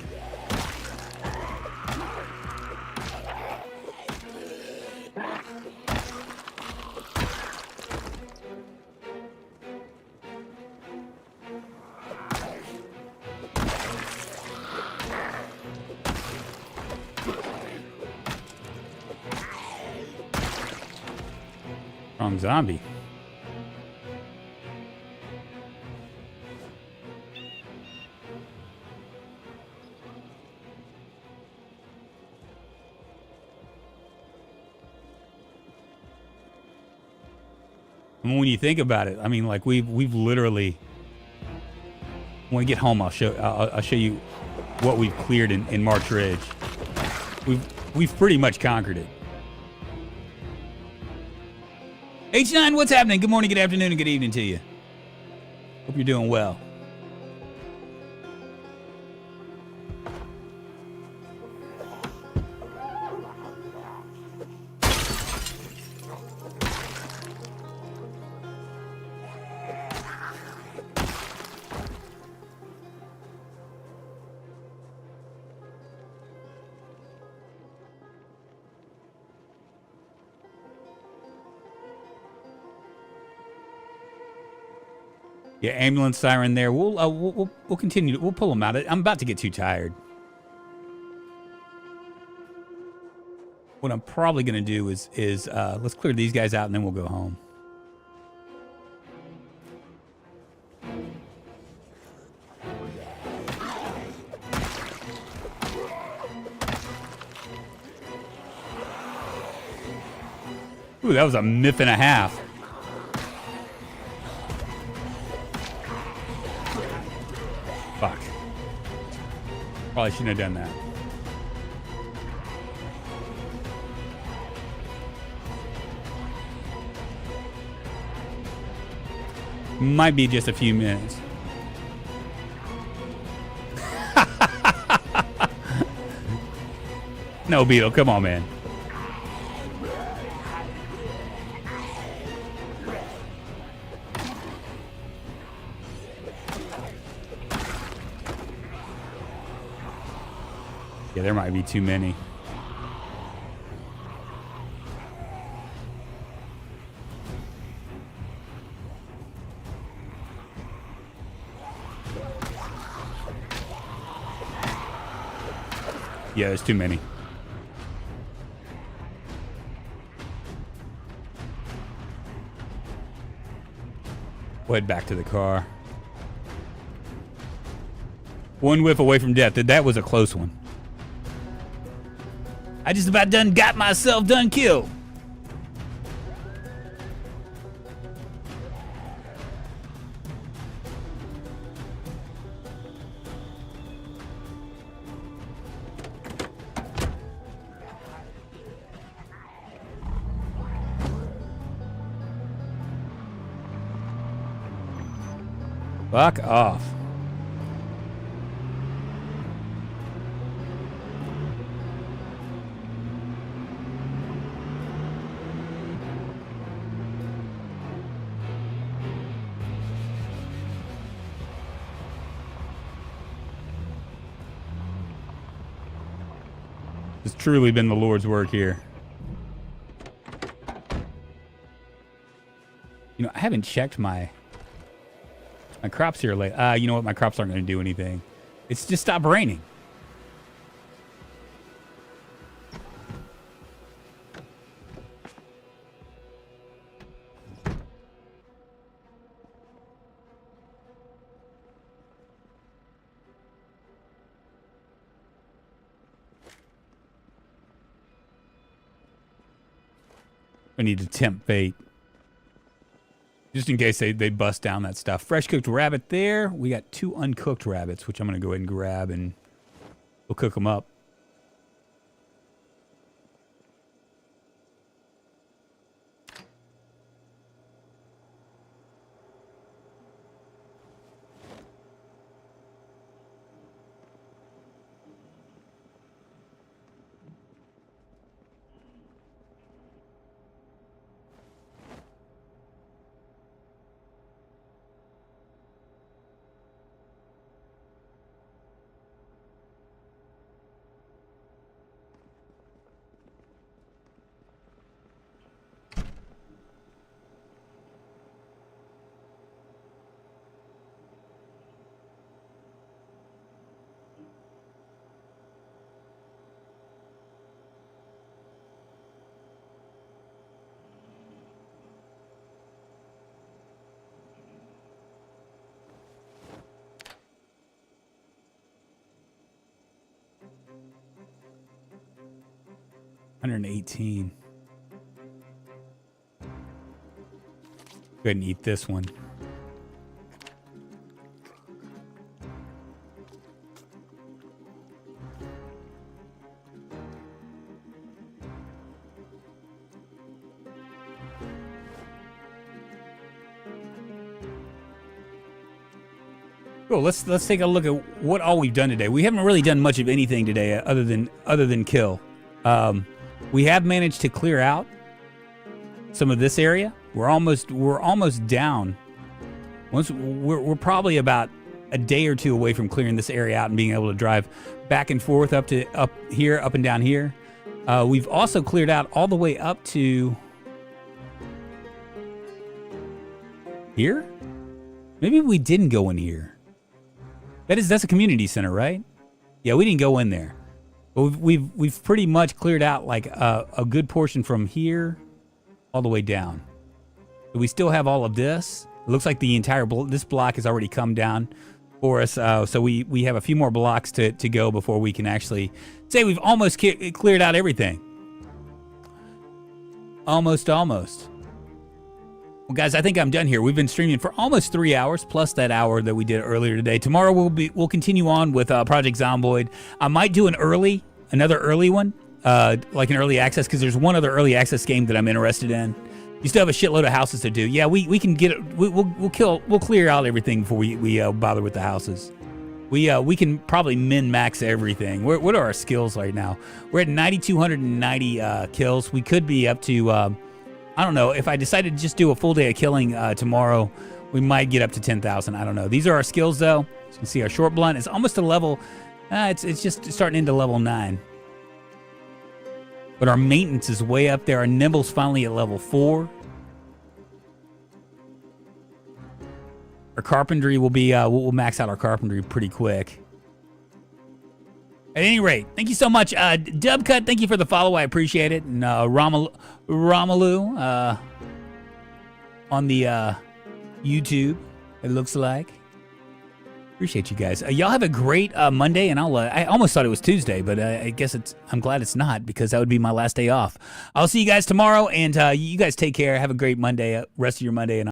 [SPEAKER 1] Wrong zombie. When you think about it, I mean, like we've literally. When we get home, I'll show you what we've cleared in March Ridge. We've pretty much conquered it. H9, what's happening? Good morning, good afternoon, and good evening to you. Hope you're doing well. Yeah, ambulance siren there. We'll continue. We'll pull them out. I'm about to get too tired. What I'm probably gonna do is let's clear these guys out and then we'll go home. Ooh, that was a miff and a half. Fuck. Probably shouldn't have done that. Might be just a few minutes. No, Beetle, come on, man. Yeah, there might be too many. Yeah, there's too many. We'll head back to the car. One whiff away from death. That was a close one. I just about done got myself done killed. Fuck off. It's truly been the Lord's work here. You know, I haven't checked my crops here late. You know what? My crops aren't going to do anything. It's just stopped raining. I need to tempt fate. Just in case they bust down that stuff. Fresh cooked rabbit there. We got 2 uncooked rabbits, which I'm going to go ahead and grab and we'll cook them up. $118. Go ahead and eat this one. Cool. Let's take a look at what all we've done today. We haven't really done much of anything today other than kill. We have managed to clear out some of this area. We're almost down. We're probably about a day or two away from clearing this area out and being able to drive back and forth up here, up and down here. We've also cleared out all the way up to here. Maybe we didn't go in here. That's a community center, right? Yeah, we didn't go in there. But we've pretty much cleared out like a good portion from here all the way down. But we still have all of this. It looks like the entire this block has already come down for us. So we have a few more blocks to go before we can actually say we've almost cleared out everything. Almost. Well, guys, I think I'm done here. We've been streaming for almost 3 hours, plus that hour that we did earlier today. Tomorrow we'll continue on with Project Zomboid. I might do another early one, like an early access, because there's one other early access game that I'm interested in. You still have a shitload of houses to do. Yeah, we can get it. We'll clear out everything before we bother with the houses. We can probably min-max everything. What are our skills right now? We're at 9,290 kills. We could be up to, I don't know, if I decided to just do a full day of killing tomorrow, we might get up to 10,000. I don't know. These are our skills, though. As you can see, our short blunt is almost to level, it's just starting into level 9. But our maintenance is way up there. Our nimble's finally at level 4. Our carpentry will be, we'll max out our carpentry pretty quick. At any rate, thank you so much. Dubcut, thank you for the follow. I appreciate it. And Romalu on the YouTube, it looks like. Appreciate you guys. Y'all have a great Monday, and I almost thought it was Tuesday, but I guess I'm glad it's not, because that would be my last day off. I'll see you guys tomorrow, and you guys take care. Have a great Monday, rest of your Monday, and